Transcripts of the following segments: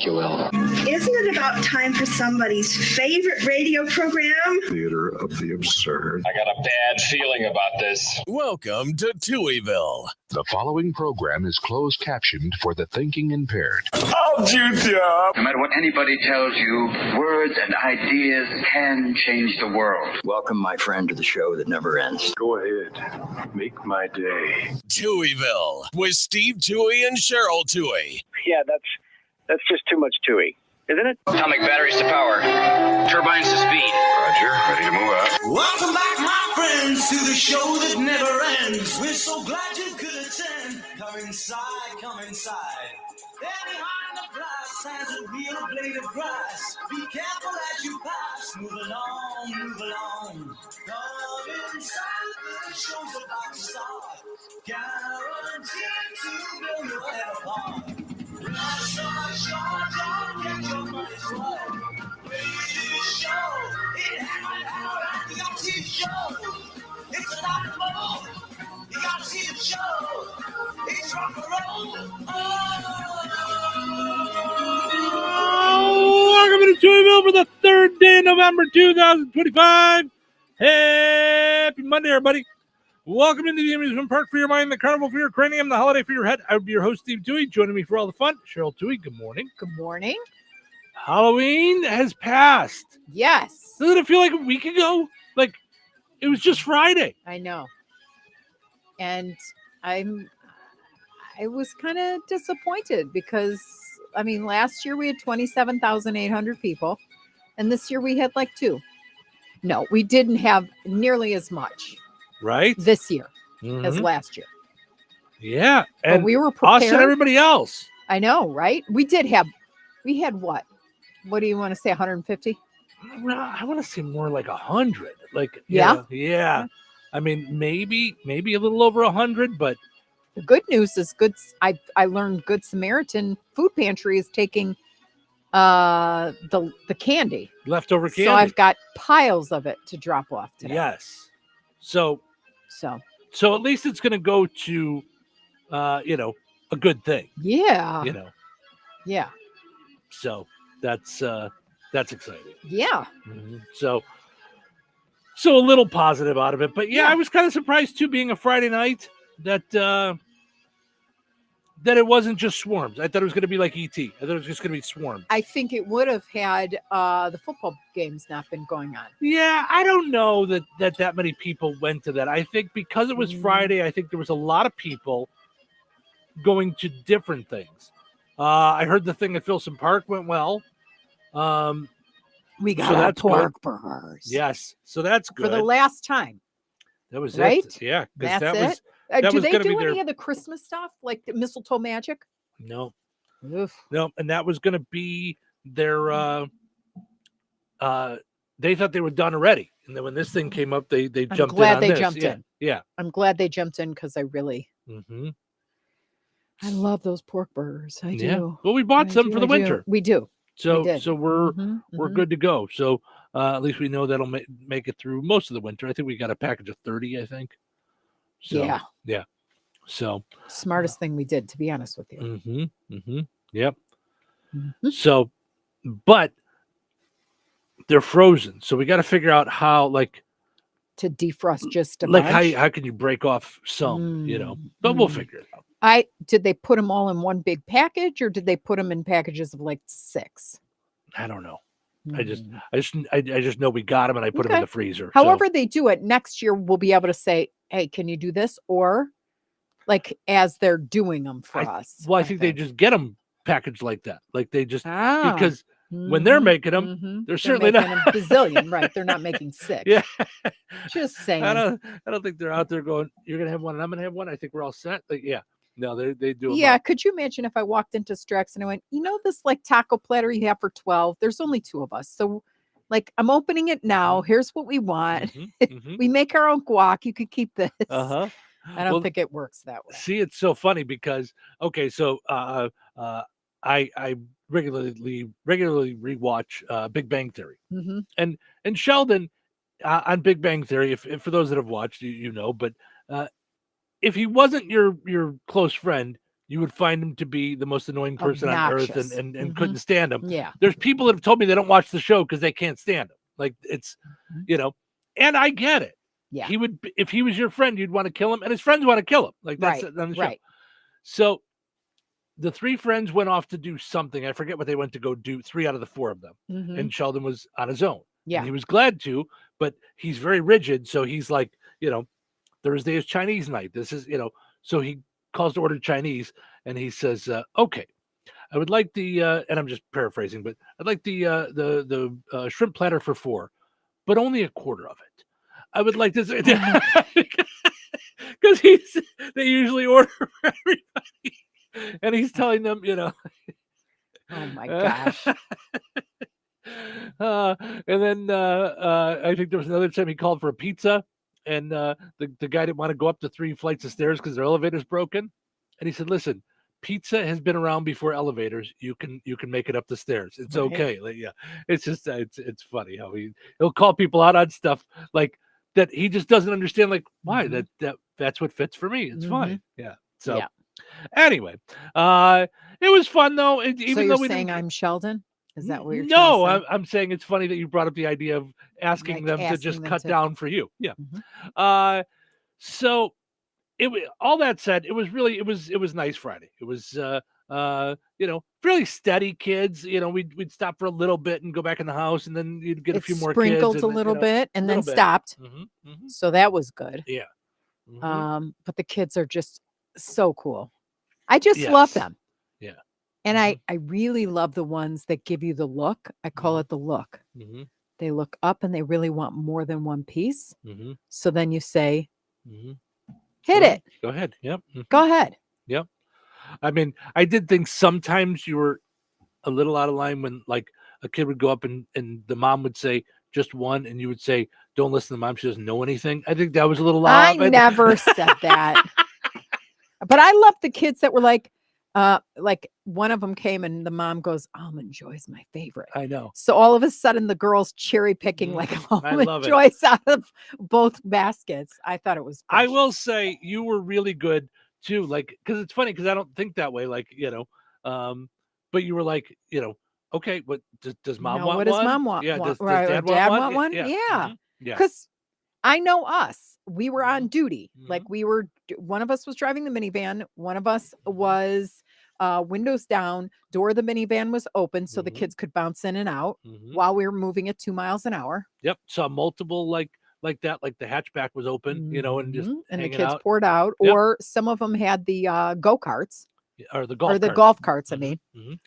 You will. Isn't it about time for somebody's favorite radio program? Theater of the absurd. I got a bad feeling about this. Welcome to Touhyville. The following program is closed captioned for the thinking impaired. I'll juice you up. No matter what anybody tells you, words and ideas can change the world. Welcome, my friend, to the show that never ends. Go ahead. Make my day. Touhyville with Steve Touhy and Cheryl Touhy. Yeah, that's just too much Touhy, isn't it? Atomic batteries to power. Turbines to speed. Roger, ready to move out. Welcome back, my friends, to the show that never ends. We're so glad you could attend. Come inside, come inside. There behind the glass has a real blade of grass. Be careful as you pass. Move along, move along. Come inside, the show's about to start. Guaranteed to blow your head apart. Rush, rush, rush, don't get your money's worth. Radio show, it had my power, you gotta see the show. It's a lot of more, you gotta see the show. It's rock and roll. Welcome to Touhyville for the third day of November 2025. Happy Monday, everybody. Welcome into the amusement park for your mind, the carnival for your cranium, the holiday for your head. I would be your host, Steve Touhy. Joining me for all the fun, Cheryl Touhy. Good morning. Good morning. Halloween has passed. Yes. Doesn't it feel like a week ago? Like it was just Friday. I know. And I was kind of disappointed because, I mean, last year we had 27,800 people, and this year we had like 2. No, we didn't have nearly as much. Right? This year as last year. Yeah. And but we were prepared. Us and everybody else. I know, right? We had what? What do you want to say, 150? I want to say more like 100. Like, yeah. I mean, maybe a little over 100, but the good news is I learned Good Samaritan Food Pantry is taking the candy. Leftover candy. So I've got piles of it to drop off today. Yes. So at least it's going to go to, a good thing. Yeah. Yeah. So that's exciting. Yeah. Mm-hmm. So a little positive out of it, but yeah, I was kind of surprised too, being a Friday night that it wasn't just swarms. I thought it was going to be like E.T. I thought it was just going to be swarms. I think it would have had the football games not been going on. Yeah, I don't know that many people went to that. I think because it was Friday, I think there was a lot of people going to different things. I heard the thing at Filson Park went well. We got our pork burgers. Yes, so that's good. For the last time. That was right? It. Yeah, that's that it. Was, that do was they do be any of the Christmas stuff, like the mistletoe magic? No. Oof. No, and that was going to be their. They thought they were done already, and then when this thing came up, they jumped in. I'm glad they jumped in. Yeah, I'm glad they jumped in because I really. Mm-hmm. I love those pork burgers. I do. Yeah. Well, we bought some for the winter. We do. So we're good to go. So at least we know that'll make it through most of the winter. I think we got a package of 30, I think. So, yeah. So smartest thing we did, to be honest with you. Yep. Mm-hmm. So, but they're frozen. So we got to figure out how, to defrost just a bunch. Bunch. How can you break off some, but we'll figure it out. Did they put them all in one big package, or did they put them in packages of like 6? I don't know. I just know we got them and I put them in the freezer. However they do it, next year we'll be able to say, hey, can you do this? Or like as they're doing them for us. Well, I think they just get them packaged like that. Like they just, because when they're making them, they're certainly not a bazillion, right? They're not making 6. Yeah. Just saying. I don't think they're out there going, you're going to have one and I'm going to have one. I think we're all set. No, they do. Yeah. Could you imagine if I walked into Strax and I went, this like taco platter you have for 12, there's only 2 of us. So like, I'm opening it now. Here's what we want. We make our own guac. You could keep this. I don't think it works that way. See, it's so funny because, so I regularly rewatch Big Bang Theory. And Sheldon on Big Bang Theory, if for those that have watched, but if he wasn't your close friend, you would find him to be the most annoying person on earth Obnoxious. and couldn't stand him. Yeah. There's people that have told me they don't watch the show because they can't stand him. Like it's, and I get it. Yeah. He would, if he was your friend, you'd want to kill him, and his friends want to kill him. Like that's Right. on the show. Right. So the three friends went off to do something. I forget what they went to go do. 3 out of the 4 of them, Mhm. and Sheldon was on his own. Yeah. And he was glad to, but he's very rigid. So he's like, Thursday is Chinese night. This is, so he calls to order Chinese, and he says, okay, I would like the, and I'm just paraphrasing, but I'd like the shrimp platter for 4, but only a quarter of it. I would like this because they usually order for everybody, and he's telling them, Oh my gosh. And then I think there was another time he called for a pizza, and the guy didn't want to go up the 3 flights of stairs because their elevator's broken, and he said, "Listen, pizza has been around before elevators. You can make it up the stairs. It's Right. okay." Like, yeah, it's just it's funny how he'll call people out on stuff like that he just doesn't understand. Like, why that's what fits for me. It's fine. Yeah. So Yeah. anyway, it was fun though. So Even you're though we saying didn't, I'm Sheldon? Is that what you're no, trying to say? I'm saying it's funny that you brought up the idea of asking Like them to asking just them cut to- down for you. Yeah. Mhm. So all that said, it was nice Friday. It was fairly steady kids. We'd stop for a little bit and go back in the house, and then you'd get a It few more sprinkled kids a little bit and then little bit. stopped. Mhm. So that was good. Yeah. Mhm. But the kids are just so cool. I just love Yes. them. Yeah. And I really love the ones that give you the look. I call it the look. Mhm. They look up and they really want more than one piece. Mhm. So then you say, Mhm. hit Go it. Go ahead. Yep. Go ahead. Yep. I mean, I did think sometimes you were a little out of line when like a kid would go up and the mom would say just one, and you would say, "Don't listen to mom. She doesn't know anything." I think that was a little loud. I never said that. But I love the kids that were like one of them came and the mom goes, "Almond Joy's my favorite." I know. So all of a sudden the girls cherry picking like Almond love it. Joy's out of both baskets. I thought it was I will precious. say you were really good too. Like, because it's funny because I don't think that way. Like, but you were like, okay, what does mom No, want? what does one? mom want? Yeah. Want- Does right, or dad want want one? Yeah. Yeah. Mhm. Yeah. Because I know us. We were on duty. Like one of us was driving the minivan. One of us was windows down. Door of the minivan was open so the kids could bounce in and out Mhm. while we were moving at 2 miles an hour. Yep. Saw multiple like that. Like the hatchback was open, and just Mhm. And the hanging kids out. poured out, Yep. or some of them had the go-karts Or the golf or the carts. golf carts. I Mhm. mean, Mhm.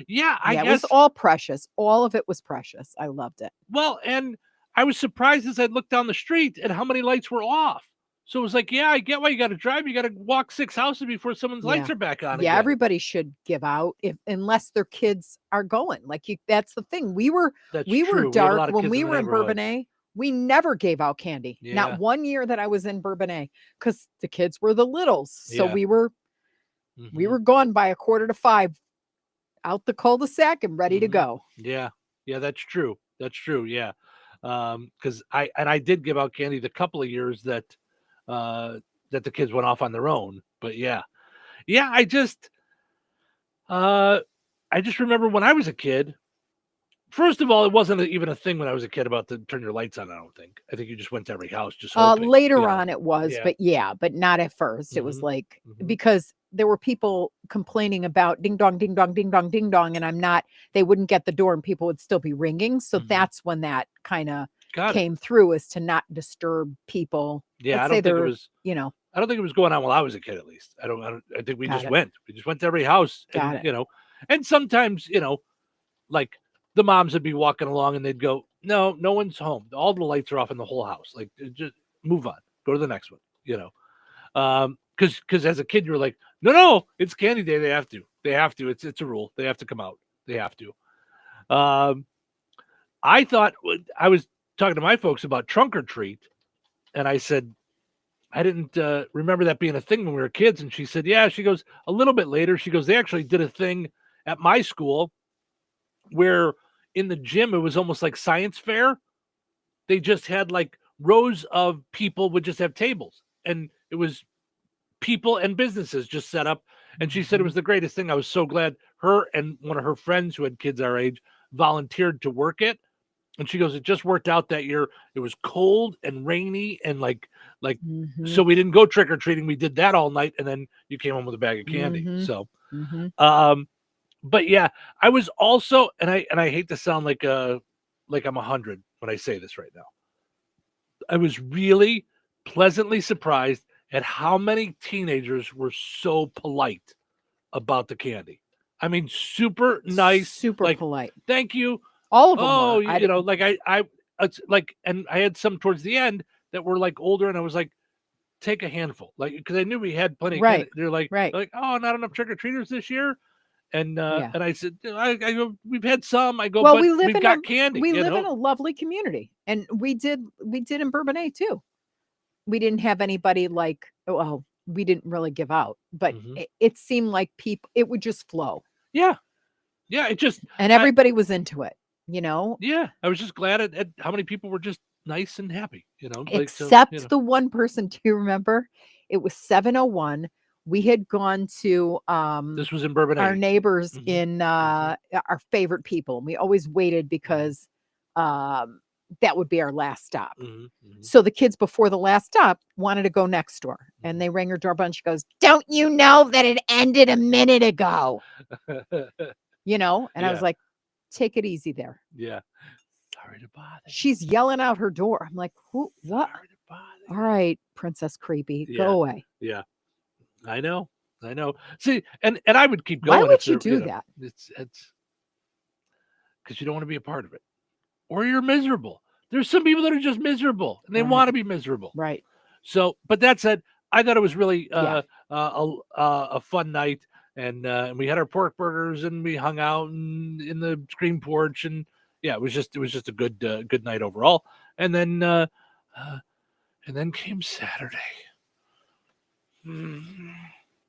Yeah, I yeah, it guess. was all precious. All of it was precious. I loved it. Well, and I was surprised as I looked down the street at how many lights were off. So it was like, yeah, I get why you got to drive. You got to walk 6 houses before someone's lights Yeah. are back on. Yeah, again. everybody should give out unless their kids are going. Like that's the thing. We were That's we true. were We have a dark lot of when kids we in the were in neighborhood. Bourbonnais. We never gave out candy. Yeah. Not one year that I was in Bourbonnais because the kids were the littles. So Yeah. we were gone by 4:45 out the cul-de-sac and ready to Mhm. go. Yeah, that's true. That's true. Yeah, because I did give out candy the couple of years that the kids went off on their own. But yeah. I just remember when I was a kid. First of all, it wasn't even a thing when I was a kid about to turn your lights on. I don't think. I think you just went to every house just hoping. Later on it was, Yeah. but not at first. It was Mhm. like Mhm. because there were people complaining about ding dong, ding dong, ding dong, ding dong, and they wouldn't get the door and people would still be ringing. So Mhm. that's when that kind of Got it. came through, is to not disturb people. Yeah, Let's I say don't think it they're, was. I don't think it was going on while I was a kid. At least I don't. I think we Got just it. went. We just went to every house. Got And, it. and sometimes like the moms would be walking along and they'd go, "No, no one's home. All the lights are off in the whole house. Like, just move on. Go to the next one." Because as a kid you're like, no, it's candy day. They have to. It's a rule. They have to come out. They have to. I thought I was talking to my folks about trunk or treat, and I said, I didn't remember that being a thing when we were kids. And she said, yeah. She goes, a little bit later, she goes, they actually did a thing at my school where in the gym, it was almost like science fair. They just had like rows of people would just have tables, and it was people and businesses just set up, And she said it was the greatest thing. I was so glad her and one of her friends who had kids our age volunteered to work it. And she goes, it just worked out that year. It was cold and rainy and so we didn't go trick or treating. We did that all night, and then you came home with a bag of candy. So, but yeah, I was also, and I hate to sound like I'm 100 when I say this right now. I was really pleasantly surprised at how many teenagers were so polite about the candy. I mean, super nice, super polite. Thank you. All of them. Oh, were. you know, it's like, and I had some towards the end that were like older, and I was like, take a handful, like, because I knew we had plenty. Of candy. They're like, oh, not enough trick or treaters this year, and I said, I go, we've had some. I go, well, but we've got candy. We live in a lovely community, and we did in Bourbonnais too. We didn't have anybody like, well, we didn't really give out, but it seemed like people, it would just flow. Yeah, it just, and everybody was into it. You know? Yeah. I was just glad at how many people were just nice and happy, you know, except the one person. Do you remember? It was 7:01. We had gone to this was in Bourbonnais. Our neighbors in our favorite people. And we always waited because that would be our last stop. So the kids before the last stop wanted to go next door, and they rang her doorbell, and she goes, "Don't you know that it ended a minute ago?" You know, and I was like, take it easy there. Yeah. Sorry to bother. She's yelling out her door. I'm like, who? What? Sorry to bother. All right, Princess Creepy, go away. Yeah. I know. See, and I would keep going. Why would you do that? It's because you don't want to be a part of it, or you're miserable. There's some people that are just miserable and they want to be miserable. Right. So, but that said, I thought it was really a fun night. And we had our pork burgers, and we hung out in the screen porch, and it was just a good night overall. And then came Saturday.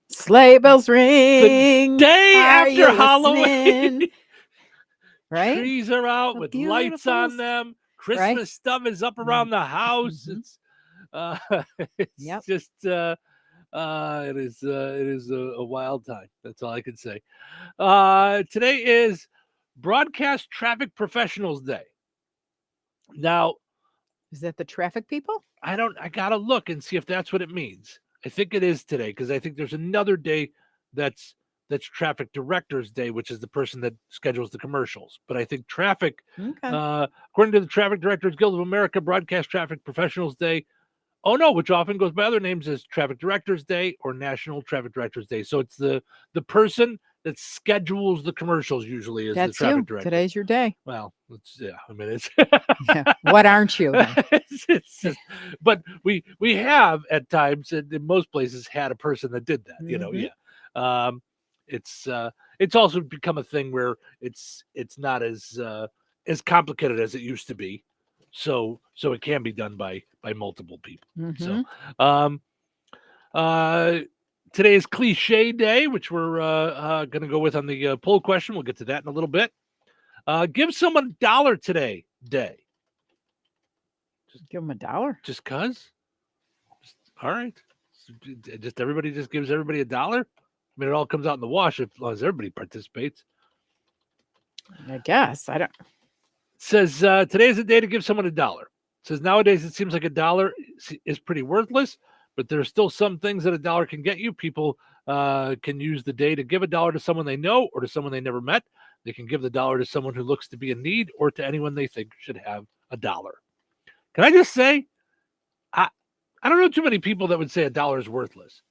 Sleigh bells ring. The day after Halloween, right? Trees are out with lights on them. Christmas stuff is up around the house. It's just. It is a wild time. That's all I can say. Today is Broadcast Traffic Professionals Day. Now, is that the traffic people? I gotta look and see if that's what it means. I think it is today, because I think there's another day that's Traffic Directors Day, which is the person that schedules the commercials. But I think traffic, according to the Traffic Directors Guild of America, Broadcast Traffic Professionals Day. Oh no, which often goes by other names as Traffic Directors Day or National Traffic Directors Day. So it's the person that schedules the commercials usually is the traffic director. Today's your day. Well, it's What aren't you? It's just, but we have at times in most places had a person that did that. You know, it's also become a thing where it's not as complicated as it used to be. So it can be done by multiple people. So today is Cliche Day, which we're going to go with on the poll question. We'll get to that in a little bit. Give someone $1 today. Day. Just give them $1. Just cause. All right. Just everybody just gives everybody $1. I mean, it all comes out in the wash as long as everybody participates. I guess I don't. Says today is a day to give someone $1. Says nowadays it seems like $1 is pretty worthless, but there are still some things that $1 can get you. People can use the day to give $1 to someone they know or to someone they never met. They can give the $1 to someone who looks to be in need or to anyone they think should have $1. Can I just say, I don't know too many people that would say $1 is worthless.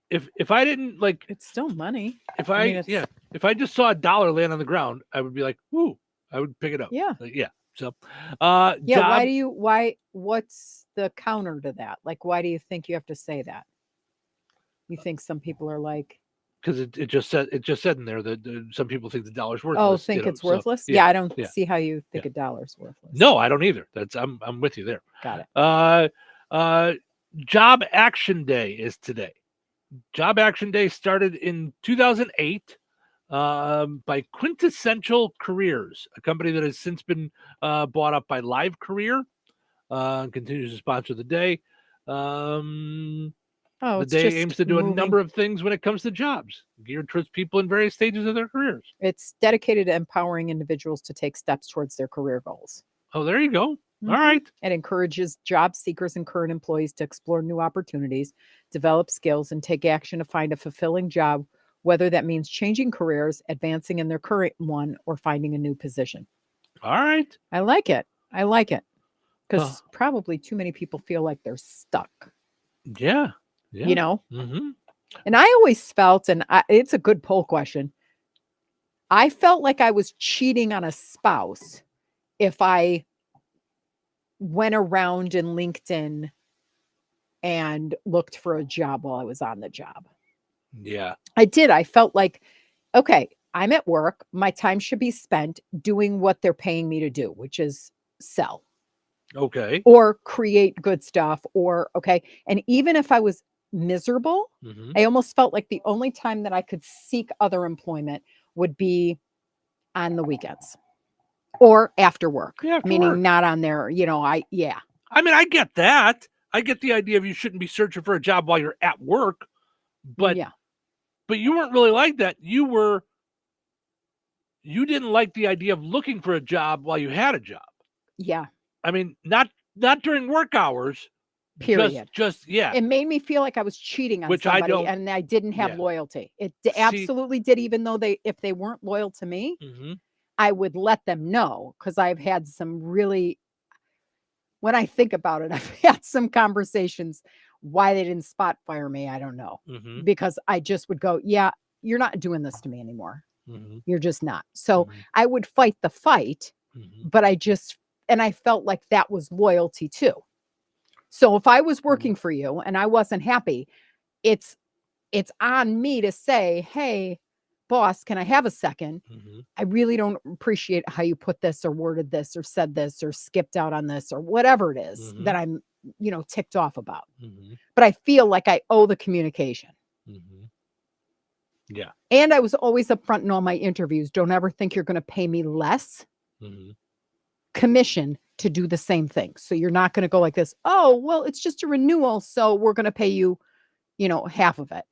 If I didn't like, it's still money. If if I just saw $1 land on the ground, I would be like, "Ooh!" I would pick it up. Yeah, yeah. So, why what's the counter to that? Like, why do you think you have to say that? You think some people are like, because it just said in there that some people think $1 is worthless. Oh, think it's worthless? So, I don't see how you think $1 is worthless. No, I don't either. I'm with you there. Got it. Job Action Day is today. Job Action Day started in 2008 by Quintessential Careers, a company that has since been bought up by Live Career and continues to sponsor the day. Oh, The it's day just aims to do a moving. number of things when it comes to jobs, geared towards people in various stages of their careers. It's dedicated to empowering individuals to take steps towards their career goals. Oh, there you go. Mhm. All right. It encourages job seekers and current employees to explore new opportunities, develop skills, and take action to find a fulfilling job, whether that means changing careers, advancing in their current one, or finding a new position. All right. I like it. I like it. Because Huh. probably too many people feel like they're stuck, Yeah. Yeah. you know? Mm-hmm. And I always felt, and it's a good poll question, I felt like I was cheating on a spouse if I went around in LinkedIn and looked for a job while I was on the job. Yeah. I did. I felt like, okay, I'm at work. My time should be spent doing what they're paying me to do, which is sell Okay. or create good stuff or, okay. And even if I was miserable, Mm-hmm. I almost felt like the only time that I could seek other employment would be on the weekends or after work, Yeah, after meaning work. not on there. Yeah. I mean, I get that. I get the idea of you shouldn't be searching for a job while you're at work, but yeah. but you weren't really like that. You didn't like the idea of looking for a job while you had a job. Yeah. I mean, not during work hours. Period. Just yeah. It made me feel like I was cheating on Which I somebody don't- and I didn't have yeah. loyalty. It See- absolutely did, even though if they weren't loyal to me, Mm-hmm. I would let them know because I've had some really, when I think about it, I've had some conversations why they didn't spot fire me. I don't know. Mm-hmm. Because I just would go, yeah, you're not doing this to me anymore. Mm-hmm. You're just not. So Mhm. I would fight the fight, Mm-hmm. but I felt like that was loyalty too. So if I was working for you and I wasn't happy, it's on me to say, hey, boss, can I have a second? Mm-hmm. I really don't appreciate how you put this or worded this or said this or skipped out on this or whatever it is Mhm. that I'm, ticked off about. Mm-hmm. But I feel like I owe the communication. Mm-hmm. Yeah. And I was always upfront in all my interviews. Don't ever think you're going to pay me less Mm-hmm. commission to do the same thing. So you're not going to go like this. Oh, well, it's just a renewal. So we're going to pay you, half of it.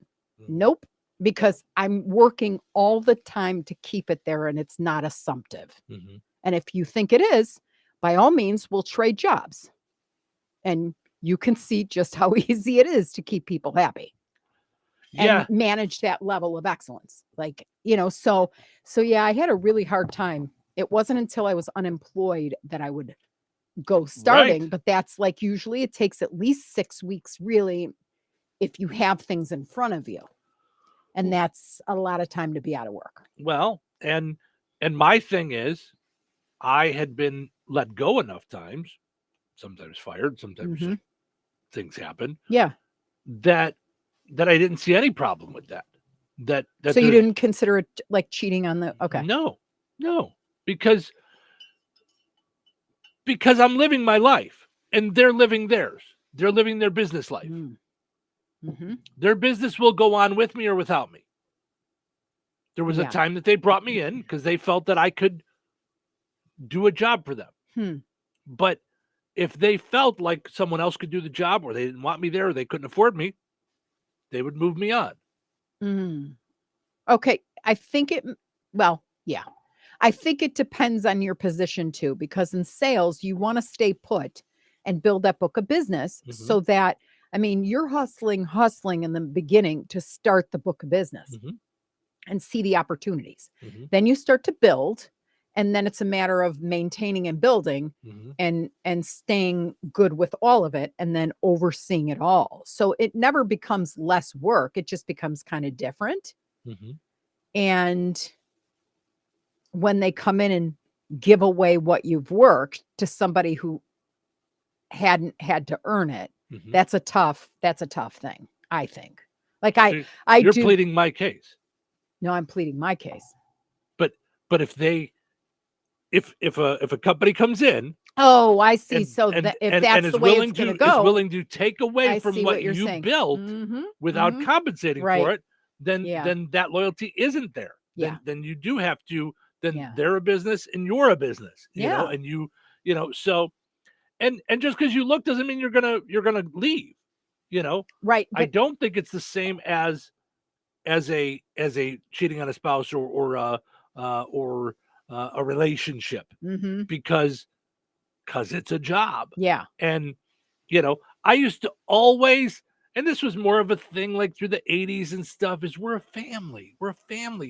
Mm-hmm. Nope. Because I'm working all the time to keep it there and it's not assumptive. Mm-hmm. And if you think it is, by all means, we'll trade jobs. And you can see just how easy it is to keep people happy. Yeah. And manage that level of excellence. Like, so yeah, I had a really hard time. It wasn't until I was unemployed that I would go starting, Right. but that's like usually it takes at least 6 weeks, really, if you have things in front of you. And that's a lot of time to be out of work. Well, and my thing is, I had been let go enough times, sometimes fired, sometimes Mhm. things happen, Yeah. that I didn't see any problem with that. That So you there's- didn't consider it like cheating on the, okay. No, because I'm living my life and they're living theirs. They're living their business life. Mm-hmm. Their business will go on with me or without me. There was Yeah. a time that they brought me in because they felt that I could do a job for them. But if they felt like someone else could do the job or they didn't want me there or they couldn't afford me, they would move me on. Okay. I think yeah. I think it depends on your position too, because in sales, you want to stay put and build that book of business Mhm. so that, you're hustling in the beginning to start the book of business Mhm. and see the opportunities. Mhm. Then you start to build, and then it's a matter of maintaining and building Mhm. and staying good with all of it and then overseeing it all. So it never becomes less work. It just becomes kind of different. Mhm. And when they come in and give away what you've worked to somebody who hadn't had to earn it, Mhm. that's a tough thing, I think. Like So you're do. pleading my case. No, I'm pleading my case. But if a company comes in Oh, I see. and, So and, if and, that's and is the way willing it's going to to go, is willing to take away I from see what you're you saying. built Mhm, without mhm. compensating Right. for it, then Yeah. that loyalty isn't there. Yeah. Then you do have to. Then Yeah. they're a business and you're a business. Yeah. And so and just because you look doesn't mean you're gonna leave. you know. Right. I don't think it's the same as a cheating on a spouse or a relationship, because it's a job. Yeah. And, you know, I used to always, and this was more of a thing like through the 80s and stuff, is we're a family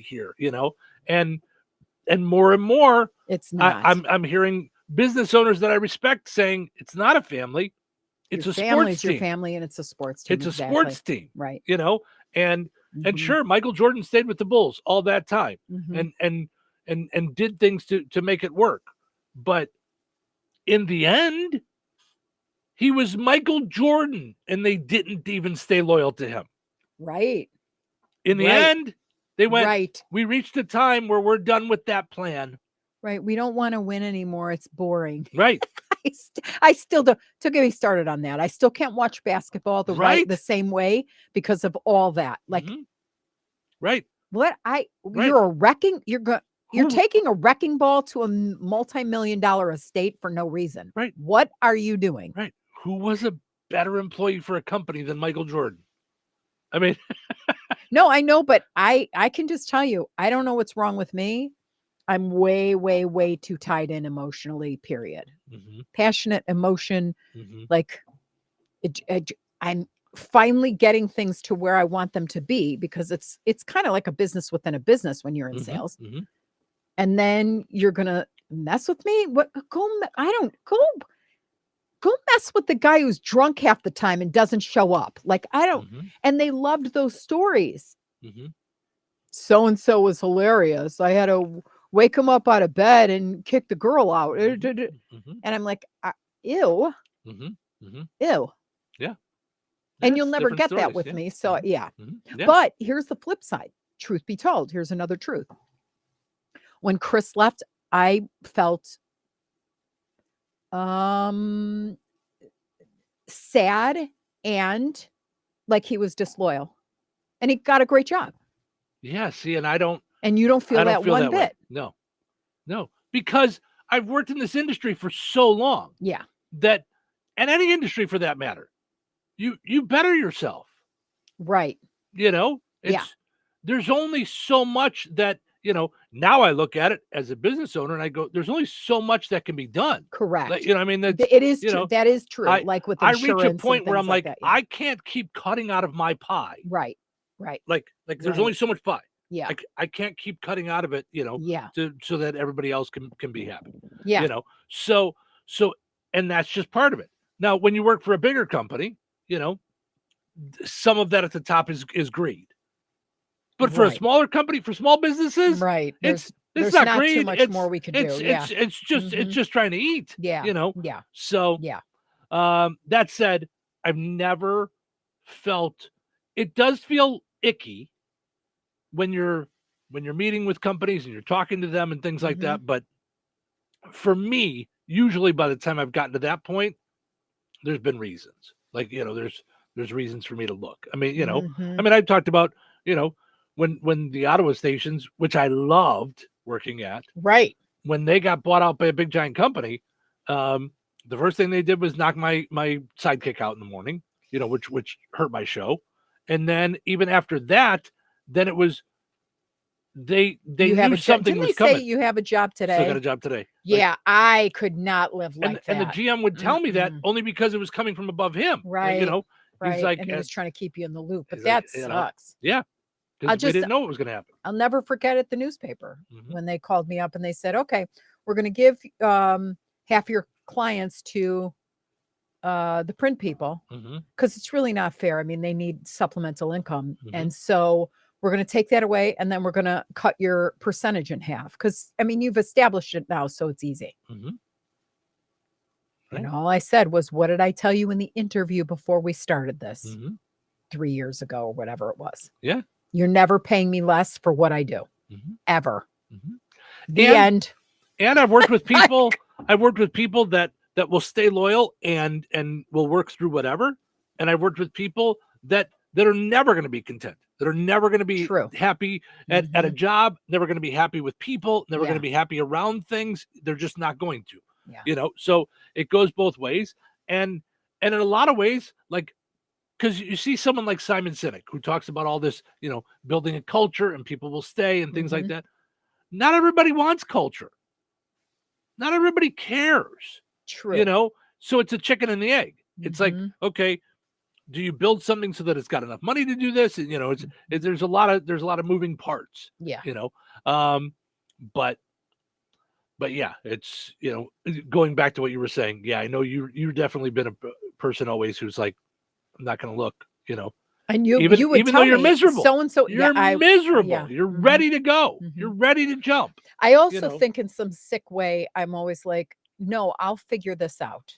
here, you know, and more it's not. I'm hearing business owners that I respect saying it's not a family, it's a sports team. Your family, and it's a sports team. It's a sports team, right? You know, and sure, Michael Jordan stayed with the Bulls all that time, and did things to make it work, but in the end, he was Michael Jordan, and they didn't even stay loyal to him. Right. In the end, they went, right. We reached a time where we're done with that plan. Right. We don't want to win anymore. It's boring. Right. I still don't get me started on that. I still can't watch basketball the same way because of all that. Like, right. What you're taking a wrecking ball to a multi-million-dollar estate for no reason. Right. What are you doing? Right. Who was a better employee for a company than Michael Jordan? I mean, no, I know, but I can just tell you, I don't know what's wrong with me. I'm way, way, way too tied in emotionally, period. Passionate emotion. Like I'm finally getting things to where I want them to be, because it's kind of like a business within a business when you're in sales. And then you're going to mess with me? Go mess with the guy who's drunk half the time and doesn't show up. Like, I don't, and they loved those stories. So-and-so was hilarious. I had to wake him up out of bed and kick the girl out. And I'm like, ew. Ew. Yeah. And you'll never get that with me. So yeah. But here's the flip side. Truth be told, here's another truth. When Chris left, I felt sad and like he was disloyal, and he got a great job. Yeah. See, and I don't. And you don't feel that one bit. No, because I've worked in this industry for so long. Yeah. That, and any industry for that matter, you better yourself. Right. You know, there's only so much that, you know, now I look at it as a business owner and I go, there's only so much that can be done. Correct. Like, you know, I mean, it is true. That is true. Like with insurance, I reach a point where I'm like, that, I can't keep cutting out of my pie. Right. Like there's only so much pie. Yeah. I can't keep cutting out of it, you know, so that everybody else can be happy. Yeah. You know, so, and that's just part of it. Now, when you work for a bigger company, you know, some of that at the top is greed. But for a smaller company, for small businesses, it's not greed. Too much more we could do. It's just trying to eat. Yeah. You know? Yeah. So that said, I've never felt, it does feel icky when you're meeting with companies and you're talking to them and things like that. But for me, usually by the time I've gotten to that point, there's been reasons. Like, you know, there's reasons for me to look. I mean, you know, I mean, I talked about, you know, when the Ottawa stations, which I loved working at, when they got bought out by a big giant company, the first thing they did was knock my sidekick out in the morning, you know, which hurt my show. And then even after that, then it was they knew something was coming. Say you have a job today? Still got a job today. Yeah, like, I could not live like that. And the GM would tell me that only because it was coming from above him. Right. You know, he's like, and he was trying to keep you in the loop. But like, that sucks. You know, yeah. We didn't know what was going to happen. I'll never forget at the newspaper when they called me up and they said, okay, we're going to give half your clients to the print people, because it's really not fair. I mean, they need supplemental income. And so we're going to take that away, and then we're going to cut your percentage in half. Because, I mean, you've established it now, so it's easy. And all I said was, what did I tell you in the interview before we started this 3 years ago or whatever it was? Yeah. You're never paying me less for what I do, ever. The end. And I've worked with people. I've worked with people that will stay loyal and will work through whatever. And I've worked with people that are never going to be content, that are never going to be happy at a job, never going to be happy with people, never going to be happy around things. They're just not going to. You know, so it goes both ways. And in a lot of ways, like, because you see someone like Simon Sinek who talks about all this, building a culture and people will stay and things like that. Not everybody wants culture. Not everybody cares. True. So it's a chicken and the egg. It's like, okay, do you build something so that it's got enough money to do this? And there's a lot of moving parts. Yeah. But yeah, it's going back to what you were saying. Yeah, I know you've definitely been a person always who's like, I'm not going to look. And you would even tell though you're me, miserable, so and so, you're miserable. Yeah. You're ready to go. You're ready to jump. I also think in some sick way, I'm always like, no, I'll figure this out.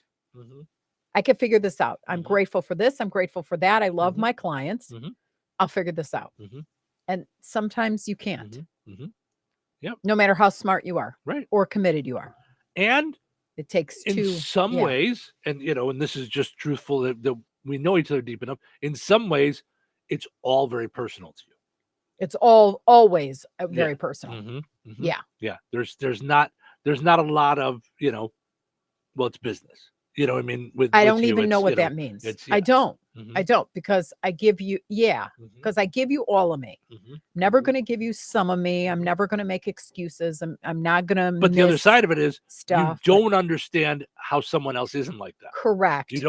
I can figure this out. I'm grateful for this. I'm grateful for that. I love my clients. I'll figure this out. And sometimes you can't. Yep. No matter how smart you are, right, or committed you are, and it takes in some ways, and and this is just truthful that we know each other deep enough. In some ways, it's all very personal to you. It's always very personal. Yeah. There's not a lot of well, it's business. You know what I mean? I don't even know what that means. I don't. I don't, because I give you, because I give you all of me. Never going to give you some of me. I'm never going to make excuses. I'm not going to. But the other side of it is stuff. You don't understand how someone else isn't like that. Correct. You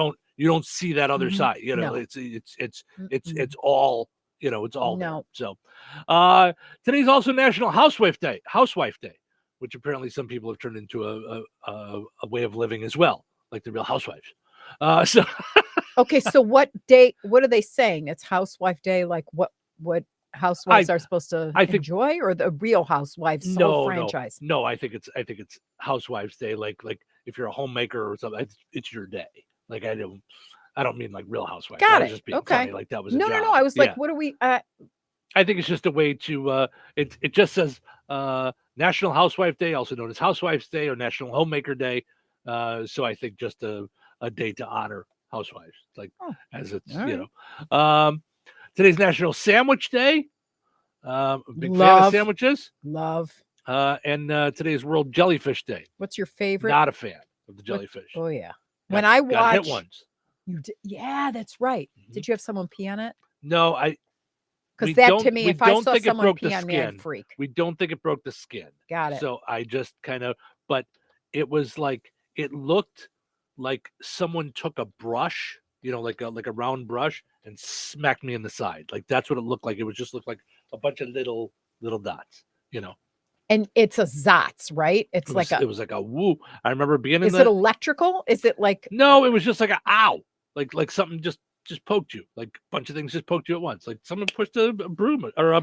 don't see that other side. No. It's all it's all no. There. So today's also National Housewife Day, which apparently some people have turned into a way of living as well, like the Real Housewives. So okay, so what are they saying? It's Housewife Day, like what housewives are supposed to enjoy, or the Real Housewives whole franchise? No, I think it's Housewives Day, like if you're a homemaker or something, it's your day. Like I don't mean like Real Housewives. Got it. Just being Okay. funny, like that was no. I was like, what are we? I think it's just a way to. It just says National Housewife Day, also known as Housewives Day or National Homemaker Day. So I think just a day to honor housewives, like as it's today's National Sandwich Day. Big fan of sandwiches. Love. And today's World Jellyfish Day. What's your favorite? Not a fan of the jellyfish. Oh yeah. When I watch hit once. You did, yeah, that's right. Did you have someone pee on it? No, because that to me, if I saw someone pee on me, I'd freak. We don't think it broke the skin. Got it. So I just kind of, but it was like, it looked like someone took a brush, like a round brush, and smacked me in the side. Like that's what it looked like. It was just looked like a bunch of little dots, And it's a Zotz, right? It was like a woo. I remember being in Is it electrical? Is it like? No, it was just like a ow. Like something just poked you. Like a bunch of things just poked you at once. Like someone pushed a broom or a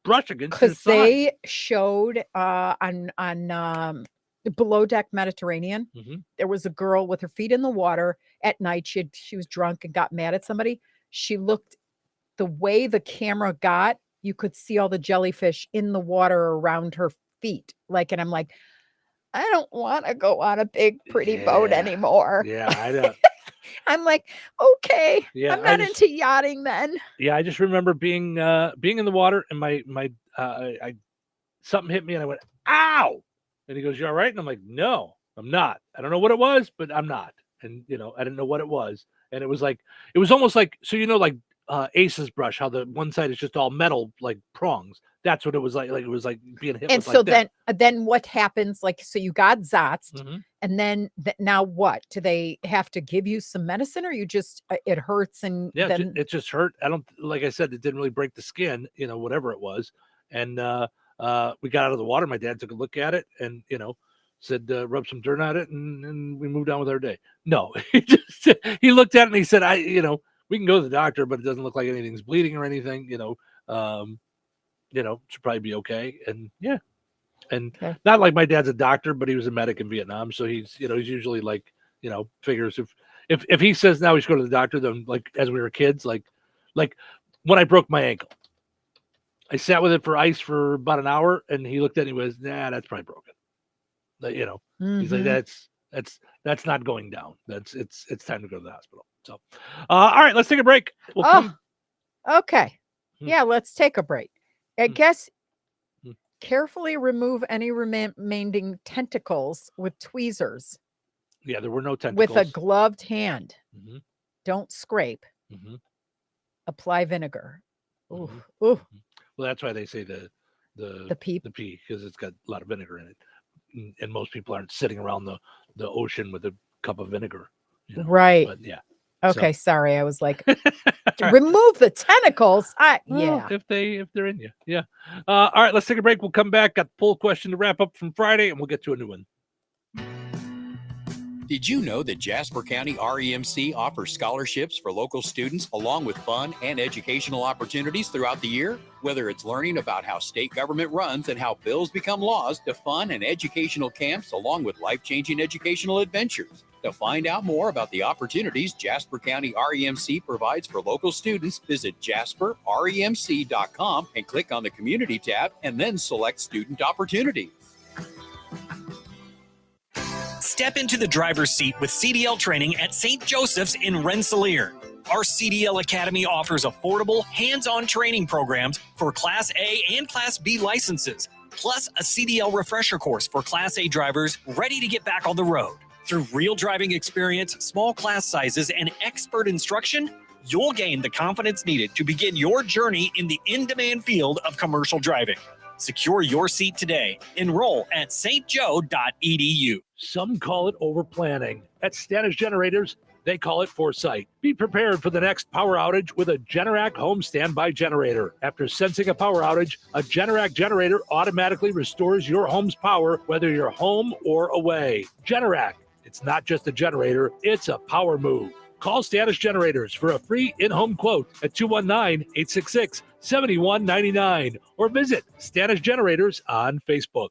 brush against your side. Because they showed on Below Deck Mediterranean, there was a girl with her feet in the water at night. She was drunk and got mad at somebody. She looked, the way the camera got, you could see all the jellyfish in the water around her feet. And I'm like, I don't want to go on a big pretty boat anymore. Yeah, I know. I'm like, okay, I'm not into yachting then. Yeah, I just remember being in the water, and my something hit me and I went, ow. And he goes, you all right? And I'm like, no, I'm not. I don't know what it was, but I'm not. And I didn't know what it was. And it was almost like, so like Ace's brush, how the one side is just all metal, like prongs. That's what it was like. Like it was like being hit. And so then what happens? Like, so you got Zotzed, and then now what? Do they have to give you some medicine, or you just it hurts and then it just hurt? I don't, like I said, it didn't really break the skin, whatever it was. And we got out of the water. My dad took a look at it and said rub some dirt on it, and we moved on with our day. No, he looked at it and he said, we can go to the doctor, but it doesn't look like anything's bleeding or anything. Should probably be okay. And not like my dad's a doctor, but he was a medic in Vietnam, so he's usually like figures if he says now we should go to the doctor, then like as we were kids, like when I broke my ankle, I sat with it for ice for about an hour, and he looked at me and was, nah, that's probably broken. He's like, that's not going down. It's time to go to the hospital. So, all right, let's take a break. Okay. Yeah, let's take a break. I guess carefully remove any remaining tentacles with tweezers. Yeah, there were no tentacles. With a gloved hand. Don't scrape. Apply vinegar. Ooh, Mhm. ooh. Well, that's why they say the pea. the pea, because it's got a lot of vinegar in it, and most people aren't sitting around the ocean with a cup of vinegar. Right. But yeah. Okay, sorry. I was like, remove the tentacles. Well, if they're in you, yeah. All right, let's take a break. We'll come back. Got the poll question to wrap up from Friday, and we'll get to a new one. Did you know that Jasper County REMC offers scholarships for local students along with fun and educational opportunities throughout the year? Whether it's learning about how state government runs and how bills become laws, to fun and educational camps along with life-changing educational adventures. To find out more about the opportunities Jasper County REMC provides for local students, visit jasperremc.com and click on the Community tab and then select Student Opportunities. Step into the driver's seat with CDL training at St. Joseph's in Rensselaer. Our CDL Academy offers affordable, hands-on training programs for Class A and Class B licenses, plus a CDL refresher course for Class A drivers ready to get back on the road. Through real driving experience, small class sizes, and expert instruction, you'll gain the confidence needed to begin your journey in the in-demand field of commercial driving. Secure your seat today. Enroll at stjoe.edu. Some call it over-planning. At Standish Generators, they call it foresight. Be prepared for the next power outage with a Generac home standby generator. After sensing a power outage, a Generac generator automatically restores your home's power, whether you're home or away. Generac, it's not just a generator, it's a power move. Call Standish Generators for a free in-home quote at 219-866-7199 or visit Standish Generators on Facebook.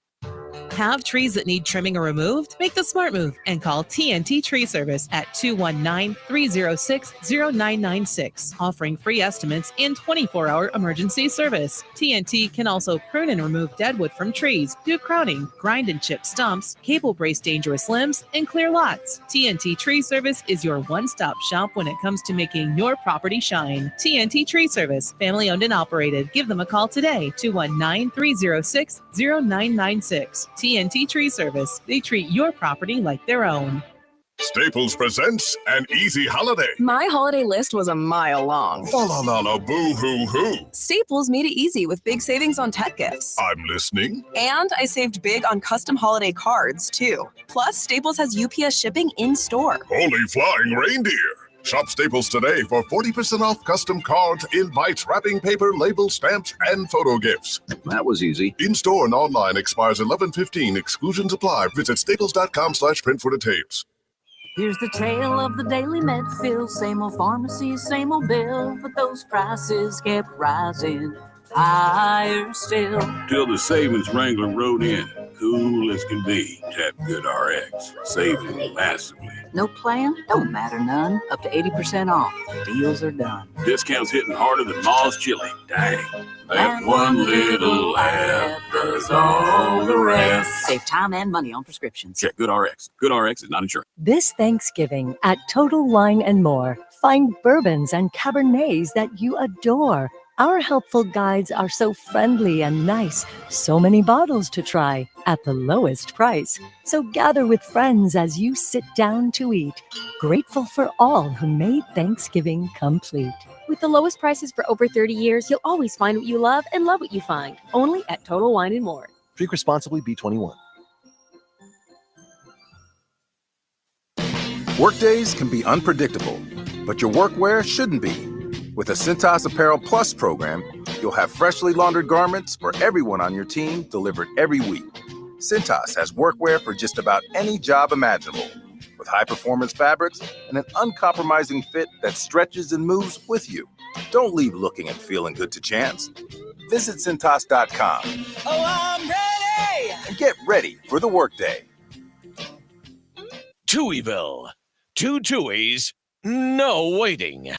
Have trees that need trimming or removed? Make the smart move and call TNT Tree Service at 219-306-0996, offering free estimates and 24-hour emergency service. TNT can also prune and remove dead wood from trees, do crowning, grind and chip stumps, cable brace dangerous limbs, and clear lots. TNT Tree Service is your one-stop shop when it comes to making your property shine. TNT Tree Service, family owned and operated. Give them a call today, 219-306-0996. TNT Tree Service. They treat your property like their own. Staples presents an easy holiday. My holiday list was a mile long. La la la la boo hoo hoo. Staples made it easy with big savings on tech gifts. I'm listening. And I saved big on custom holiday cards, too. Plus, Staples has UPS shipping in store. Holy flying reindeer. Shop Staples today for 40% off custom cards, invites, wrapping paper, labels, stamps, and photo gifts. That was easy. In-store and online expires 11/15. Exclusions apply. Visit staples.com/print for details. Here's the tale of the daily med fill. Same old pharmacy, same old bill. But those prices kept rising higher still. Till the savings wrangler rode in. Cool as can be. Tap Good RX. Saving massively. No plan? Don't matter none. Up to 80% off. Deals are done. Discounts hitting harder than Ma's chili. Dang. That one little app does all the rest. Save time and money on prescriptions. Check Good RX. Good RX is not insurance. This Thanksgiving at Total Wine & More, find bourbons and Cabernets that you adore. Our helpful guides are so friendly and nice. So many bottles to try at the lowest price. So gather with friends as you sit down to eat. Grateful for all who made Thanksgiving complete. With the lowest prices for over 30 years, you'll always find what you love and love what you find. Only at Total Wine & More. Drink responsibly, B21. Workdays can be unpredictable, but your workwear shouldn't be. With the Cintas Apparel Plus program, you'll have freshly laundered garments for everyone on your team delivered every week. Cintas has workwear for just about any job imaginable, with high-performance fabrics and an uncompromising fit that stretches and moves with you. Don't leave looking and feeling good to chance. Visit Cintas.com. Oh, I'm ready! And get ready for the workday. Touhyville. 2 Tuohys, no waiting.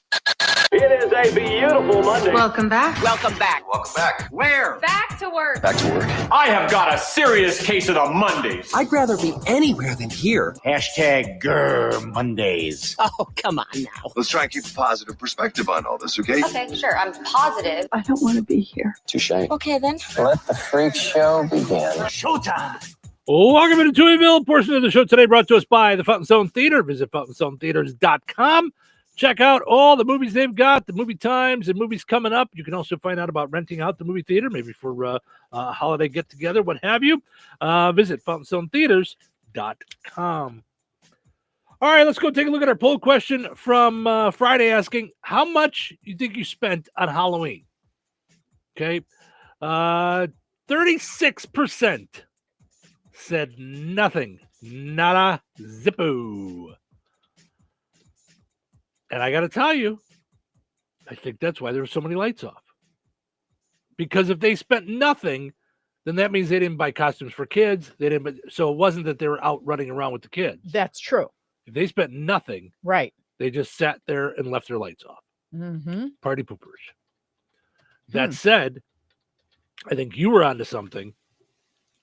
It is a beautiful Monday. Welcome back. Welcome back. Welcome back. Where? Back to work. Back to work. I have got a serious case of the Mondays. I'd rather be anywhere than here. Hashtag Grr Mondays. Oh, come on now. Let's try and keep a positive perspective on all this, okay? Okay, sure. I'm positive. I don't want to be here. Touche. Okay, then. Let the freak show begin. Showtime. Welcome to Touhyville. Portion of the show today brought to us by the Fountain Zone Theater. Visit fountainzonetheaters.com. Check out all the movies they've got, the movie times and movies coming up. You can also find out about renting out the movie theater, maybe for a holiday get-together, what have you. Visit FountainStoneTheaters.com. All right, let's go take a look at our poll question from Friday asking, how much you think you spent on Halloween? Okay. 36% said nothing. Nada zippo. And I got to tell you, I think that's why there were so many lights off. Because if they spent nothing, then that means they didn't buy costumes for kids. So it wasn't that they were out running around with the kids. That's true. If they spent nothing, right, they just sat there and left their lights off. Mm-hmm. Party poopers. That said, I think you were onto something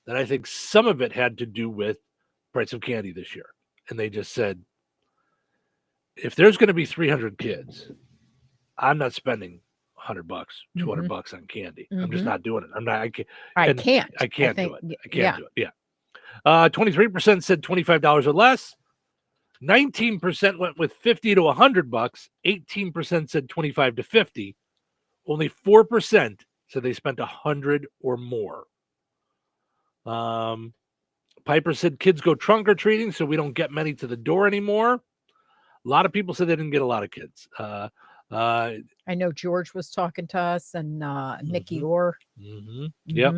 that I think some of it had to do with price of candy this year. And they just said, if there's going to be 300 kids, I'm not spending $100, $200 on candy. I'm just not doing it. I can't. I can't do it. I can't do it. Yeah. 23% said $25 or less. 19% went with $50 to $100. 18% said 25 to 50. Only 4% said they spent $100 or more. Piper said kids go trunk or treating, so we don't get many to the door anymore. A lot of people said they didn't get a lot of kids. I know George was talking to us and Mickey Orr. Yep.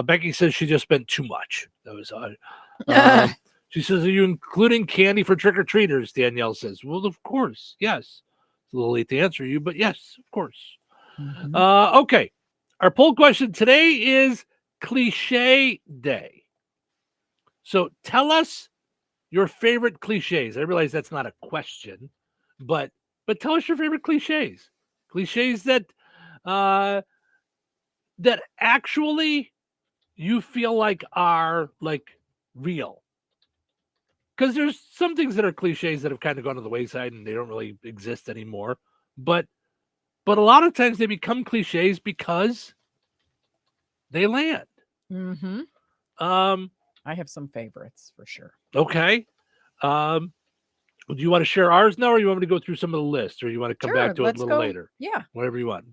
Becky says she just spent too much. That was she says, are you including candy for trick-or-treaters? Danielle says, well, of course. Yes. It's a little late to answer you, but yes, of course. Okay. Our poll question today is cliche day. So tell us your favorite cliches. I realize that's not a question, but tell us your favorite cliches. Cliches that that actually you feel like are like real. Because there's some things that are cliches that have kind of gone to the wayside and they don't really exist anymore. But a lot of times they become cliches because they land. Mm-hmm. I have some favorites for sure. Okay. Do you want to share ours now, or you want me to go through some of the list, or you want to come back to it a little later? Yeah. Whatever you want.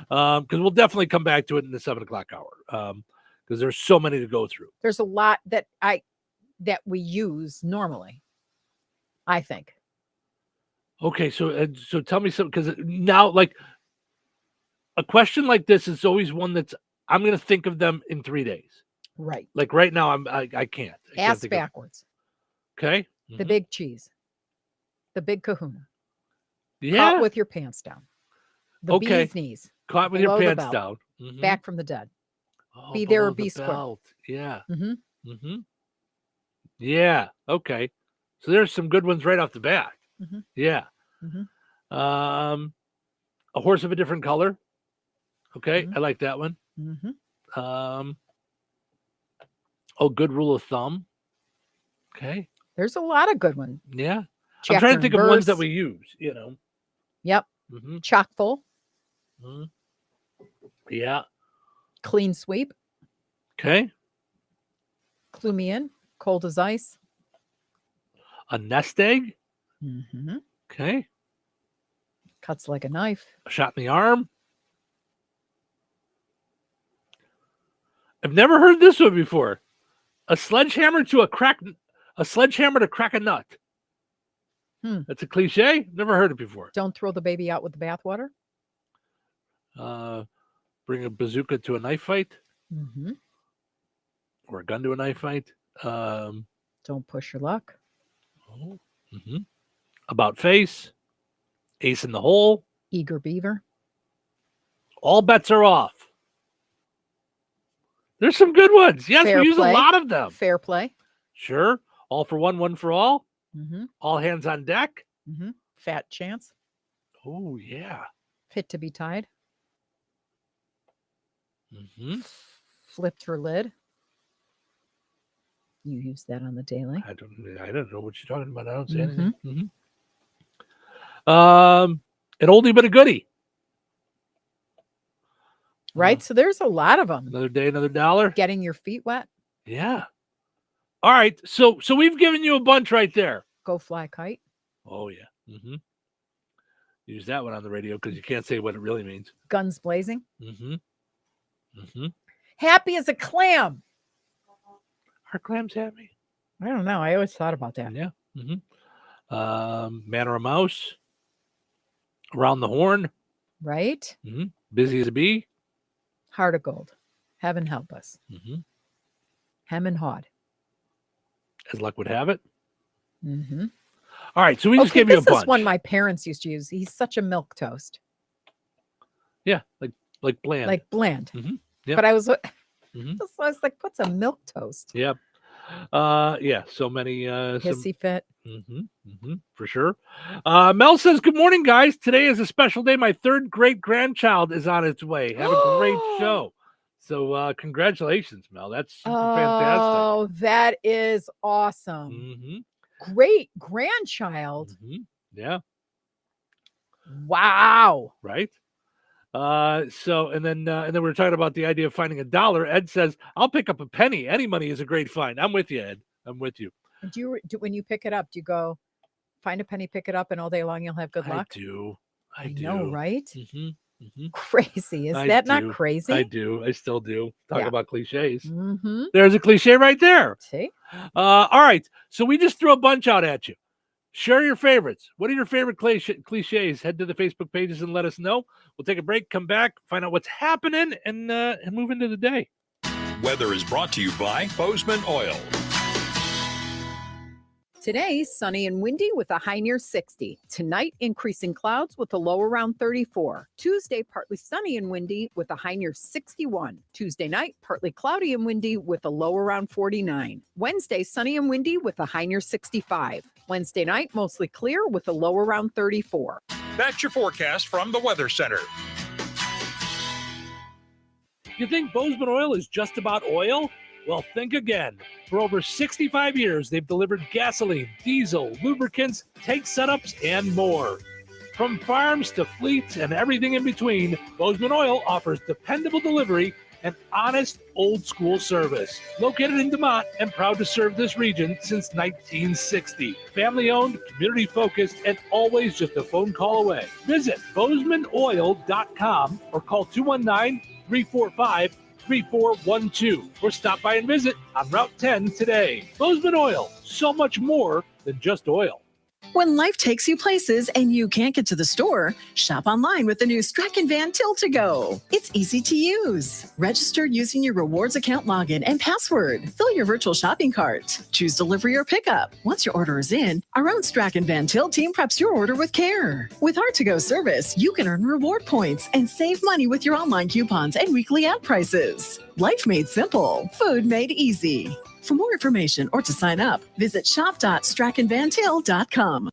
Because we'll definitely come back to it in the 7 o'clock hour. Because there's so many to go through. There's a lot that we use normally, I think. Okay, so tell me something, because now, like, a question like this is always one that's I'm going to think of them in 3 days. Right. Like right now, I can't. Ass backwards. Okay. The big cheese. The big kahuna. Yeah. Caught with your pants down. The bee's knees. Caught with your pants down. Back from the dead. Oh, be there or below be the square. belt. Yeah. Yeah. Okay. So there's some good ones right off the bat. Yeah. A horse of a different color. Okay. I like that one. Good rule of thumb. Okay. There's a lot of good ones. Yeah. Chapter I'm trying to think of ones that verse. we use, you know. Yep. Chock full. Yeah. Clean sweep. Okay. Clue me in. Cold as ice. A nest egg. Okay. Cuts like a knife. A shot in the arm. I've never heard this one before. A sledgehammer to crack a nut. That's a cliche. Never heard it before. Don't throw the baby out with the bathwater. Bring a bazooka to a knife fight. Mm-hmm. Or a gun to a knife fight. Don't push your luck. About face. Ace in the hole. Eager beaver. All bets are off. There's some good ones. Yes, Fair we use play. a lot of them. Fair play. Sure. All for one, one for all. Mm-hmm. All hands on deck. Mm-hmm. Fat chance. Oh, yeah. Fit to be tied. Mm-hmm. Flipped her lid. You use that on the daily. I don't know what you're talking about. I don't say Mm-hmm. anything. An oldie but a goodie. Right? So there's a lot of them. Another day, another dollar. Getting your feet wet. Yeah. All right. So we've given you a bunch right there. Go fly kite. Oh, yeah. use that one on the radio because you can't say what it really means. Guns blazing. Mm-hmm. Mm-hmm. Happy as a clam. Are clams happy? I don't know. I always thought about that. Yeah. Mm-hmm. Man or a mouse. Around the horn. Right? Mm-hmm. Busy as a bee. Heart of gold. Heaven help us. Mm-hmm. Hem and hawed. As luck would have it. Mm-hmm. All right, so we just gave you a bunch. This is one my parents used to use. He's such a milk toast. Yeah, like bland. Like bland. Mm-hmm. Yep. But I was Mm-hmm. I was like, what's a milk toast? Yep. Yeah, so many Hissy fit. For sure. Mel says, good morning, guys. Today is a special day. My third great grandchild is on its way. Have a great show. So congratulations, Mel. That's super fantastic. Oh, that is awesome. Mm-hmm. Great grandchild. Mm-hmm. Yeah. Wow. Right. And then we were talking about the idea of finding a dollar. Ed says, I'll pick up a penny. Any money is a great find. I'm with you, Ed. I'm with you. Do you when you pick it up, do you go find a penny, pick it up, and all day long you'll have good luck? I do. know, right? Mm-hmm. Mm-hmm. Crazy. Is that not crazy? I do. I still do. Talk about cliches. Mm-hmm. There's a cliche right there. See? All right. So we just threw a bunch out at you. Share your favorites. What are your favorite cliches? Head to the Facebook pages and let us know. We'll take a break, come back, find out what's happening, and move into the day. Weather is brought to you by Bozeman Oil. Today, sunny and windy with a high near 60. Tonight, increasing clouds with a low around 34. Tuesday, partly sunny and windy with a high near 61. Tuesday night, partly cloudy and windy with a low around 49. Wednesday, sunny and windy with a high near 65. Wednesday night, mostly clear with a low around 34. That's your forecast from the Weather Center. You think Bozeman Oil is just about oil? Well, think again. For over 65 years, they've delivered gasoline, diesel, lubricants, tank setups, and more. From farms to fleets and everything in between, Bozeman Oil offers dependable delivery and honest, old-school service. Located in DeMont and proud to serve this region since 1960. Family-owned, community-focused, and always just a phone call away. Visit BozemanOil.com or call 219-345-3412 or stop by and visit on Route 10 today. Bozeman Oil, so much more than just oil. When life takes you places and you can't get to the store, shop online with the new Strachan Van Til to Go. It's easy to use. Register using your rewards account login and password. Fill your virtual shopping cart. Choose delivery or pickup. Once your order is in, our own Strachan Van Til team preps your order with care. With our to-go service, you can earn reward points and save money with your online coupons and weekly ad prices. Life made simple. Food made easy. For more information or to sign up, visit shop.strachanvantil.com.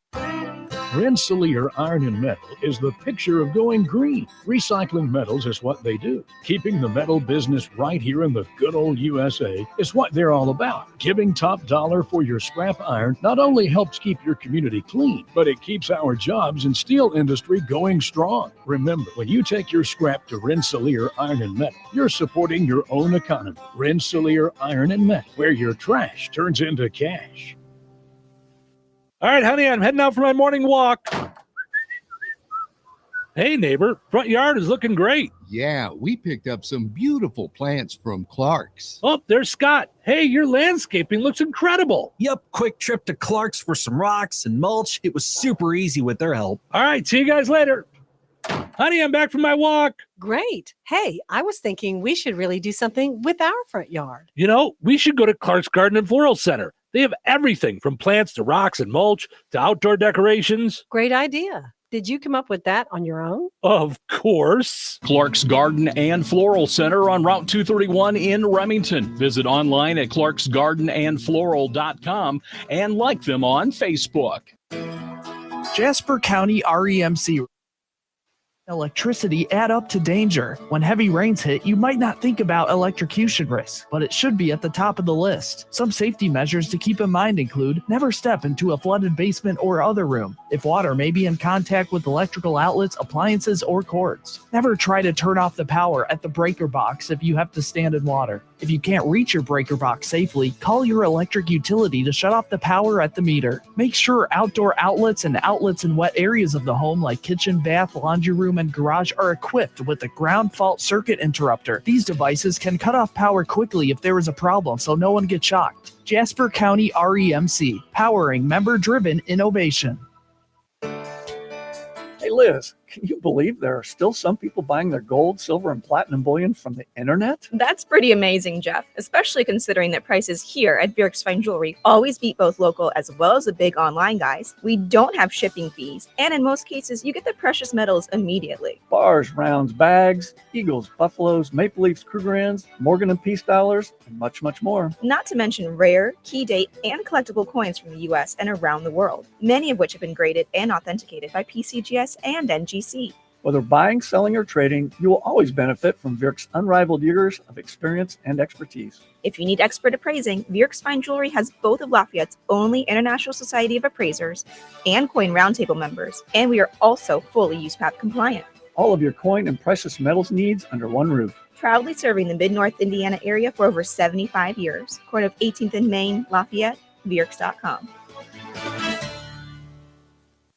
Rensselaer Iron and Metal is the picture of going green. Recycling metals is what they do. Keeping the metal business right here in the good old USA is what they're all about. Giving top dollar for your scrap iron not only helps keep your community clean, but it keeps our jobs and steel industry going strong. Remember, when you take your scrap to Rensselaer Iron and Metal, you're supporting your own economy. Rensselaer Iron and Metal, where your trash turns into cash. All right, honey, I'm heading out for my morning walk. Hey, neighbor, front yard is looking great. Yeah, we picked up some beautiful plants from Clark's. Oh, there's Scott. Hey, your landscaping looks incredible. Yep, quick trip to Clark's for some rocks and mulch. It was super easy with their help. All right, see you guys later. Honey, I'm back from my walk. Great. Hey, I was thinking we should really do something with our front yard. You know, we should go to Clark's Garden and Floral Center. They have everything from plants to rocks and mulch to outdoor decorations. Great idea. Did you come up with that on your own? Of course. Clark's Garden and Floral Center on Route 231 in Remington. Visit online at clarksgardenandfloral.com and like them on Facebook. Jasper County REMC. Electricity add up to danger. When heavy rains hit, you might not think about electrocution risk, but it should be at the top of the list. Some safety measures to keep in mind include never step into a flooded basement or other room if water may be in contact with electrical outlets, appliances, or cords. Never try to turn off the power at the breaker box if you have to stand in water. If you can't reach your breaker box safely, call your electric utility to shut off the power at the meter. Make sure outdoor outlets and outlets in wet areas of the home like kitchen, bath, laundry room, and garage are equipped with a ground fault circuit interrupter. These devices can cut off power quickly if there is a problem, so no one gets shocked. Jasper County REMC, powering member-driven innovation. Hey Liz, can you believe there are still some people buying their gold, silver, and platinum bullion from the internet? That's pretty amazing, Jeff, especially considering that prices here at Vierk's Fine Jewelry always beat both local as well as the big online guys. We don't have shipping fees, and in most cases, you get the precious metals immediately. Bars, rounds, bags, eagles, buffaloes, maple leafs, Krugerrands, Morgan and Peace dollars, and much, much more. Not to mention rare, key date, and collectible coins from the U.S. and around the world, many of which have been graded and authenticated by PCGS and NGC. Whether buying, selling, or trading, you will always benefit from Vierk's unrivaled years of experience and expertise. If you need expert appraising, Vierk's Fine Jewelry has both of Lafayette's only International Society of Appraisers and Coin Roundtable members, and we are also fully USPAP compliant. All of your coin and precious metals needs under one roof. Proudly serving the Mid-North Indiana area for over 75 years. Corner of 18th and Main, Lafayette, Vierks.com.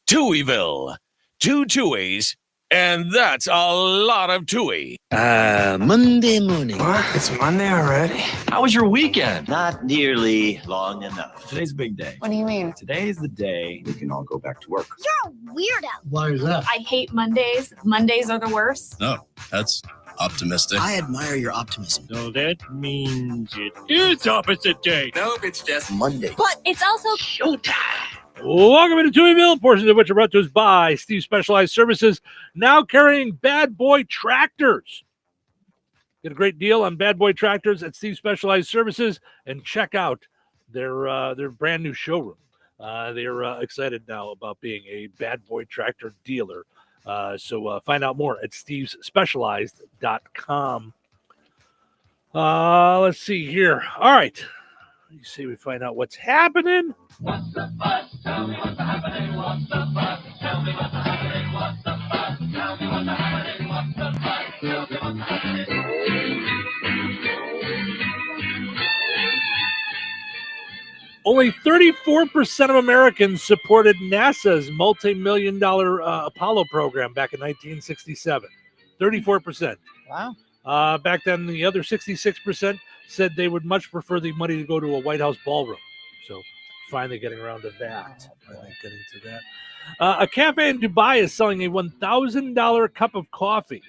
Touhyville. 2 Touhies, and that's a lot of Touhy. Monday morning. What? It's Monday already? How was your weekend? Not nearly long enough. Today's a big day. What do you mean? Today is the day We can all go back to work. You're a weirdo. Why is that? I hate Mondays. Mondays are the worst. Oh, that's optimistic. I admire your optimism. So that means it is opposite day. Nope, it's just Monday. But it's also Showtime. Welcome into Touhyville, portions of which are brought to us by Steve Specialized Services, now carrying Bad Boy Tractors. Get a great deal on Bad Boy Tractors at Steve Specialized Services, and check out their brand new showroom. They're excited now about being a Bad Boy Tractor dealer. So find out more at stevesspecialized.com. Let's see here. All right. You see, we find out what's happening. What's the fuss? Tell me what's happening. What's the fuss? Tell me what's happening. What's the fuss? Tell me what's happening. What's the fuss? Tell me what's happening. Only 34% of Americans supported NASA's multi-million-dollar Apollo program back in 1967. 34%. Wow. Back then, the other 66% said they would much prefer the money to go to a White House ballroom. So finally getting around to that. A cafe in Dubai is selling a $1,000 cup of coffee.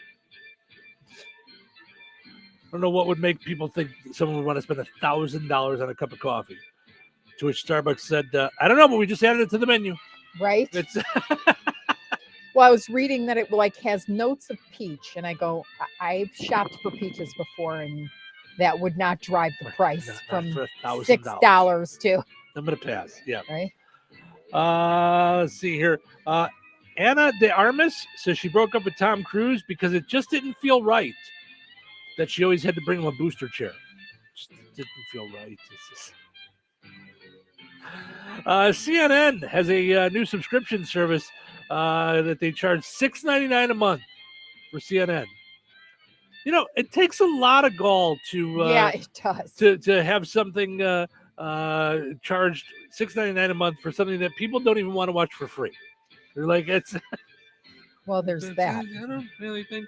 I don't know what would make people think someone would want to spend $1,000 on a cup of coffee. To which Starbucks said, I don't know, but we just added it to the menu. Right? It's Well, I was reading that it has notes of peach, and I go, I've shopped for peaches before, and that would not drive the price from $6 to. I'm going to pass. Yeah. Right. Let's see here. Anna de Armas says she broke up with Tom Cruise because it just didn't feel right that she always had to bring him a booster chair. Just didn't feel right. CNN has a new subscription service that they charge $6.99 a month for CNN. You know, it takes a lot of gall to it does to have something charged $6.99 a month for something that people don't even want to watch for free. They're like, it's well, there's that. I don't really think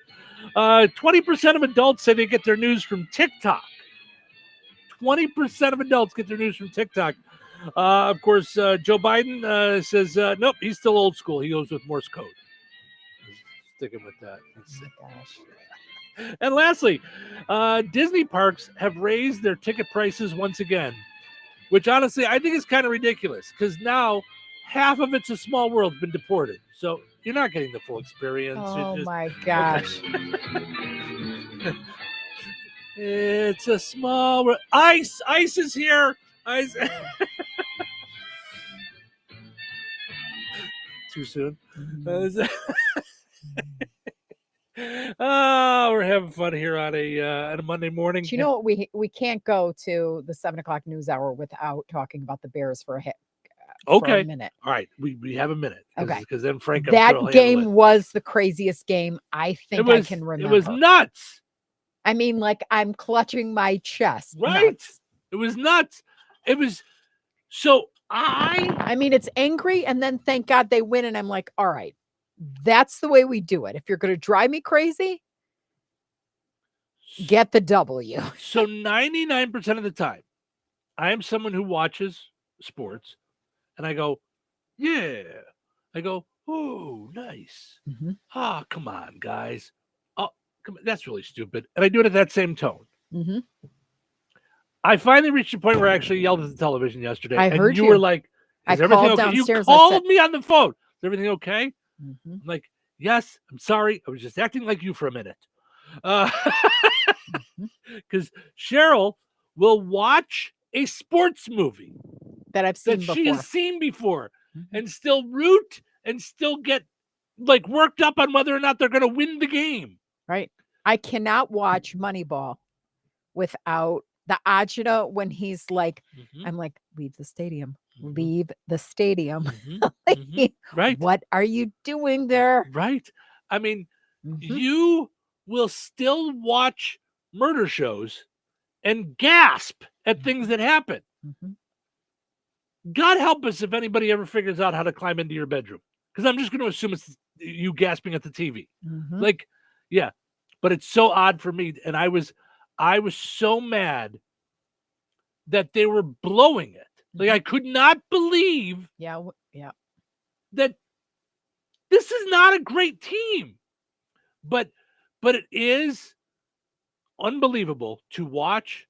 20% of adults say they get their news from TikTok. 20% of adults get their news from TikTok. Of course, Joe Biden says, nope, he's still old school. He goes with Morse code. Sticking with that. Gosh. And lastly, Disney parks have raised their ticket prices once again, which honestly I think is kind of ridiculous because now half of It's a Small World's been deported. So you're not getting the full experience. Oh, my gosh. It's a small world. Ice is here. Ice. Too soon. We're having fun here on a Monday morning. Do you know what? We can't go to the 7:00 news hour without talking about the Bears for a hit. Okay. For a minute. All right. We have a minute. Okay. Because then Frank. That game was the craziest game I think I can remember. It was nuts. I mean, like I'm clutching my chest. Right? Nuts. It was nuts. It was so I mean, it's angry, and then thank God they win, and I'm like, all right, that's the way we do it. If you're going to drive me crazy, get the W. So 99% of the time, I am someone who watches sports, and I go, yeah. I go, oh, nice. Mm-hmm. Ah, come on, guys. Oh, come on. That's really stupid. And I do it at that same tone. Mm-hmm. I finally reached a point where I actually yelled at the television yesterday. I heard you. You were like, is I everything called okay? downstairs. You called me on the phone. Is everything okay? Mm-hmm. I'm like, yes, I'm sorry. I was just acting like you for a minute. Because Cheryl will watch a sports movie that I've seen that before. she has seen before and still root and still get like worked up on whether or not they're going to win the game. Right. I cannot watch Moneyball without the agita when he's like, I'm like, leave the stadium. Leave the stadium. Right. What are you doing there? Right. I mean, you will still watch murder shows and gasp at things that happen. God help us if anybody ever figures out how to climb into your bedroom. Because I'm just going to assume it's you gasping at the TV. Like, yeah. But it's so odd for me. And I was so mad that they were blowing it. Like, I could not believe that this is not a great team. But it is unbelievable to watch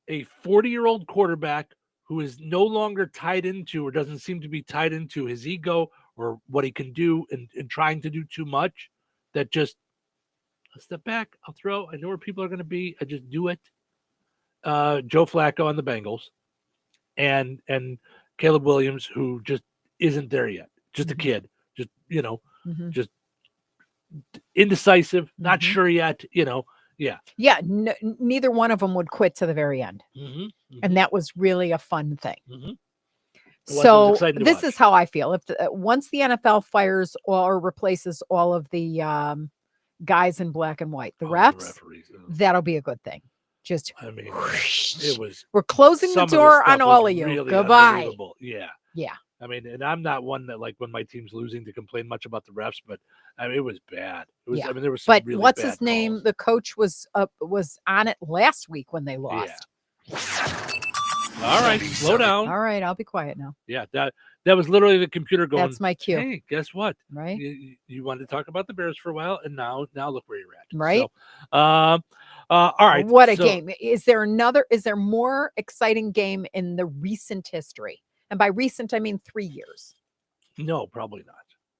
a 40-year-old quarterback who is no longer tied into or doesn't seem to be tied into his ego or what he can do and trying to do too much, that just I'll step back, I'll throw, I know where people are going to be, I just do it. Joe Flacco on the Bengals and Caleb Williams, who just isn't there yet. Just a kid, just, just indecisive, not sure yet, Yeah. Yeah. Neither one of them would quit to the very end. And that was really a fun thing. So this is how I feel. If once the NFL fires or replaces all of the guys in black and white, the refs, that'll be a good thing. Just, I mean, it was. We're closing the door on all of you. Really Goodbye. Yeah. Yeah. I mean, and I'm not one that like when my team's losing to complain much about the refs, but I mean, it was bad. It was. Yeah. I mean, there was some but really what's bad his name? calls. The coach was on it last week when they lost. All right, slow down. All right, I'll be quiet now. Yeah, that was literally the computer going. That's my cue. Hey, guess what? Right. You wanted to talk about the Bears for a while, and now look where you're at. Right. So, all right. What a game! Is there more exciting game in the recent history? And by recent, I mean 3 years. No, probably not.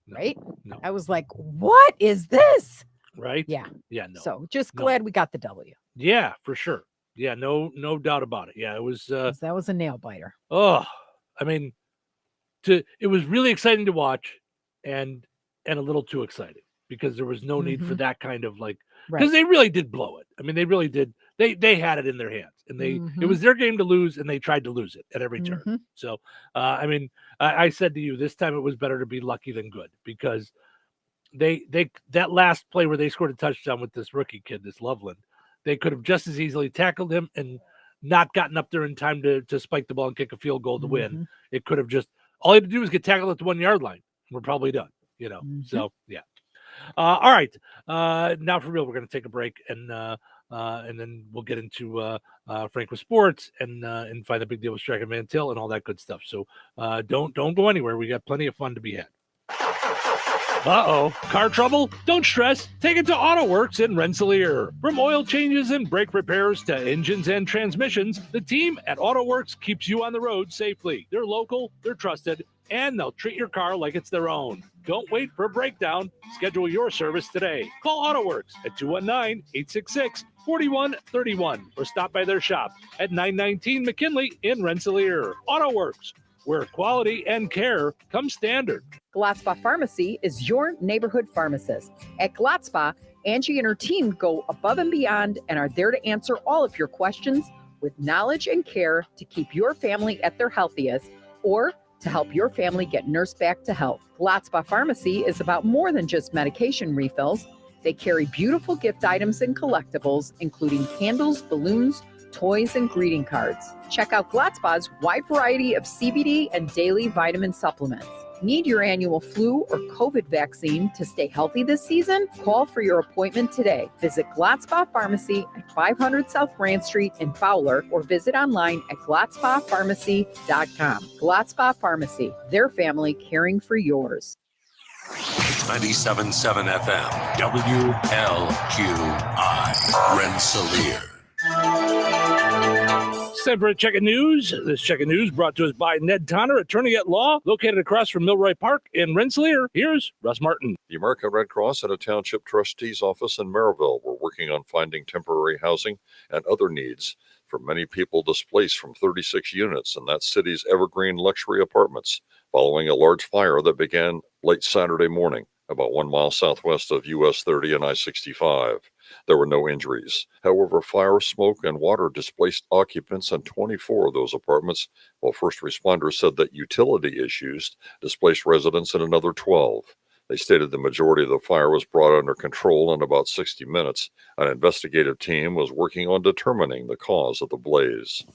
No, right? No. I was like, what is this? Right. Yeah. Yeah. No. So just glad we got the W. Yeah, for sure. Yeah, no doubt about it. Yeah, it was. That was a nail biter. Oh, I mean, it was really exciting to watch, and a little too exciting because there was no need for that kind of like because they really did blow it. I mean, they really did. They had it in their hands, and it was their game to lose, and they tried to lose it at every turn. So, I mean, I said to you this time it was better to be lucky than good because that last play where they scored a touchdown with this rookie kid, this Loveland. They could have just as easily tackled him and not gotten up there in time to spike the ball and kick a field goal to win. It could have just all he had to do was get tackled at the 1 yard line. We're probably done, So yeah. All right. Now for real, we're going to take a break and then we'll get into Frank with sports and find the big deal with Striker Van Til and all that good stuff. So don't go anywhere. We got plenty of fun to be had. Car trouble? Don't stress. Take it to AutoWorks in Rensselaer. From oil changes and brake repairs to engines and transmissions, the team at AutoWorks keeps you on the road safely. They're local, they're trusted, and they'll treat your car like it's their own. Don't wait for a breakdown. Schedule your service today. Call AutoWorks at 219-866-4131 or stop by their shop at 919 McKinley in Rensselaer. AutoWorks, where quality and care come standard. Glotzba Pharmacy is your neighborhood pharmacist. At Glotzba, Angie and her team go above and beyond and are there to answer all of your questions with knowledge and care to keep your family at their healthiest or to help your family get nursed back to health. Glotzba Pharmacy is about more than just medication refills. They carry beautiful gift items and collectibles, including candles, balloons, toys, and greeting cards. Check out Glatzpa's wide variety of CBD and daily vitamin supplements. Need your annual flu or COVID vaccine to stay healthy this season? Call for your appointment today. Visit Glatzpa Pharmacy at 500 South Grand Street in Fowler or visit online at glatzpapharmacy.com. Glatzpa Pharmacy, their family caring for yours. 97.7 FM, WLQI, Rensselaer. It's time for a check of news. This check of news brought to us by Ned Tonner, attorney at law, located across from Milroy Park in Rensselaer. Here's Russ Martin. The American Red Cross and a township trustee's office in Maryville were working on finding temporary housing and other needs for many people displaced from 36 units in that city's evergreen luxury apartments following a large fire that began late Saturday morning about 1 mile southwest of US 30 and I-65. There were no injuries. However, fire, smoke, and water displaced occupants in 24 of those apartments, while first responders said that utility issues displaced residents in another 12. They stated the majority of the fire was brought under control in about 60 minutes. An investigative team was working on determining the cause of the blaze.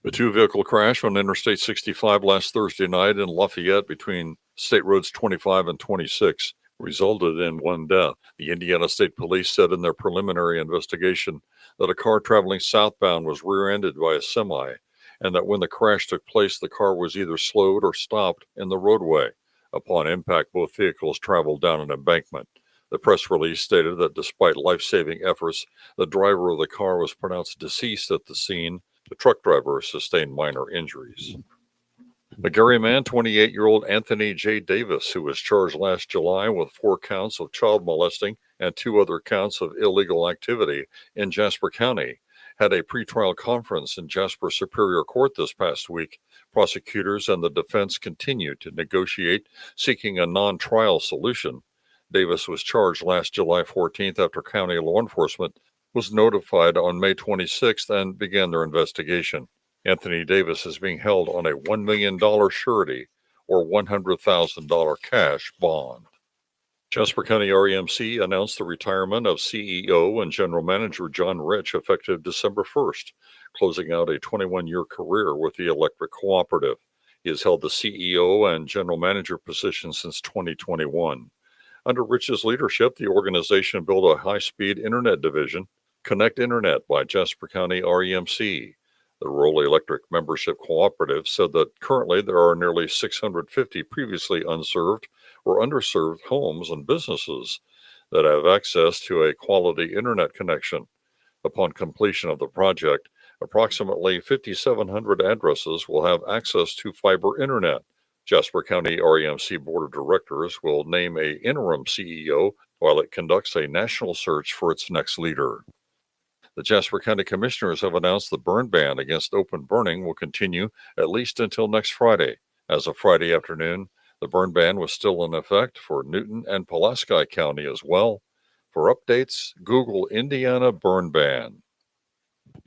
A two-vehicle crash on Interstate 65 last Thursday night in Lafayette between State Roads 25 and 26 resulted in one death. The Indiana State Police said in their preliminary investigation that a car traveling southbound was rear-ended by a semi, and that when the crash took place, the car was either slowed or stopped in the roadway. Upon impact, both vehicles traveled down an embankment. The press release stated that despite life-saving efforts, the driver of the car was pronounced deceased at the scene. The truck driver sustained minor injuries. A Gary man, 28-year-old Anthony J. Davis, who was charged last July with 4 counts of child molesting and 2 other counts of illegal activity in Jasper County, had a pretrial conference in Jasper Superior Court this past week. Prosecutors and the defense continued to negotiate, seeking a non-trial solution. Davis was charged last July 14th after county law enforcement was notified on May 26th and began their investigation. Anthony Davis is being held on a $1 million surety or $100,000 cash bond. Jasper County REMC announced the retirement of CEO and General Manager John Rich effective December 1st, closing out a 21-year career with the electric cooperative. He has held the CEO and General Manager position since 2021. Under Rich's leadership, the organization built a high-speed internet division, Connect Internet by Jasper County REMC. The Rural Electric Membership Cooperative said that currently there are nearly 650 previously unserved or underserved homes and businesses that have access to a quality internet connection. Upon completion of the project, approximately 5,700 addresses will have access to fiber internet. Jasper County REMC Board of Directors will name an interim CEO while it conducts a national search for its next leader. The Jasper County Commissioners have announced the burn ban against open burning will continue at least until next Friday. As of Friday afternoon, the burn ban was still in effect for Newton and Pulaski County as well. For updates, Google Indiana burn ban.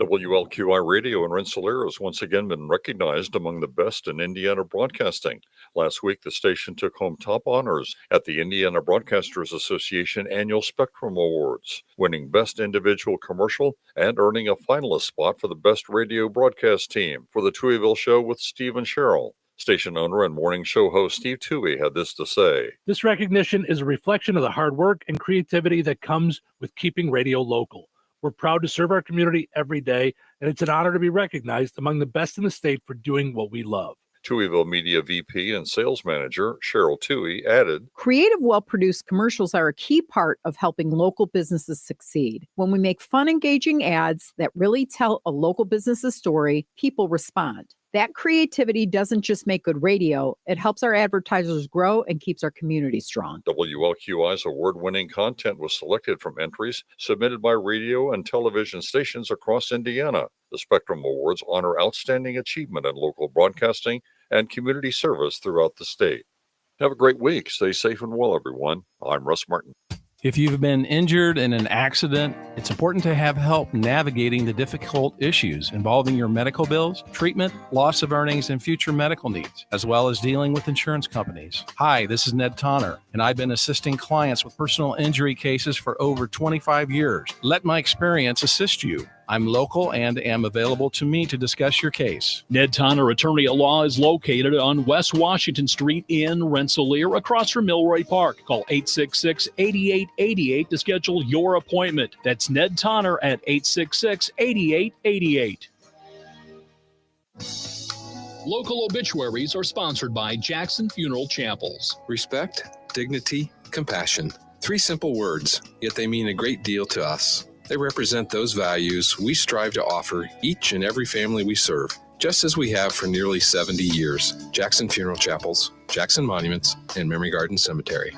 WLQI Radio in Rensselaer has once again been recognized among the best in Indiana broadcasting. Last week, the station took home top honors at the Indiana Broadcasters Association Annual Spectrum Awards, winning Best Individual Commercial and earning a finalist spot for the Best Radio Broadcast Team for the Touhyville Show with Steve and Cheryl. Station owner and morning show host Steve Touhy had this to say. This recognition is a reflection of the hard work and creativity that comes with keeping radio local. We're proud to serve our community every day, and it's an honor to be recognized among the best in the state for doing what we love. Touhyville Media VP and Sales Manager Cheryl Touhy added, Creative, well-produced commercials are a key part of helping local businesses succeed. When we make fun, engaging ads that really tell a local business's story, people respond. That creativity doesn't just make good radio, it helps our advertisers grow and keeps our community strong. WLQI's award-winning content was selected from entries submitted by radio and television stations across Indiana. The Spectrum Awards honor outstanding achievement in local broadcasting and community service throughout the state. Have a great week. Stay safe and well, everyone. I'm Russ Martin. If you've been injured in an accident, it's important to have help navigating the difficult issues involving your medical bills, treatment, loss of earnings, and future medical needs, as well as dealing with insurance companies. Hi, this is Ned Tonner, and I've been assisting clients with personal injury cases for over 25 years. Let my experience assist you. I'm local and am available to me to discuss your case. Ned Tonner Attorney at Law is located on West Washington Street in Rensselaer, across from Milroy Park. Call 866-8888 to schedule your appointment. That's Ned Tonner at 866-8888. Local obituaries are sponsored by Jackson Funeral Chapels. Respect, dignity, compassion. 3 simple words, yet they mean a great deal to us. They represent those values we strive to offer each and every family we serve, just as we have for nearly 70 years. Jackson Funeral Chapels, Jackson Monuments, and Memory Garden Cemetery.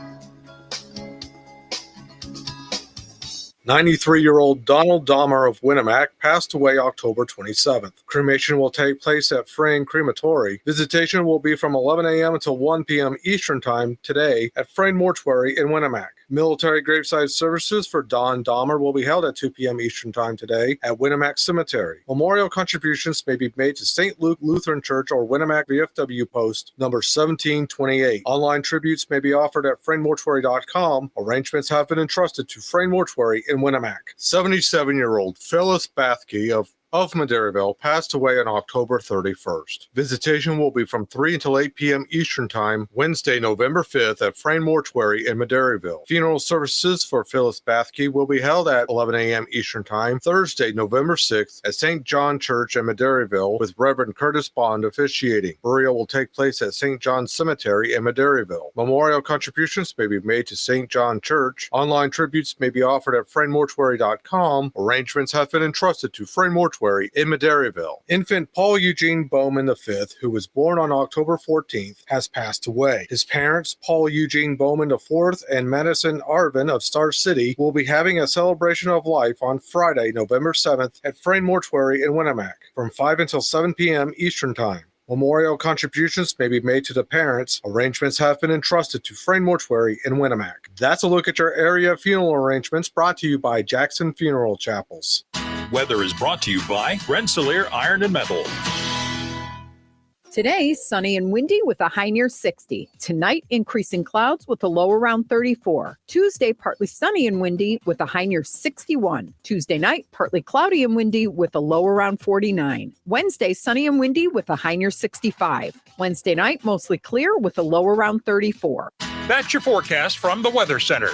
93-year-old Donald Dahmer of Winnemac passed away October 27th. Cremation will take place at Frayne Crematory. Visitation will be from 11 a.m. until 1 p.m. Eastern Time today at Frayne Mortuary in Winnemac. Military graveside services for Don Dahmer will be held at 2 p.m. Eastern Time today at Winnemac Cemetery. Memorial contributions may be made to St. Luke Lutheran Church or Winnemac VFW Post number 1728. Online tributes may be offered at FrayneMortuary.com. Arrangements have been entrusted to Frayne Mortuary in Winnemac. 77-year-old Phyllis Bathke of Madeireville passed away on October 31st. Visitation will be from 3 until 8 p.m. Eastern Time, Wednesday, November 5th at Frayne Mortuary in Madeireville. Funeral services for Phyllis Bathke will be held at 11 a.m. Eastern Time, Thursday, November 6th at St. John Church in Madeireville with Reverend Curtis Bond officiating. Burial will take place at St. John Cemetery in Madeireville. Memorial contributions may be made to St. John Church. Online tributes may be offered at FrayneMortuary.com. Arrangements have been entrusted to Frayne Mortuary in Madeireville. Infant Paul Eugene Bowman V, who was born on October 14th, has passed away. His parents, Paul Eugene Bowman IV and Madison Arvin of Star City, will be having a celebration of life on Friday, November 7th at Frayne Mortuary in Winnemac from 5 until 7 p.m. Eastern Time. Memorial contributions may be made to the parents. Arrangements have been entrusted to Frayne Mortuary in Winnemac. That's a look at your area funeral arrangements brought to you by Jackson Funeral Chapels. Weather is brought to you by Rensselaer Iron and Metal. Today, sunny and windy with a high near 60. Tonight, increasing clouds with a low around 34. Tuesday, partly sunny and windy with a high near 61. Tuesday night, partly cloudy and windy with a low around 49. Wednesday, sunny and windy with a high near 65. Wednesday night, mostly clear with a low around 34. That's your forecast from the Weather Center.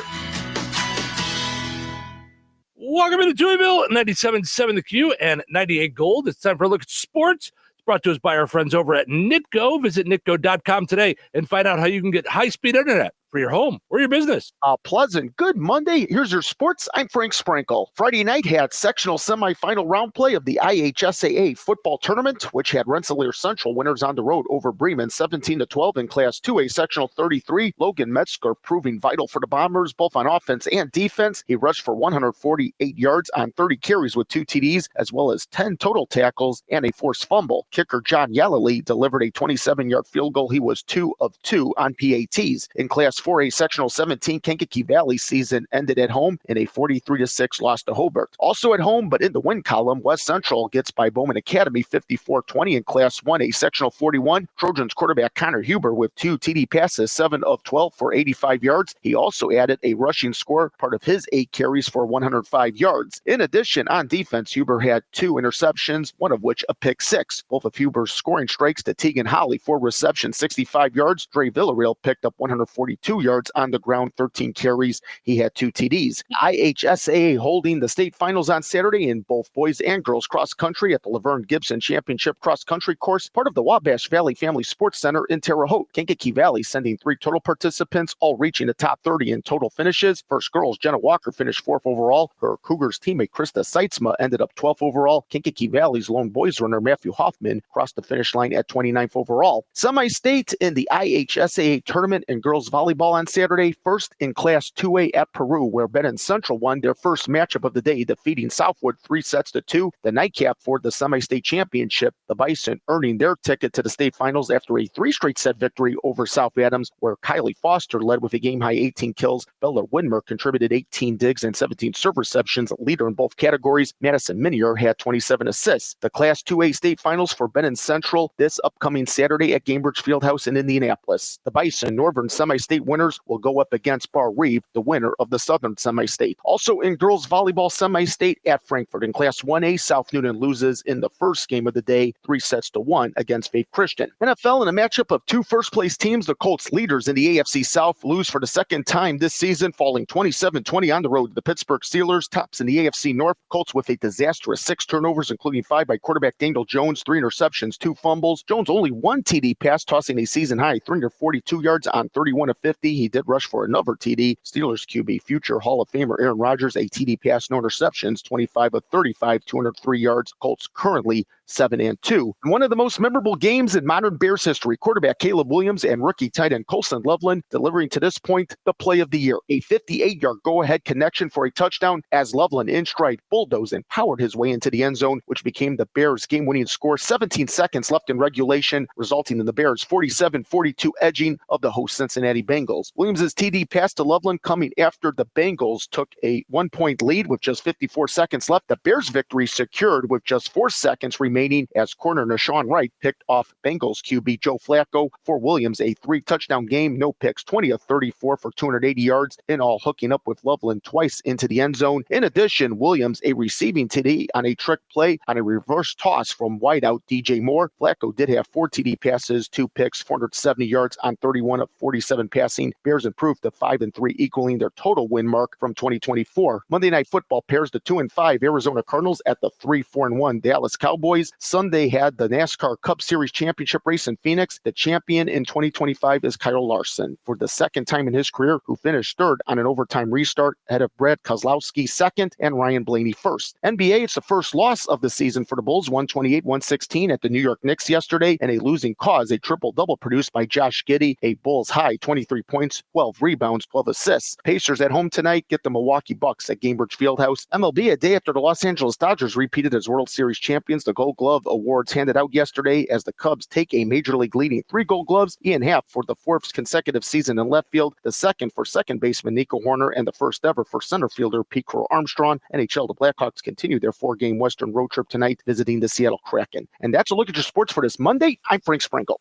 Welcome into Touhyville, 97.7 The Q and 98 Gold. It's time for a look at sports. It's brought to us by our friends over at Nitco. Visit nitco.com today and find out how you can get high-speed internet for your home or your business. Pleasant. Good Monday. Here's your sports. I'm Frank Sprinkle. Friday night had sectional semifinal round play of the IHSAA football tournament, which had Rensselaer Central winners on the road over Bremen 17-12 in Class 2A sectional 33. Logan Metzger proving vital for the Bombers, both on offense and defense. He rushed for 148 yards on 30 carries with 2 TDs, as well as 10 total tackles and a forced fumble. Kicker John Yallely delivered a 27-yard field goal. He was 2 of 2 on PATs. In Class 4A sectional 17, Kankakee Valley season ended at home in a 43-6 loss to Hobart. Also at home, but in the win column, West Central gets by Bowman Academy 54-20 in Class 1A sectional 41. Trojans quarterback Connor Huber with 2 TD passes, 7 of 12 for 85 yards. He also added a rushing score, part of his 8 carries for 105 yards. In addition, on defense, Huber had 2 interceptions, one of which a pick 6. Both of Huber's scoring strikes to Tegan Holly, 4 receptions, 65 yards. Dre Villarreal picked up 142 yards on the ground, 13 carries. He had 2 TDs. IHSAA holding the state finals on Saturday in both boys and girls cross country at the Laverne Gibson Championship cross country course, part of the Wabash Valley Family Sports Center in Terre Haute. Kankakee Valley sending 3 total participants, all reaching the top 30 in total finishes. First girls, Jenna Walker finished 4th overall. Her Cougars teammate Krista Seitzma ended up 12th overall. Kankakee Valley's lone boys runner Matthew Hoffman crossed the finish line at 29th overall. Semi-state in the IHSAA tournament in girls volleyball, volleyball on Saturday, first in Class 2A at Peru, where Benton Central won their first matchup of the day, defeating Southwood 3-2. The nightcap for the semi-state championship, the Bison earning their ticket to the state finals after a 3-straight set victory over South Adams, where Kylie Foster led with a game-high 18 kills. Bella Widmer contributed 18 digs and 17 serve receptions, leader in both categories. Madison Minier had 27 assists. The Class 2A state finals for Benton Central this upcoming Saturday at Gainbridge Fieldhouse in Indianapolis. The Bison Northern semi-state winners will go up against Bar Reeve, the winner of the Southern semi-state. Also in girls volleyball semi-state at Frankfort in Class 1A, South Newton loses in the first game of the day, 3-1 against Faith Christian. NFL in a matchup of two first-place teams, the Colts leaders in the AFC South lose for the second time this season, falling 27-20 on the road to the Pittsburgh Steelers. Tops in the AFC North, Colts with a disastrous 6 turnovers, including 5 by quarterback Daniel Jones, 3 interceptions, 2 fumbles. Jones only 1 TD pass, tossing a season-high 342 yards on 31 of 50. He did rush for another TD. Steelers QB, future Hall of Famer Aaron Rodgers, a TD pass, no interceptions, 25 of 35, 203 yards. Colts currently 7-2. One of the most memorable games in modern Bears history, quarterback Caleb Williams and rookie tight end Colson Loveland delivering to this point the play of the year. A 58-yard go-ahead connection for a touchdown as Loveland in stride bulldozed and powered his way into the end zone, which became the Bears' game-winning score. 17 seconds left in regulation, resulting in the Bears' 47-42 edging of the host Cincinnati Bengals. Williams' TD pass to Loveland coming after the Bengals took a 1-point lead with just 54 seconds left. The Bears' victory secured with just 4 seconds remaining as corner Nashawn Wright picked off Bengals QB Joe Flacco. For Williams, a 3-touchdown game, no picks, 20 of 34 for 280 yards, in all hooking up with Loveland twice into the end zone. In addition, Williams a receiving TD on a trick play on a reverse toss from wideout DJ Moore. Flacco did have 4 TD passes, 2 picks, 470 yards on 31 of 47 passing. Bears improved to 5-3, equaling their total win mark from 2024. Monday Night Football pairs the 2-5 Arizona Cardinals at the 3-4-1 Dallas Cowboys. Sunday had the NASCAR Cup Series Championship race in Phoenix. The champion in 2025 is Kyle Larson, for the second time in his career, who finished third on an overtime restart ahead of Brad Keselowski second and Ryan Blaney first. NBA, it's the first loss of the season for the Bulls, 128-116 at the New York Knicks yesterday, and a losing cause, a triple-double produced by Josh Giddey, a Bulls high 23 points, 12 rebounds, 12 assists. Pacers at home tonight get the Milwaukee Bucks at Gainbridge Fieldhouse. MLB, a day after the Los Angeles Dodgers repeated as World Series champions, the Gold Glove Awards handed out yesterday as the Cubs take a major league leading 3 Gold Gloves. Ian Happ for the 4th consecutive season in left field, the second for second baseman Nico Horner, and the first ever for center fielder Pete Crow Armstrong. NHL, the Blackhawks continue their 4-game Western road trip tonight, visiting the Seattle Kraken. And that's a look at your sports for this Monday. I'm Frank Sprinkle.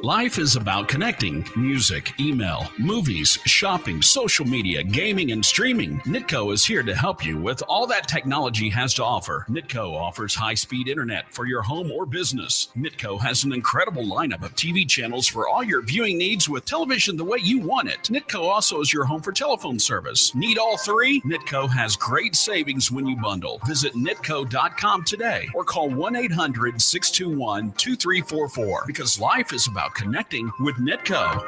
Life is about connecting. Music, email, movies, shopping, social media, gaming, and streaming. Nitco is here to help you with all that technology has to offer. Nitco offers high-speed internet for your home or business. Nitco has an incredible lineup of TV channels for all your viewing needs with television the way you want it. Nitco also is your home for telephone service. Need all 3? Nitco has great savings when you bundle. Visit nitco.com today or call 1-800-621-2344 because life is about connecting with Nitco.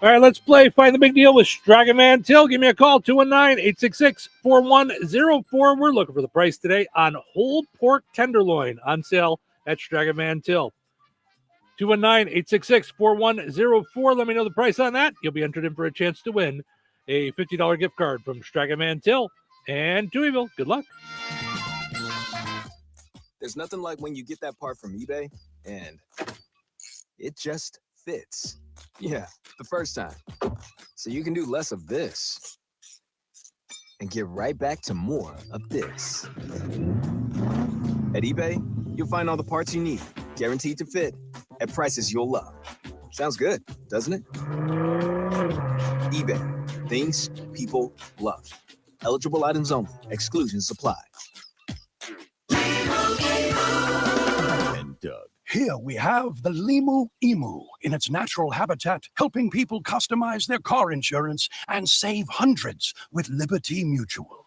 All right, let's play Find the Big Deal with Dragon Man Till. Give me a call, 219-866-4104. We're looking for the price today on whole pork tenderloin on sale at Dragon Man Till. 219-866-4104. Let me know the price on that. You'll be entered in for a chance to win a $50 gift card from Dragon Man Till and Touhyville. Good luck. There's nothing like when you get that part from eBay and it just fits. Yeah, the first time. So you can do less of this and get right back to more of this. At eBay, you'll find all the parts you need, guaranteed to fit, at prices you'll love. Sounds good, doesn't it? eBay, things people love. Eligible items only. Exclusions apply. And Doug. Here we have the Limu Emu in its natural habitat, helping people customize their car insurance and save hundreds with Liberty Mutual.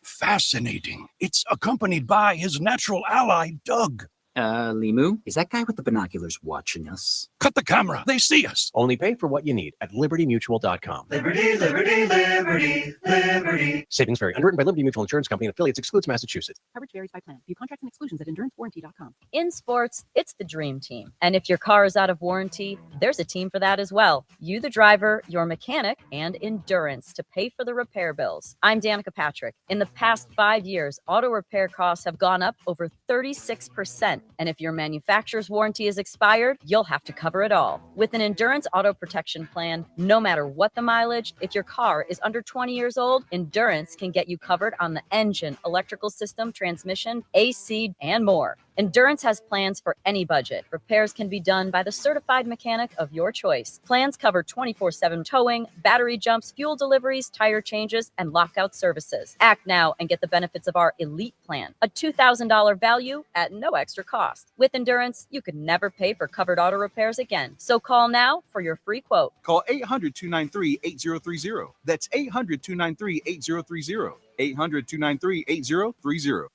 Fascinating. It's accompanied by his natural ally, Doug. Limu, is that guy with the binoculars watching us? Cut the camera. They see us. Only pay for what you need at libertymutual.com. Liberty, liberty, liberty, liberty. Savings vary. Underwritten by Liberty Mutual Insurance Company and affiliates. Excludes Massachusetts. Coverage varies by plan. View contracts and exclusions at endurancewarranty.com. In sports, it's the dream team. And if your car is out of warranty, there's a team for that as well. You, the driver, your mechanic, and Endurance to pay for the repair bills. I'm Danica Patrick. In the past 5 years, auto repair costs have gone up over 36%. And if your manufacturer's warranty is expired, you'll have to cover it all. With an Endurance auto protection plan, no matter what the mileage, if your car is under 20 years old, Endurance can get you covered on the engine, electrical system, transmission, AC, and more. Endurance has plans for any budget. Repairs can be done by the certified mechanic of your choice. Plans cover 24/7 towing, battery jumps, fuel deliveries, tire changes, and lockout services. Act now and get the benefits of our Elite Plan, a $2,000 value at no extra cost. With Endurance, you could never pay for covered auto repairs again. So call now for your free quote. Call 800-293-8030. That's 800-293-8030. 800-293-8030.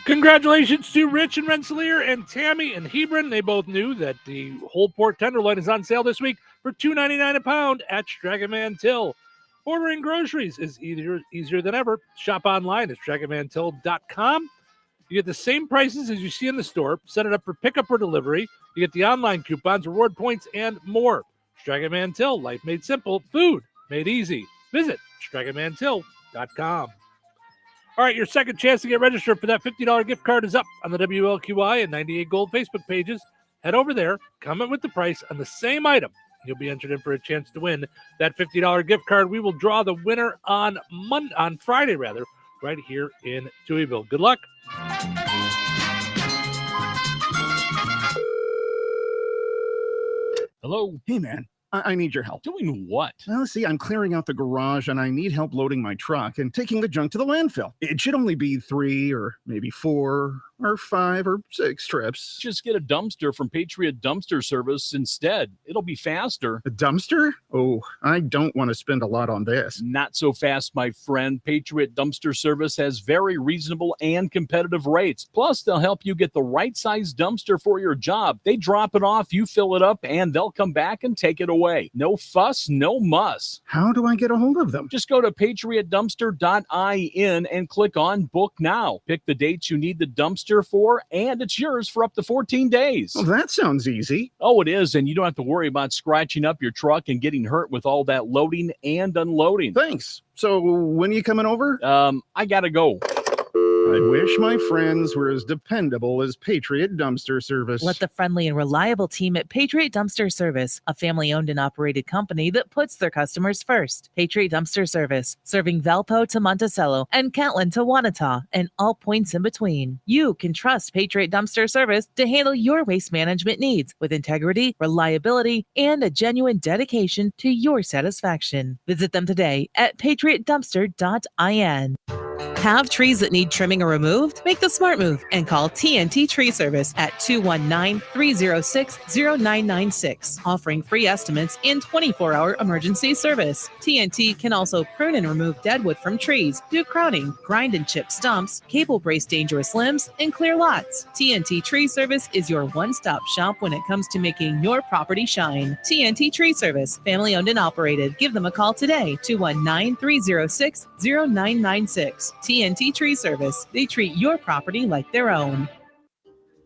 Congratulations to Rich and Rensselaer and Tammy and Hebron. They both knew that the whole pork tenderloin is on sale this week for $2.99 a pound at Stragaman Till. Ordering groceries is easier than ever. Shop online at stragamantill.com. You get the same prices as you see in the store. Set it up for pickup or delivery. You get the online coupons, reward points, and more. Stragaman Till, life made simple, food made easy. Visit stragamantill.com. All right, your second chance to get registered for that $50 gift card is up on the WLQI and 98 Gold Facebook pages. Head over there, comment with the price on the same item. You'll be entered in for a chance to win that $50 gift card. We will draw the winner on Friday, right here in Touhyville. Good luck. Hello. Hey, man. I need your help. Doing what? Well, see, I'm clearing out the garage and I need help loading my truck and taking the junk to the landfill. It should only be 3 or maybe 4 or 5 or 6 trips. Just get a dumpster from Patriot Dumpster Service instead. It'll be faster. A dumpster? Oh, I don't want to spend a lot on this. Not so fast, my friend. Patriot Dumpster Service has very reasonable and competitive rates. Plus, they'll help you get the right size dumpster for your job. They drop it off, you fill it up, and they'll come back and take it away. No fuss, no muss. How do I get a hold of them? Just go to patriotdumpster.in and click on Book Now. Pick the dates you need the dumpster for, and it's yours for up to 14 days. Well, that sounds easy. Oh, it is, and you don't have to worry about scratching up your truck and getting hurt with all that loading and unloading. Thanks. So when are you coming over? I gotta go. I wish my friends were as dependable as Patriot Dumpster Service. Let the friendly and reliable team at Patriot Dumpster Service, a family-owned and operated company that puts their customers first. Patriot Dumpster Service, serving Valpo to Monticello and Catlin to Wanata and all points in between. You can trust Patriot Dumpster Service to handle your waste management needs with integrity, reliability, and a genuine dedication to your satisfaction. Visit them today at patriotdumpster.in. Have trees that need trimming or removed? Make the smart move and call TNT Tree Service at 219-306-0996, offering free estimates and 24-hour emergency service. TNT can also prune and remove dead wood from trees, do crowning, grind and chip stumps, cable brace dangerous limbs, and clear lots. TNT Tree Service is your one-stop shop when it comes to making your property shine. TNT Tree Service, family owned and operated. Give them a call today, 219-306-0996. TNT Tree Service. They treat your property like their own.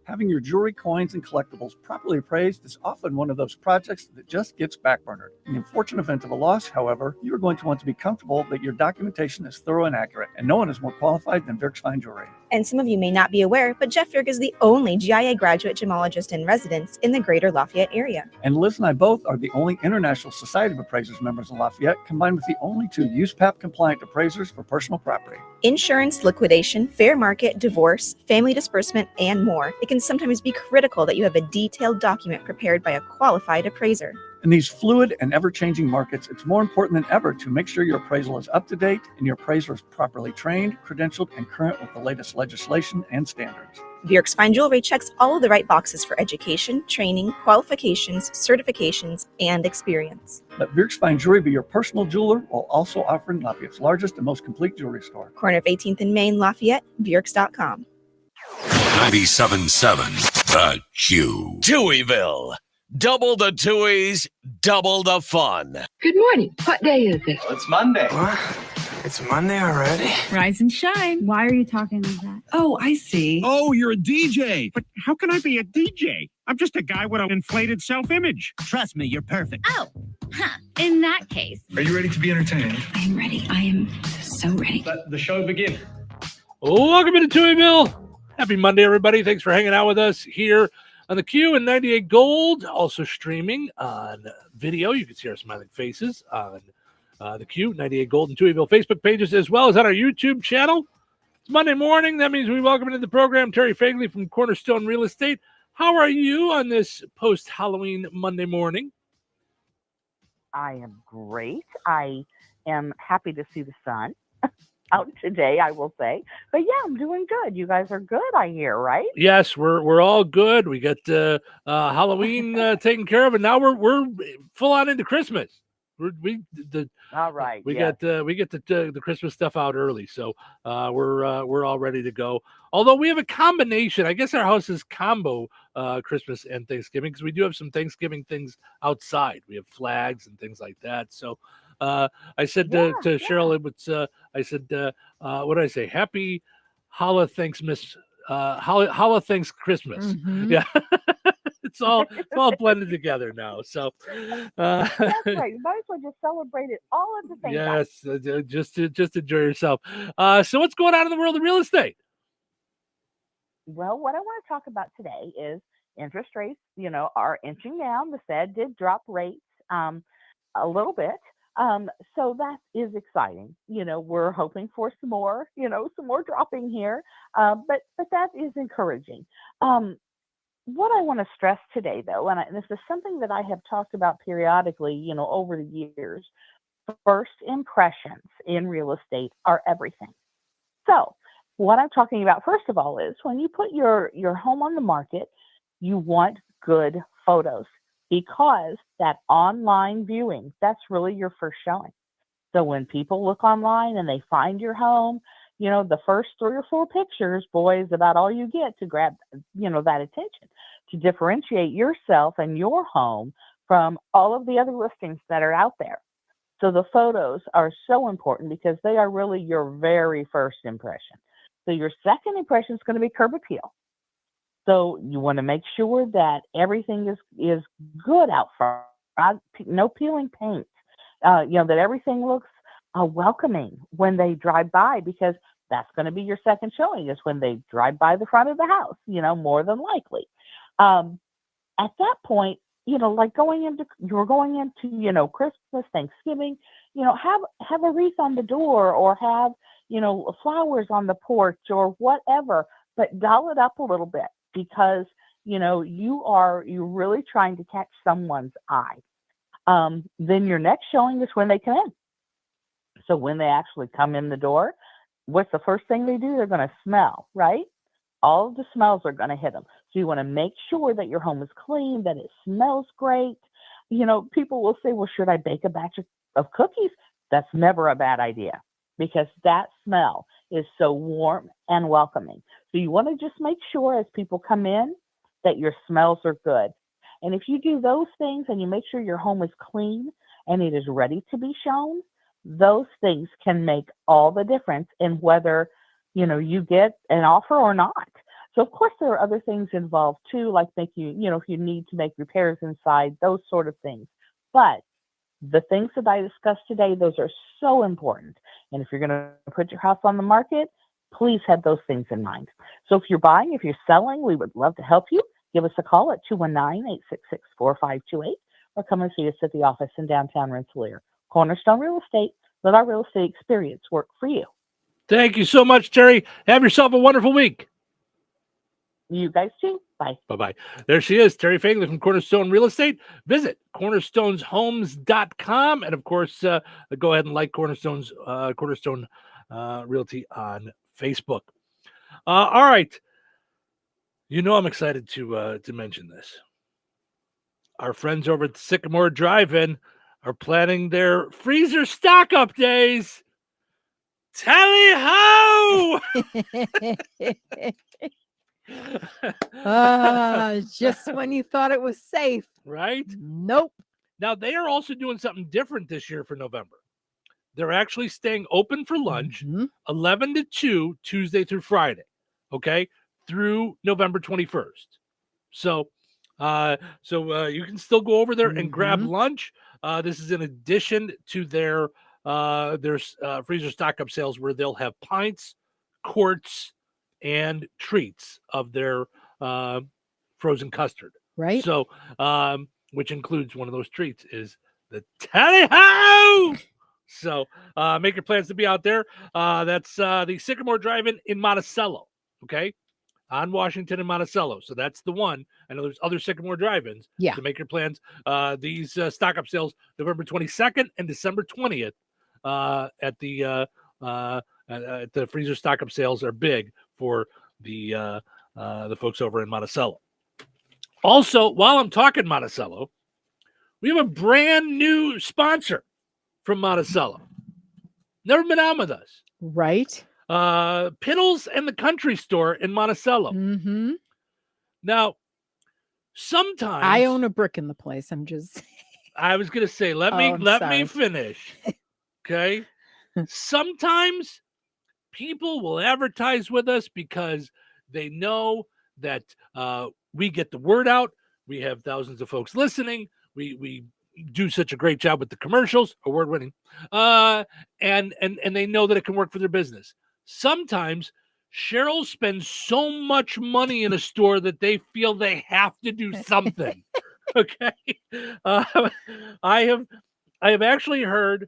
Having your jewelry, coins, and collectibles properly appraised is often one of those projects that just gets backburnered. In the unfortunate event of a loss, however, you are going to want to be comfortable that your documentation is thorough and accurate, and no one is more qualified than Dirk's Fine Jewelry. And some of you may not be aware, but Jeff Dirk is the only GIA graduate gemologist in residence in the greater Lafayette area. And Liz and I both are the only International Society of Appraisers members in Lafayette, combined with the only 2 USPAP-compliant appraisers for personal property. Insurance, liquidation, fair market, divorce, family disbursement, and more. It can sometimes be critical that you have a detailed document prepared by a qualified appraiser. In these fluid and ever-changing markets, it's more important than ever to make sure your appraisal is up to date and your appraiser is properly trained, credentialed, and current with the latest legislation and standards. Bjork's Fine Jewelry checks all of the right boxes for education, training, qualifications, certifications, and experience. Let Bjork's Fine Jewelry be your personal jeweler while also offering Lafayette's largest and most complete jewelry store. Corner of 18th and Main, Lafayette, Bjorks.com. 97.7 The Q. Touhyville. Double the Touhies, double the fun. Good morning. What day is it? Well, it's Monday. What? It's Monday already? Rise and shine. Why are you talking like that? Oh, I see. Oh, you're a DJ. But how can I be a DJ? I'm just a guy with an inflated self-image. Trust me, you're perfect. Oh, in that case. Are you ready to be entertained? I am ready. I am so ready. Let the show begin. Welcome to Touhyville. Happy Monday, everybody. Thanks for hanging out with us here on the Q and 98 Gold. Also streaming on video. You can see our smiling faces on the Q, 98 Gold, and Touhyville Facebook pages, as well as on our YouTube channel. It's Monday morning. That means we welcome into the program Terry Fagley from Cornerstone Real Estate. How are you on this post-Halloween Monday morning? I am great. I am happy to see the sun out today, I will say. But yeah, I'm doing good. You guys are good, I hear, right? Yes, we're all good. We got Halloween taken care of, and now we're full on into Christmas. All right. We yes. get the Christmas stuff out early, so we're all ready to go. Although we have a combination, I guess our house is combo Christmas and Thanksgiving, because we do have some Thanksgiving things outside. We have flags and things like that. So I said to Cheryl, I said, what did I say? Happy Holla Thanks Christmas. Mhm. Yeah. It's all blended together now. So That's right. You might as well just celebrate it all at the same time. yes, just enjoy yourself. So what's going on in the world of real estate? Well, what I want to talk about today is interest rates, are inching down. The Fed did drop rates a little bit. So that is exciting. We're hoping for some more dropping here. But that is encouraging. What I want to stress today, though, and this is something that I have talked about periodically, over the years, first impressions in real estate are everything. So what I'm talking about, first of all, is when you put your home on the market, you want good photos, because that online viewing, that's really your first showing. So when people look online and they find your home, the first 3 or 4 pictures, boy, is about all you get to grab, that attention, to differentiate yourself and your home from all of the other listings that are out there. So the photos are so important because they are really your very first impression. So your second impression is going to be curb appeal. So you want to make sure that everything is good out front, no peeling paint, that everything looks welcoming when they drive by, because that's going to be your second showing, is when they drive by the front of the house, more than likely. At that point, like you're going into, Christmas, Thanksgiving, have a wreath on the door, or have, flowers on the porch or whatever, but doll it up a little bit, because, you're really trying to catch someone's eye. Then your next showing is when they come in. So when they actually come in the door, what's the first thing they do? They're going to smell, right? All of the smells are going to hit them. So you want to make sure that your home is clean, that it smells great. People will say, well, should I bake a batch of cookies? That's never a bad idea, because that smell is so warm and welcoming. So you want to just make sure as people come in that your smells are good. And if you do those things and you make sure your home is clean and it is ready to be shown, those things can make all the difference in whether, you get an offer or not. So of course there are other things involved too, like if you need to make repairs inside, those sort of things. But the things that I discussed today, those are so important. And if you're going to put your house on the market, please have those things in mind. So if you're buying, if you're selling, we would love to help you. Give us a call at 219-866-4528, or come and see us at the office in downtown Rensselaer. Cornerstone Real Estate. Let our real estate experience work for you. Thank you so much, Terry. Have yourself a wonderful week. You guys too. Bye. Bye-bye. There she is, Terry Fagley from Cornerstone Real Estate. Visit cornerstoneshomes.com. And, of course, go ahead and like Cornerstone Realty on Facebook. All right. You know I'm excited to mention this. Our friends over at Sycamore Drive-In are planning their freezer stock-up days. Tally-ho! Just when you thought it was safe. Right? Nope. Now, they are also doing something different this year for November. They're actually staying open for lunch 11 to 2, Tuesday through Friday, okay, through November 21st. So you can still go over there and grab lunch. This is in addition to their freezer stock-up sales where they'll have pints, quarts, and treats of their frozen custard. Right. So, which includes one of those treats is the Tally-ho! So make your plans to be out there. That's the Sycamore Drive-In in Monticello, okay? On Washington and Monticello. So that's the one. I know there's other Sycamore Drive-Ins. Yeah. So make your plans. These stock-up sales November 22nd and December 20th at the freezer stock-up sales are big for the folks over in Monticello. Also, while I'm talking Monticello, we have a brand new sponsor from Monticello. Never been on with us. Right. Piddles and the Country Store in Monticello. Mm-hmm. Now, sometimes I own a brick in the place. I'm just I was gonna say, let me finish. Okay. Sometimes people will advertise with us because they know that we get the word out. We have thousands of folks listening. We do such a great job with the commercials, award-winning, and they know that it can work for their business. Sometimes Cheryl spends so much money in a store that they feel they have to do something. Okay, I have actually heard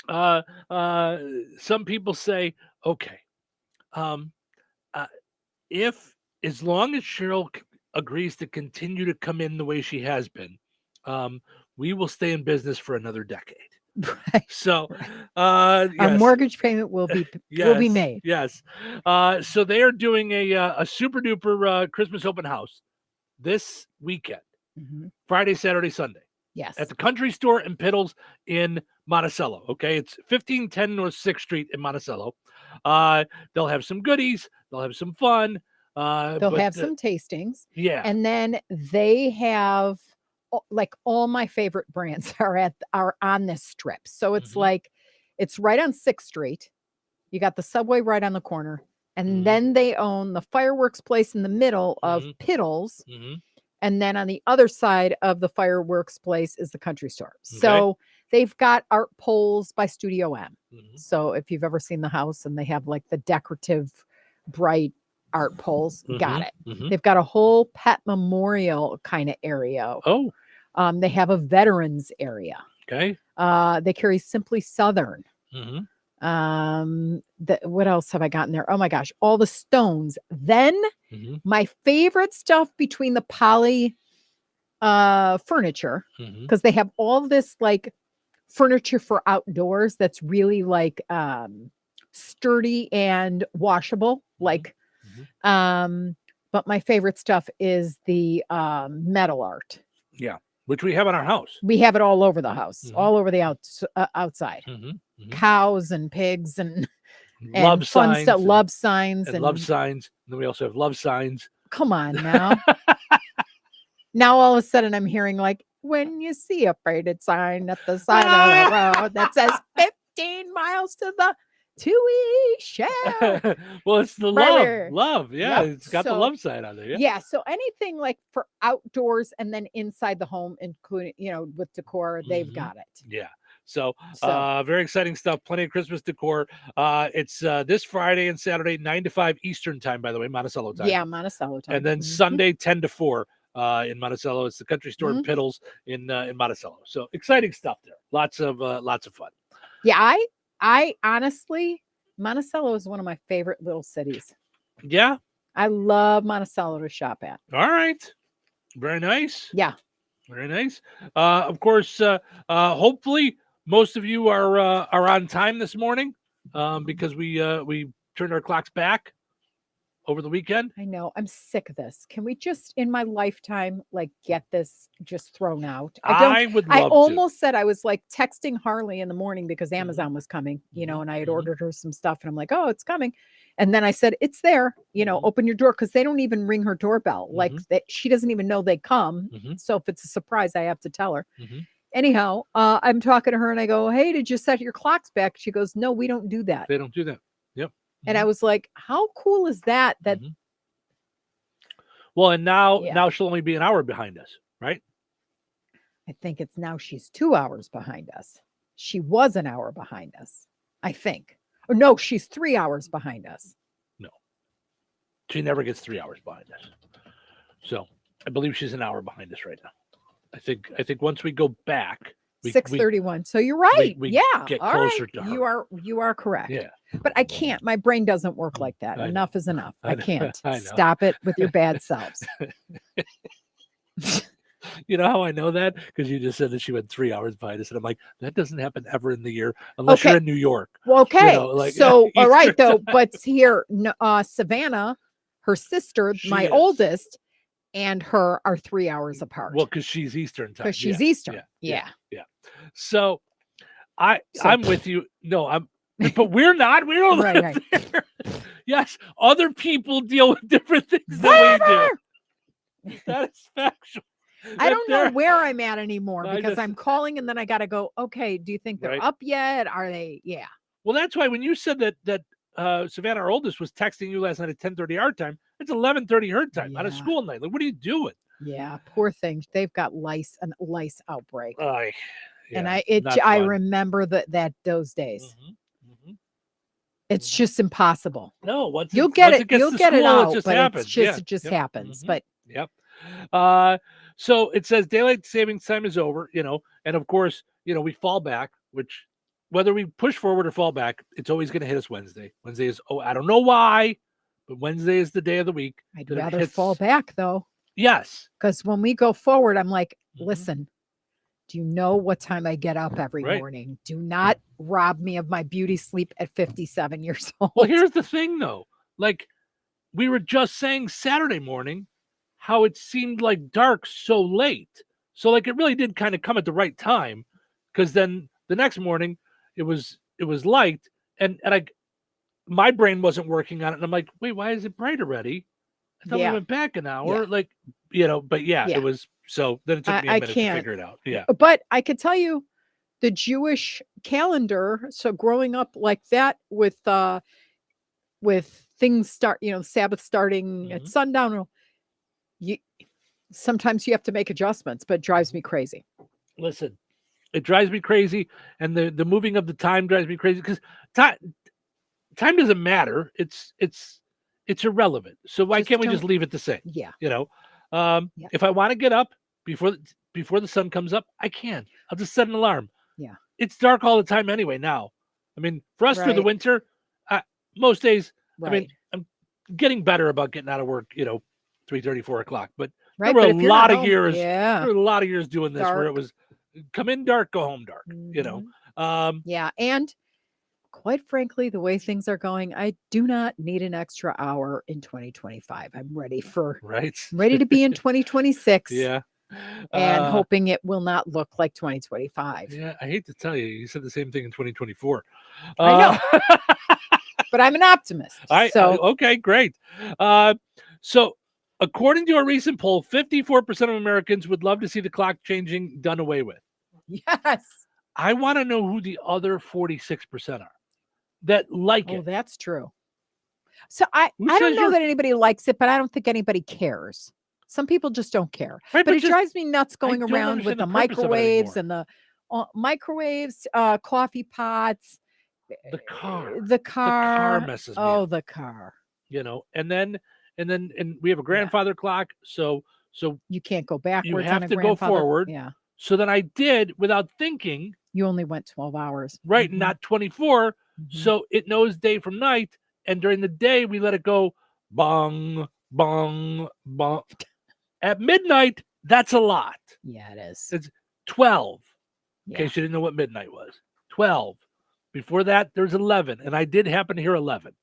some people say, okay, if as long as Cheryl agrees to continue to come in the way she has been, we will stay in business for another decade. Right. So, our mortgage payment will be made. Yes. So they are doing a super duper Christmas open house this weekend, Friday, Saturday, Sunday. Yes. At the Country Store and Piddles in Monticello. Okay, it's 1510 North 6th Street in Monticello. They'll have some goodies. They'll have some fun. They'll have some tastings. Yeah. And then they have like all my favorite brands are on this strip. So it's like it's right on 6th Street. You got the Subway right on the corner. And then they own the fireworks place in the middle of Piddles. And then on the other side of the fireworks place is the Country Store. Okay. So they've got art poles by Studio M. So if you've ever seen the house and they have like the decorative bright art poles, got it. They've got a whole pet memorial kind of area. Oh. They have a veterans area. Okay. They carry Simply Southern. What else have I gotten there? Oh my gosh, all the stones. Then my favorite stuff between the Poly furniture, because they have all this like furniture for outdoors that's really like sturdy and washable. Like but my favorite stuff is the metal art. Yeah, which we have in our house. We have it all over the house, all over the outside. Cows and pigs and love fun signs, stuff, love signs and love signs. And then we also have love signs. Come on now. Now all of a sudden I'm hearing like, when you see a faded sign at the side of the road that says 15 miles to the Touhyville Show. Well, it's the love. Yeah, Yep. it's got the love sign on there. Yeah. So anything like for outdoors and then inside the home, including, with decor, they've got it. Yeah. So very exciting stuff. Plenty of Christmas decor. It's this Friday and Saturday, 9 to 5 Eastern time, by the way, Monticello time. Yeah, Monticello time. And then Sunday, 10 to 4 in Monticello. It's the Country Store and Piddles in Monticello. So exciting stuff there. Lots of fun. Yeah, I honestly, Monticello is one of my favorite little cities. Yeah. I love Monticello to shop at. All right. Very nice. Yeah. Very nice. Of course, hopefully most of you are on time this morning because we turned our clocks back over the weekend. I know. I'm sick of this. Can we just, in my lifetime, like get this just thrown out? I would love I to. almost said I was like texting Harley in the morning because Amazon was coming, and I had Mhm. ordered her some stuff and I'm like, oh, it's coming. And then I said, it's there, open your door because they don't even ring her doorbell. Like she doesn't even know they come. So if it's a surprise, I have to tell her. Anyhow, I'm talking to her and I go, hey, did you set your clocks back? She goes, no, we don't do that. They don't do that. Yep. And I was like, how cool is that? Well, and now she'll only be an hour behind us, right? I think it's now she's 2 hours behind us. She was an hour behind us, I think. Or no, she's 3 hours behind us. No. She never gets 3 hours behind us. So I believe she's an hour behind us right now. I think once we go back, 6:31. So you're right. we yeah. get All closer right. to her. You are correct. Yeah. But I can't. My brain doesn't work like that. I Enough is enough. I can't. I know. Stop it with your bad selves. You know how I know that? Because you just said that she went 3 hours behind us. And I'm like, that doesn't happen ever in the year unless you're in New York. Well, okay. So, all right, Eastern though. time. But here, Savannah, her sister, my is. oldest, and her are 3 hours apart. Well, because she's Eastern time. Because she's Eastern. Yeah. So I'm with you. No, but we're not. We don't Right, live there. Yes, other people deal with different things than we do. That is factual. I don't know where I'm at anymore I because just- I'm calling and then I got to go, okay, do you think they're Right. up yet? Are they? Yeah. Well, that's why when you said that Savannah, our oldest, was texting you last night at 10:30 our time, it's 11:30 her time on a school night. Like, what are you doing? Yeah. Poor thing. They've got an lice outbreak. And yeah, I not fun. remember those days. It's just impossible. No, once You'll it get once it. gets You'll to get it school, out, just but happens. it's just Yeah. it just Yep. happens. But Yep. So it says daylight savings time is over, and of course, we fall back, which whether we push forward or fall back, it's always going to hit us Wednesday. Wednesday is, I don't know why, but Wednesday is the day of the week. I'd that it rather hits. fall back though. Yes. Because when we go forward, I'm like, listen, do you know what time I get up every Right. morning? Do not rob me of my beauty sleep at 57 years old. Well, here's the thing, though. Like, we were just saying Saturday morning how it seemed like dark so late. So, like, it really did kind of come at the right time, because then the next morning it was light, and my brain wasn't working on it, and I'm like, wait, why is it bright already? I thought we went back an hour, Yeah. but it was. So then it took me a minute to can't. figure it out. Yeah. But I could tell you the Jewish calendar. So growing up like that with things Sabbath starting at sundown, sometimes you have to make adjustments, but it drives me crazy. Listen, it drives me crazy, and the moving of the time drives me crazy because time doesn't matter. It's irrelevant. So why can't we just leave it the same? Yeah. If I want to get up before the sun comes up, I can. I'll just set an alarm. Yeah. It's dark all the time anyway now. I mean, for us through the Right. winter, most days, I mean, Right. I'm getting better about getting out of work, 3:30, 4 o'clock. But Right, there but were if a you're lot not of home- years. yeah. There were a lot of years doing this where it Dark. was come in dark, go home dark. Yeah. And quite frankly, the way things are going, I do not need an extra hour in 2025. I'm ready ready to be in 2026. Yeah. And hoping it will not look like 2025. Yeah, I hate to tell you, you said the same thing in 2024. I know. But I'm an optimist. Okay, great. So according to a recent poll, 54% of Americans would love to see the clock changing done away with. Yes. I want to know who the other 46% are that like Oh, it. that's true. So I Who don't says know you're- that anybody likes it, but I don't think anybody cares. Some people just don't care. Right, but but it just- drives me nuts going don't around with understand the the purpose of it microwaves and the coffee pots. The car. The car messes me Oh, up. the car. And then we have a grandfather clock, so You can't go backwards. you on have a to go grandfather. forward. Yeah. So then I did without thinking, You only went 12 hours. right, Mhm. not 24. Mhm. So it knows day from night, and during the day we let it go bong, bong, bong. At midnight, that's a lot. Yeah, it is. It's 12. In Yeah. case you didn't know what midnight was. 12. Before that, there's 11, and I did happen to hear 11.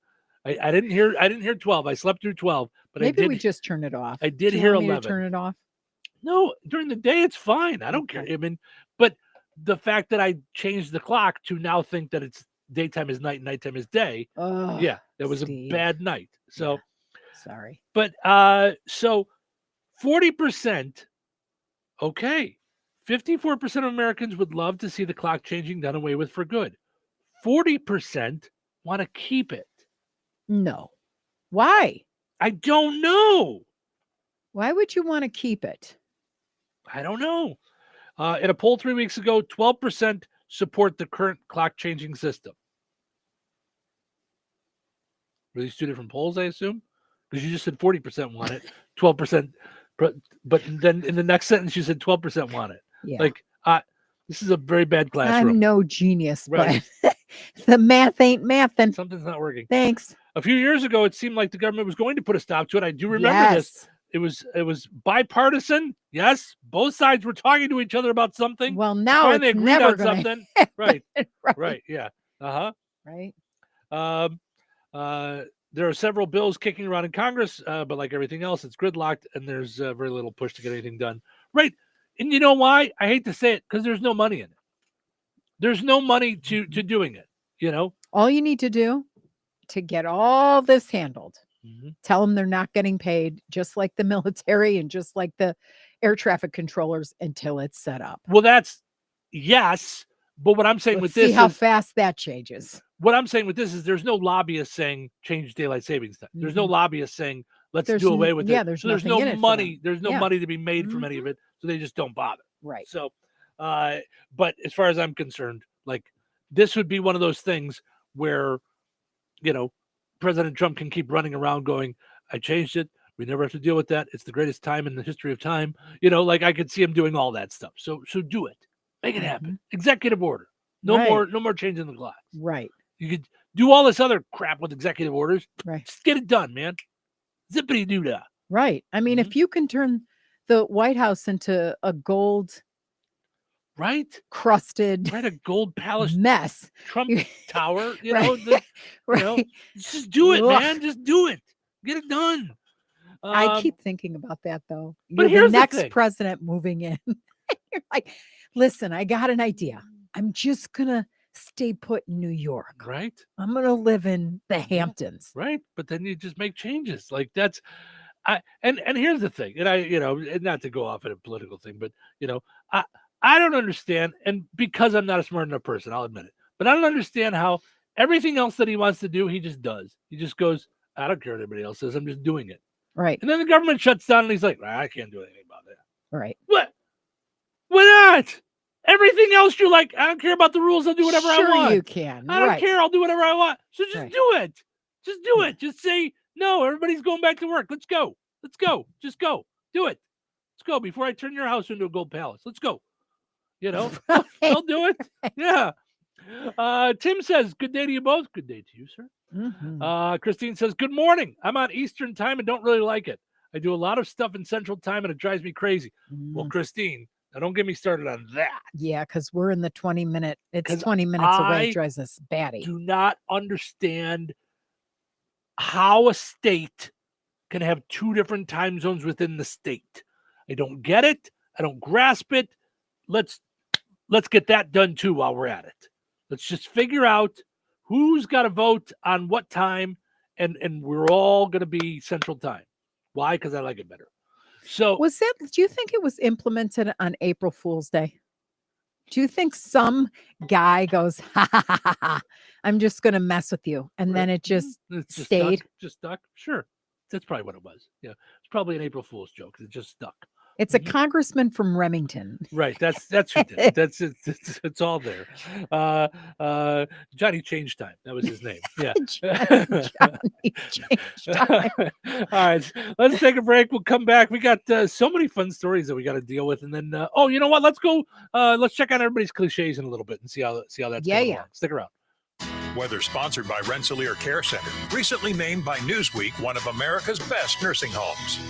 I didn't hear 12. I slept through 12, but Maybe I did. we just turn it off. I did Do you hear want me to 11. turn it off. No, during the day it's fine. I don't care. I mean, but the fact that I changed the clock to now think that it's daytime is night, nighttime is day. Oh, yeah, that was Steve. a bad night. So, sorry. but so 40%. Okay, 54% of Americans would love to see the clock changing done away with for good. 40% want to keep it. No. Why? I don't know. Why would you want to keep it? I don't know. In a poll 3 weeks ago, 12% support the current clock changing system. Were these two different polls, I assume? Because you just said 40% want it, 12%. But then in the next sentence, you said 12% want it. Yeah. Like, this is a very bad classroom. I'm no genius, Right. but the math ain't mathin'. Something's not working. Thanks. A few years ago, it seemed like the government was going to put a stop to it. I do remember this. It was bipartisan. Yes, both sides were talking to each other about something. Well, now finally it's agreed never on gonna something. happen. Right. Right. Right. Yeah. Right. There are several bills kicking around in Congress, but like everything else, it's gridlocked, and there's very little push to get anything done. Right. And you know why? I hate to say it, because there's no money in it. There's no money to doing it. You know, All you need to do to get all this handled, Mm-hmm. tell them they're not getting paid, just like the military and just like the air traffic controllers, until it's set up. Well, that's yes, but what I'm saying Let's with this see how is fast that changes. what I'm saying with this is there's no lobbyist saying change daylight savings time. There's no lobbyist saying let's There's do n- away with yeah, it. there's So there's nothing no in it for money. them. There's no Yeah. money to be made from any of it. So they just don't bother. Right. So, but as far as I'm concerned, like this would be one of those things where, you know, President Trump can keep running around going, I changed it. We never have to deal with that. It's the greatest time in the history of time. You know, like I could see him doing all that stuff. So do it. Make it happen. Executive order. No Right. more changing the clock. Right. You could do all this other crap with executive orders. Right. Just get it done, man. Zippity doo dah. Right. I mean, if you can turn the White House into a gold Right. crusted Right. A gold palace mess. Trump tower. You Right. know, you know, Right. just do it, Ugh. man. Just do it. Get it done. I keep thinking about that though. but You're the here's the next thing. president moving in. You're like, listen, I got an idea. I'm just gonna stay put in New York. Right. I'm gonna live in the Hamptons. Right. But then you just make changes. Like that's and here's the thing, and and not to go off at a political thing, but I don't understand, and because I'm not a smart enough person, I'll admit it, but I don't understand how everything else that he wants to do, he just does. He just goes, I don't care what everybody else says, I'm just doing it. Right. And then the government shuts down and he's like, I can't do anything about that. Right. What? Why not? Everything else you're like, I don't care about the rules, I'll do whatever I Sure want. you can. I don't Right. care, I'll do whatever I want. So just Right. do it. Just do it. Just say, no, everybody's going back to work. Let's go. Let's go. Just go. Do it. Let's go before I turn your house into a gold palace. Let's go. You know, I'll do it. Yeah. Tim says, good day to you both. Good day to you, sir. Mhm. Christine says, good morning. I'm on Eastern time and don't really like it. I do a lot of stuff in Central time and it drives me crazy. Well, Christine, now don't get me started on that. Yeah, because we're in the 20-minute. It's 'Cause 20 minutes away. I It drives us batty. Do not understand how a state can have two different time zones within the state. I don't get it. I don't grasp it. Let's get that done too while we're at it. Let's just figure out who's got to vote on what time, and we're all going to be Central Time. Why? Because I like it better. So Was that? Do you think it was implemented on April Fool's Day? Do you think some guy goes, ha ha ha ha, ha, I'm just going to mess with you, and then it just it's just stayed? stuck. Sure, that's probably what it was. Yeah, it's probably an April Fool's joke. It just stuck. It's a congressman from Remington. Right. That's who did it. That's it. It's all there. Johnny Change Time. That was his name. Yeah. Johnny Change Time. All right. Let's take a break. We'll come back. We got so many fun stories that we got to deal with, and then you know what? Let's go. Let's check out everybody's cliches in a little bit and see how that's going along. Stick around. Weather sponsored by Rensselaer Care Center, recently named by Newsweek one of America's best nursing homes.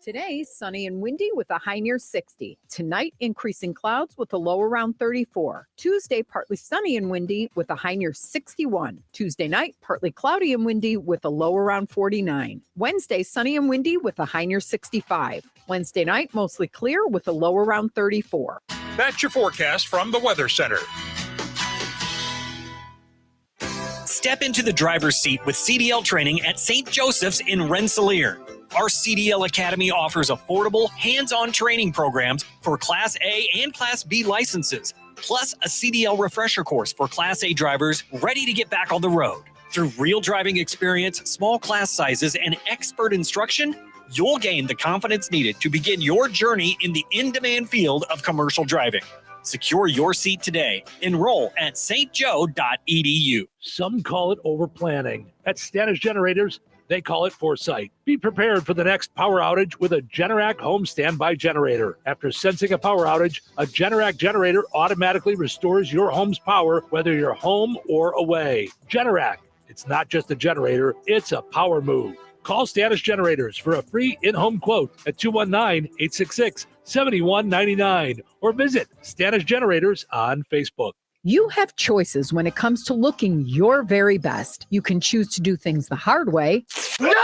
Today, sunny and windy with a high near 60. Tonight, increasing clouds with a low around 34. Tuesday, partly sunny and windy with a high near 61. Tuesday night, partly cloudy and windy with a low around 49. Wednesday, sunny and windy with a high near 65. Wednesday night, mostly clear with a low around 34. That's your forecast from the Weather Center. Step into the driver's seat with CDL training at St. Joseph's in Rensselaer. Our CDL Academy offers affordable, hands-on training programs for Class A and Class B licenses, plus a CDL refresher course for Class A drivers ready to get back on the road. Through real driving experience, small class sizes, and expert instruction, you'll gain the confidence needed to begin your journey in the in-demand field of commercial driving. Secure your seat today. Enroll at stjoe.edu. Some call it overplanning. At Standish Generators, they call it foresight. Be prepared for the next power outage with a Generac home standby generator. After sensing a power outage, a Generac generator automatically restores your home's power, whether you're home or away. Generac, it's not just a generator, it's a power move. Call Standish Generators for a free in-home quote at 219-866-7199 or visit Standish Generators on Facebook. You have choices when it comes to looking your very best. You can choose to do things the hard way. No,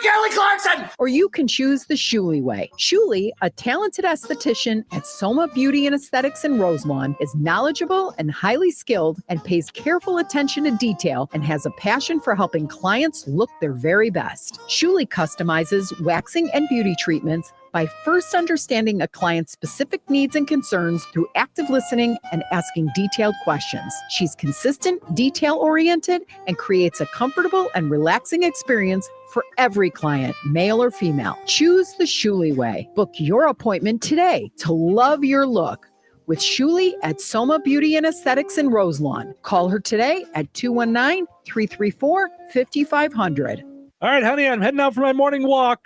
Kelly Clarkson! Or you can choose the Shuley way. Shuley, a talented esthetician at Soma Beauty and Aesthetics in Roselawn, is knowledgeable and highly skilled and pays careful attention to detail and has a passion for helping clients look their very best. Shuley customizes waxing and beauty treatments by first understanding a client's specific needs and concerns through active listening and asking detailed questions. She's consistent, detail-oriented, and creates a comfortable and relaxing experience for every client, male or female. Choose the Shuley way. Book your appointment today to love your look with Shuley at Soma Beauty and Aesthetics in Roselawn. Call her today at 219-334-5500. All right, honey, I'm heading out for my morning walk.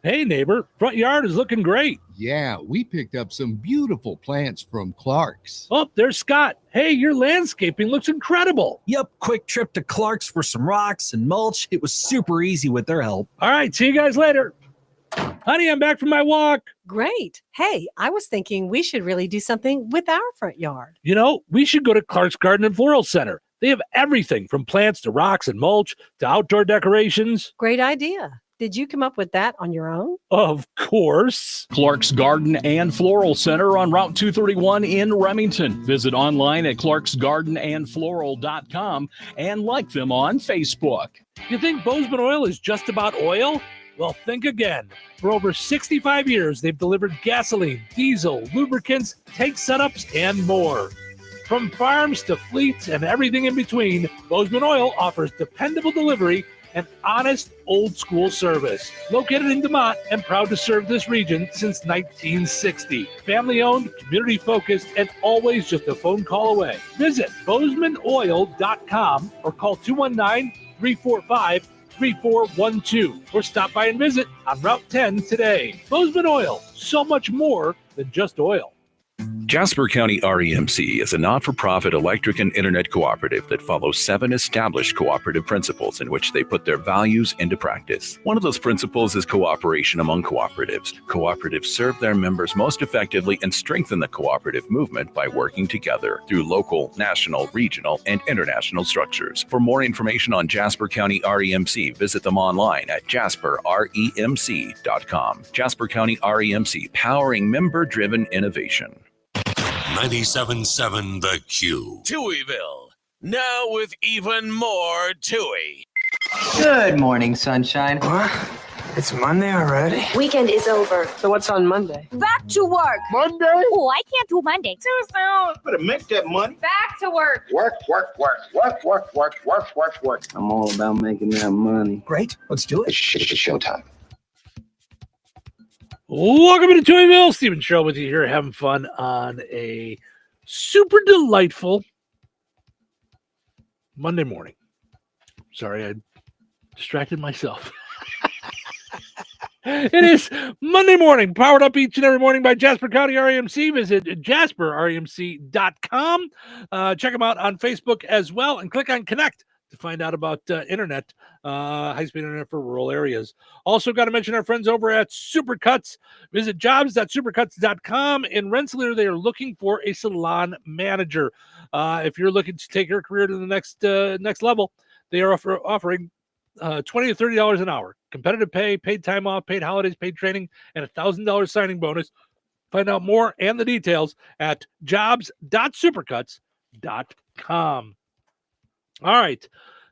Hey, neighbor, front yard is looking great. Yeah, we picked up some beautiful plants from Clark's. Oh, there's Scott. Hey, your landscaping looks incredible. Yep, quick trip to Clark's for some rocks and mulch. It was super easy with their help. All right, see you guys later. Honey, I'm back from my walk. Great. Hey, I was thinking we should really do something with our front yard. You know, we should go to Clark's Garden and Floral Center. They have everything from plants to rocks and mulch to outdoor decorations. Great idea. Did you come up with that on your own? Of course. Clark's Garden and Floral Center on Route 231 in Remington. Visit online at clarksgardenandfloral.com and like them on Facebook. You think Bozeman Oil is just about oil? Well, think again. For over 65 years, they've delivered gasoline, diesel, lubricants, tank setups, and more. From farms to fleets and everything in between, Bozeman Oil offers dependable delivery and honest, old-school service. Located in DeMont and proud to serve this region since 1960. Family-owned, community-focused, and always just a phone call away. Visit BozemanOil.com or call 219-345-3412 or stop by and visit on Route 10 today. Bozeman Oil, so much more than just oil. Jasper County REMC is a not-for-profit electric and internet cooperative that follows 7 established cooperative principles in which they put their values into practice. One of those principles is cooperation among cooperatives. Cooperatives serve their members most effectively and strengthen the cooperative movement by working together through local, national, regional, and international structures. For more information on Jasper County REMC, visit them online at jasperremc.com. Jasper County REMC, powering member-driven innovation. 97.7 The Q. Touhyville, now with even more Touhy. Good morning, sunshine. What? It's Monday already? Weekend is over. So what's on Monday? Back to work. Monday? Oh, I can't do Monday. Too soon. Better make that money. Back to work. Work. I'm all about making that money. Great. Let's do it. It's showtime. Welcome to Touhyville. Stephen Show with you here, having fun on a super delightful Monday morning. Sorry, I distracted myself. It is Monday morning, powered up each and every morning by Jasper County REMC. Visit jasperremc.com. Check them out on Facebook as well, and click on Connect to find out about internet, high-speed internet for rural areas. Also got to mention our friends over at Supercuts. Visit jobs.supercuts.com. In Rensselaer, they are looking for a salon manager. If you're looking to take your career to the next level, they are offering $20 to $30 an hour. Competitive pay, paid time off, paid holidays, paid training, and $1,000 signing bonus. Find out more and the details at jobs.supercuts.com. All right.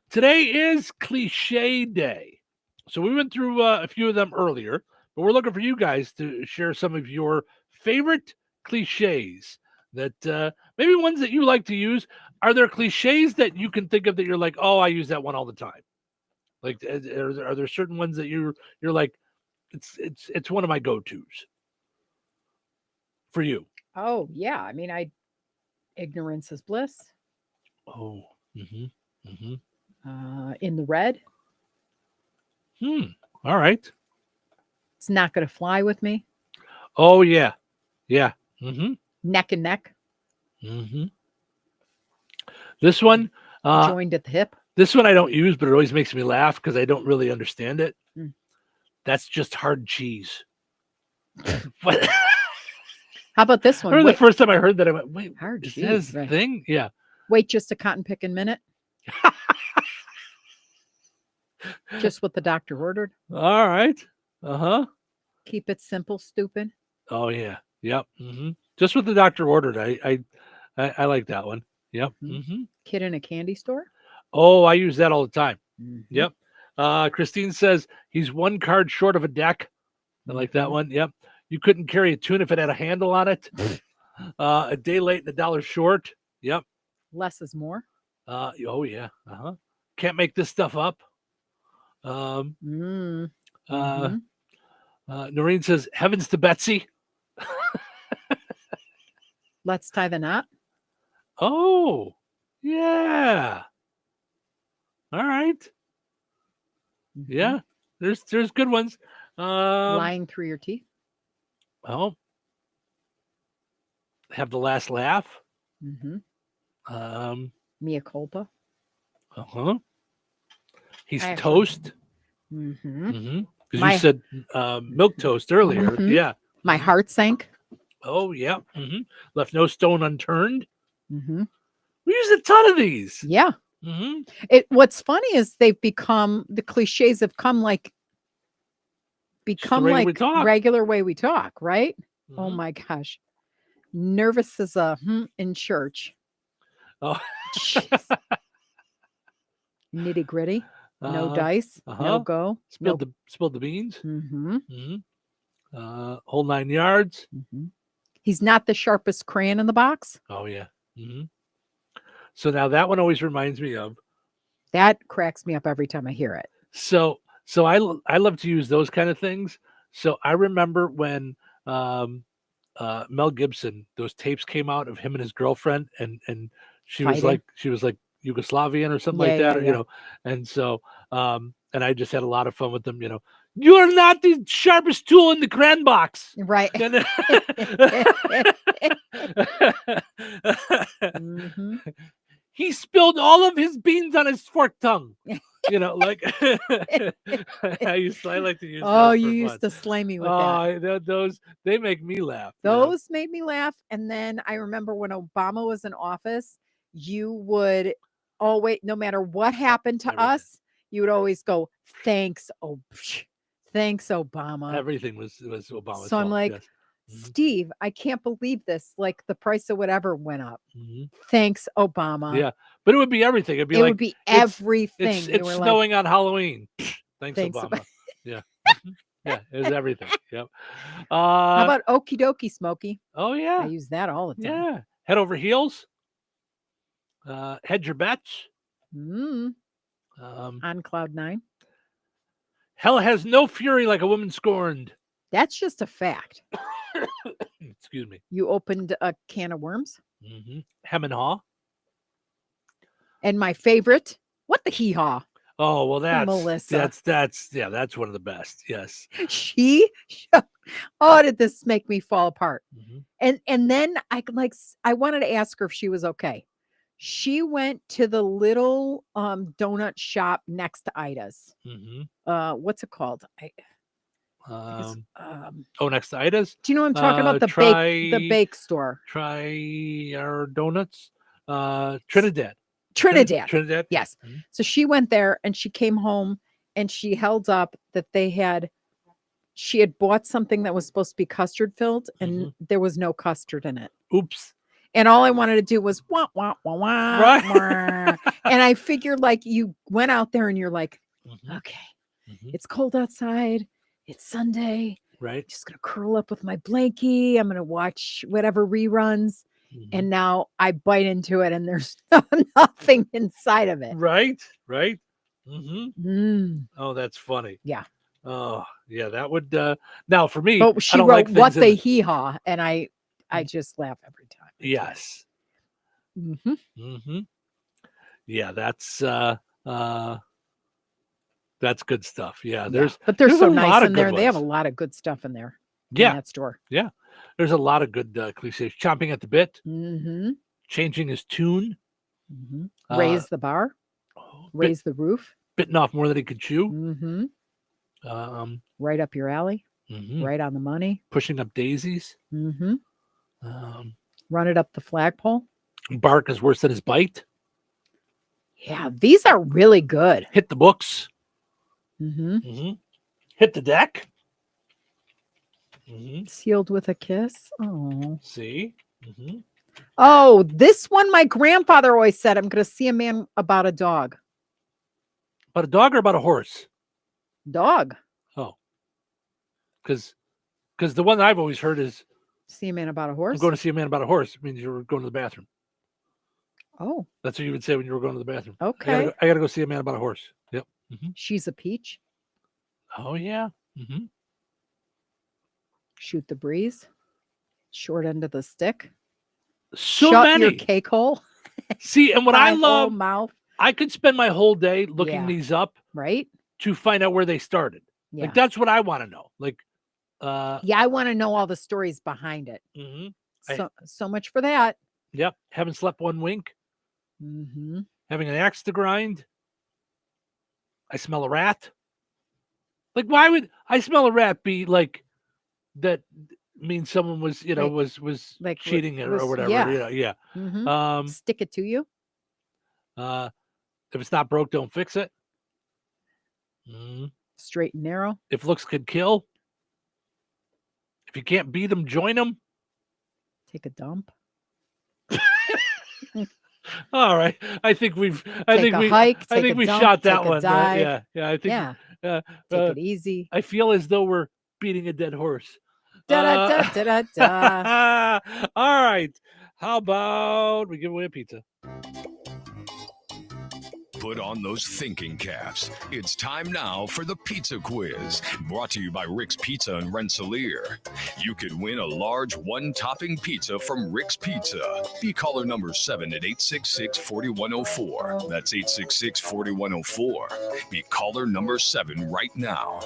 Today is Cliche Day. So we went through a few of them earlier, but we're looking for you guys to share some of your favorite cliches that maybe ones that you like to use. Are there cliches that you can think of that you're like, oh, I use that one all the time? Like, are there certain ones that you're like, it's one of my go-tos for you? Oh, yeah. I mean, ignorance is bliss. Oh, in the red. All right. It's not going to fly with me. Oh, yeah. Yeah. Neck and neck. This one. Joined at the hip. This one I don't use, but it always makes me laugh because I don't really understand it. That's just hard cheese. But how about this one? I remember the first time I heard that, I went, wait, hard is cheese, this thing? Yeah. Wait just a cotton picking minute. Just what the doctor ordered. All right. Keep it simple, stupid. Oh, yeah. Yep. Just what the doctor ordered. I like that one. Yep. Kid in a candy store. Oh, I use that all the time. Yep. Christine says he's one card short of a deck. I like that one. Yep. You couldn't carry a tune if it had a handle on it. A day late and $1 short. Yep. Less is more. Oh, yeah. Can't make this stuff up. Noreen says, heavens to Betsy. Let's tie the knot. Oh, yeah. All right. Yeah. There's good ones. Lying through your teeth. Oh. Have the last laugh. Mea culpa. He's toast. Because you said milk toast earlier. Yeah. My heart sank. Oh, yeah. Left no stone unturned. We use a ton of these. Yeah. What's funny is they've become, the cliches have become like regular way we talk, right? Oh my gosh. Nervous as a in church. Oh. Nitty gritty. No dice. No go. Spilled the beans. Whole 9 yards. He's not the sharpest crayon in the box. Oh, yeah. So now that one always reminds me of. That cracks me up every time I hear it. So I love to use those kind of things. So I remember when Mel Gibson, those tapes came out of him and his girlfriend, and she was like Yugoslavian or something like that, or, you know. And so and I just had a lot of fun with them, you know. You're not the sharpest tool in the crayon box. Right. He spilled all of his beans on his fork tongue. You know, like I like to use. Oh, you used to slay me with that. Those they make me laugh. Those made me laugh. And then I remember when Obama was in office, you would always, no matter what happened to us, you would always go, "Thanks, thanks, Obama." Everything was Obama. So I'm like, Steve, I can't believe this. Like the price of whatever went up. Thanks, Obama. Yeah, but it would be everything. It'd be would be everything. It's snowing on Halloween. Thanks, Obama. Yeah. Yeah, it was everything. Yep. How about okie dokie, Smokey? Oh, yeah. I use that all the time. Yeah. Head over heels. Hedge your bets. On cloud 9. Hell has no fury like a woman scorned. That's just a fact. Excuse me. You opened a can of worms. Hem and haw. And my favorite, what the hee haw? Oh, well, Melissa. that's one of the best. Yes. She, oh, did this make me fall apart? Mm-hmm. And then I wanted to ask her if she was okay. She went to the little donut shop next to Ida's. Mm-hmm. What's it called? Next to Ida's. Do you know what I'm talking about? The bake store. Try our donuts. Trinidad. Trinidad. Yes. Mm-hmm. So she went there and she came home and she held up that she had bought something that was supposed to be custard filled and there was no custard in it. Oops. And all I wanted to do was wah, wah, wah, wah, right. wah. And I figured like you went out there and you're like, okay, it's cold outside. It's Sunday. Right. Just going to curl up with my blankie. I'm going to watch whatever reruns. And now I bite into it and there's nothing inside of it. Right. Oh, that's funny. Yeah. Oh, yeah. That would now for me. But she I don't wrote like what they hee-haw, and I just laugh every time. Yes. Yeah, that's good stuff. Yeah, there's they're so a nice lot in of there. good They have a ones. lot of good stuff in there. Yeah. In that store. Yeah, there's a lot of good cliches. Chomping at the bit. Mm-hmm. Changing his tune. Mm-hmm. Raise the bar. Raise the roof. Bitten off more than he could chew. Mm-hmm. Right up your alley. Right on the money. Pushing up daisies. Mm-hmm. Run it up the flagpole. Bark is worse than his bite. Yeah, these are really good. Hit the books. Mm-hmm. Hit the deck. Sealed with a kiss. Oh. See? Oh, this one my grandfather always said, I'm going to see a man about a dog. About a dog or about a horse? Dog. Oh. Because the one that I've always heard is see a man about a horse. I'm going to see a man about a horse. It means you're going to the bathroom. Oh. That's what you would say when you were going to the bathroom. Okay. I got to go see a man about a horse. Yep. She's a peach. Oh, yeah. Shoot the breeze. Short end of the stick. So Shut many. your cake hole. See, and what I love, mouth. I could spend my whole day looking these up, right, to find out where they started. Yeah. Like that's what I want to know. Like, I want to know all the stories behind it. So much for that. Yep. Haven't slept one wink. Having an axe to grind. I smell a rat. Like, why would I smell a rat be like that? Means someone was, was like cheating or whatever. Yeah. Stick it to you. If it's not broke, don't fix it. Straight and narrow. If looks could kill. If you can't beat them, join them. Take a dump. All right. I think we shot that one. Dive. Yeah. I think. Take it easy. I feel as though we're beating a dead horse. Da-da-da-da-da. All right. How about we give away a pizza? Put on those thinking caps. It's time now for the pizza quiz, brought to you by Rick's Pizza in Rensselaer. You could win a large one-topping pizza from Rick's Pizza. Be caller number 7 at 866-4104. That's 866-4104. Be caller number 7 right now.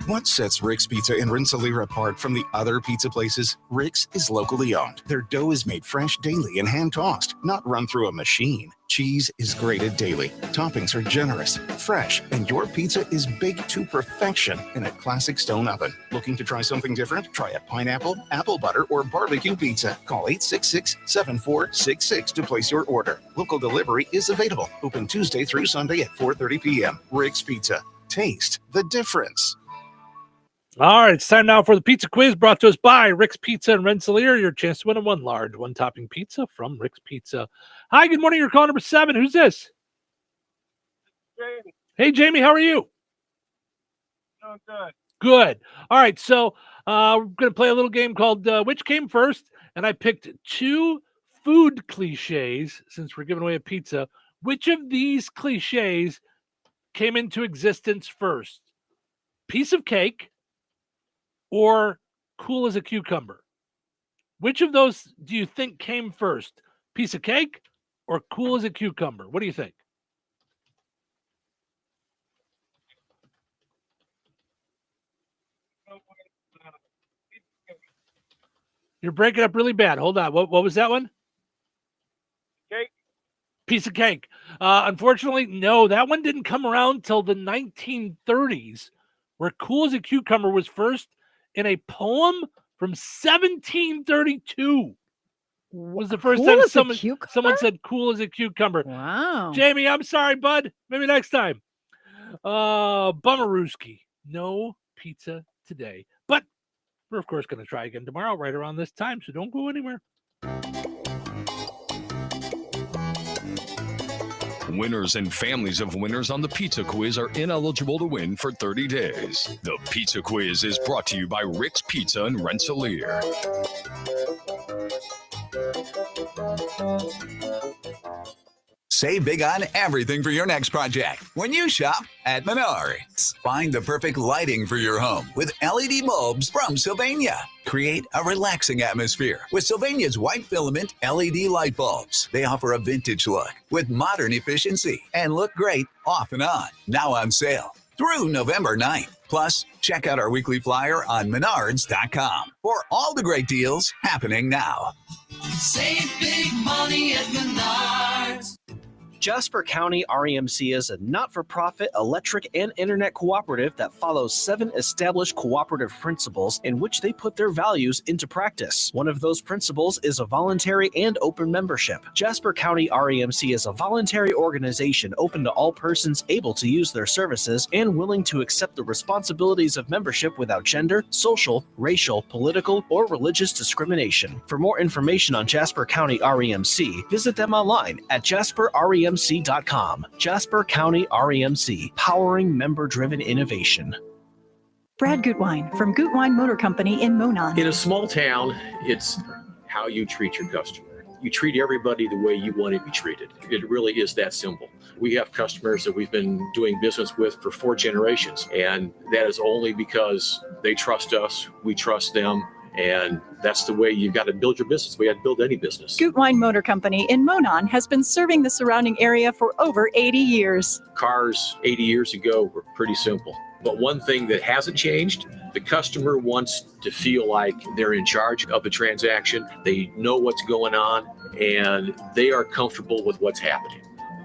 What sets Rick's Pizza in Rensselaer apart from the other pizza places? Rick's is locally owned. Their dough is made fresh daily and hand-tossed, not run through a machine. Cheese is grated daily. Toppings are generous, fresh, and your pizza is baked to perfection in a classic stone oven. Looking to try something different? Try a pineapple, apple butter, or barbecue pizza. Call 866-7466 to place your order. Local delivery is available. Open Tuesday through Sunday at 4:30 p.m. Rick's Pizza. Taste the difference. All right, it's time now for the pizza quiz brought to us by Rick's Pizza in Rensselaer. Your chance to win a one large, one-topping pizza from Rick's Pizza. Hi, good morning. You're call number 7. Who's this? Jamie. Hey, Jamie, how are you? Doing good. Good. All right, so we're going to play a little game called Which Came First? And I picked 2 food cliches since we're giving away a pizza. Which of these cliches came into existence first? Piece of cake or cool as a cucumber? Which of those do you think came first? Piece of cake or cool as a cucumber? What do you think? You're breaking up really bad. Hold on. What was that one? Cake. Piece of cake. Unfortunately, no, that one didn't come around till the 1930s, where cool as a cucumber was first in a poem from 1732. Was the first Cool time as a cucumber? someone said cool as a cucumber. Wow. Jamie, I'm sorry, bud. Maybe next time. Bummerooski. No pizza today. But we're, of course, going to try again tomorrow right around this time, so don't go anywhere. Winners and families of winners on the Pizza Quiz are ineligible to win for 30 days. The Pizza Quiz is brought to you by Rick's Pizza in Rensselaer. Save big on everything for your next project when you shop at Menards. Find the perfect lighting for your home with LED bulbs from Sylvania. Create a relaxing atmosphere with Sylvania's white filament LED light bulbs. They offer a vintage look with modern efficiency and look great off and on. Now on sale through November 9th. Plus, check out our weekly flyer on menards.com for all the great deals happening now. Save big money at Menards. Jasper County REMC is a not-for-profit electric and internet cooperative that follows 7 established cooperative principles in which they put their values into practice. One of those principles is a voluntary and open membership. Jasper County REMC is a voluntary organization open to all persons able to use their services and willing to accept the responsibilities of membership without gender, social, racial, political, or religious discrimination. For more information on Jasper County REMC, visit them online at jasperremc.com. Jasper County REMC, powering member-driven innovation. Brad Gutwein from Gutwein Motor Company in Monon. In a small town, it's how you treat your customer. You treat everybody the way you want to be treated. It really is that simple. We have customers that we've been doing business with for 4 generations, and that is only because they trust us, we trust them, and that's the way you've got to build your business. We had to build any business. Gutwein Motor Company in Monon has been serving the surrounding area for over 80 years. Cars 80 years ago were pretty simple. But one thing that hasn't changed, the customer wants to feel like they're in charge of the transaction. They know what's going on, and they are comfortable with what's happening.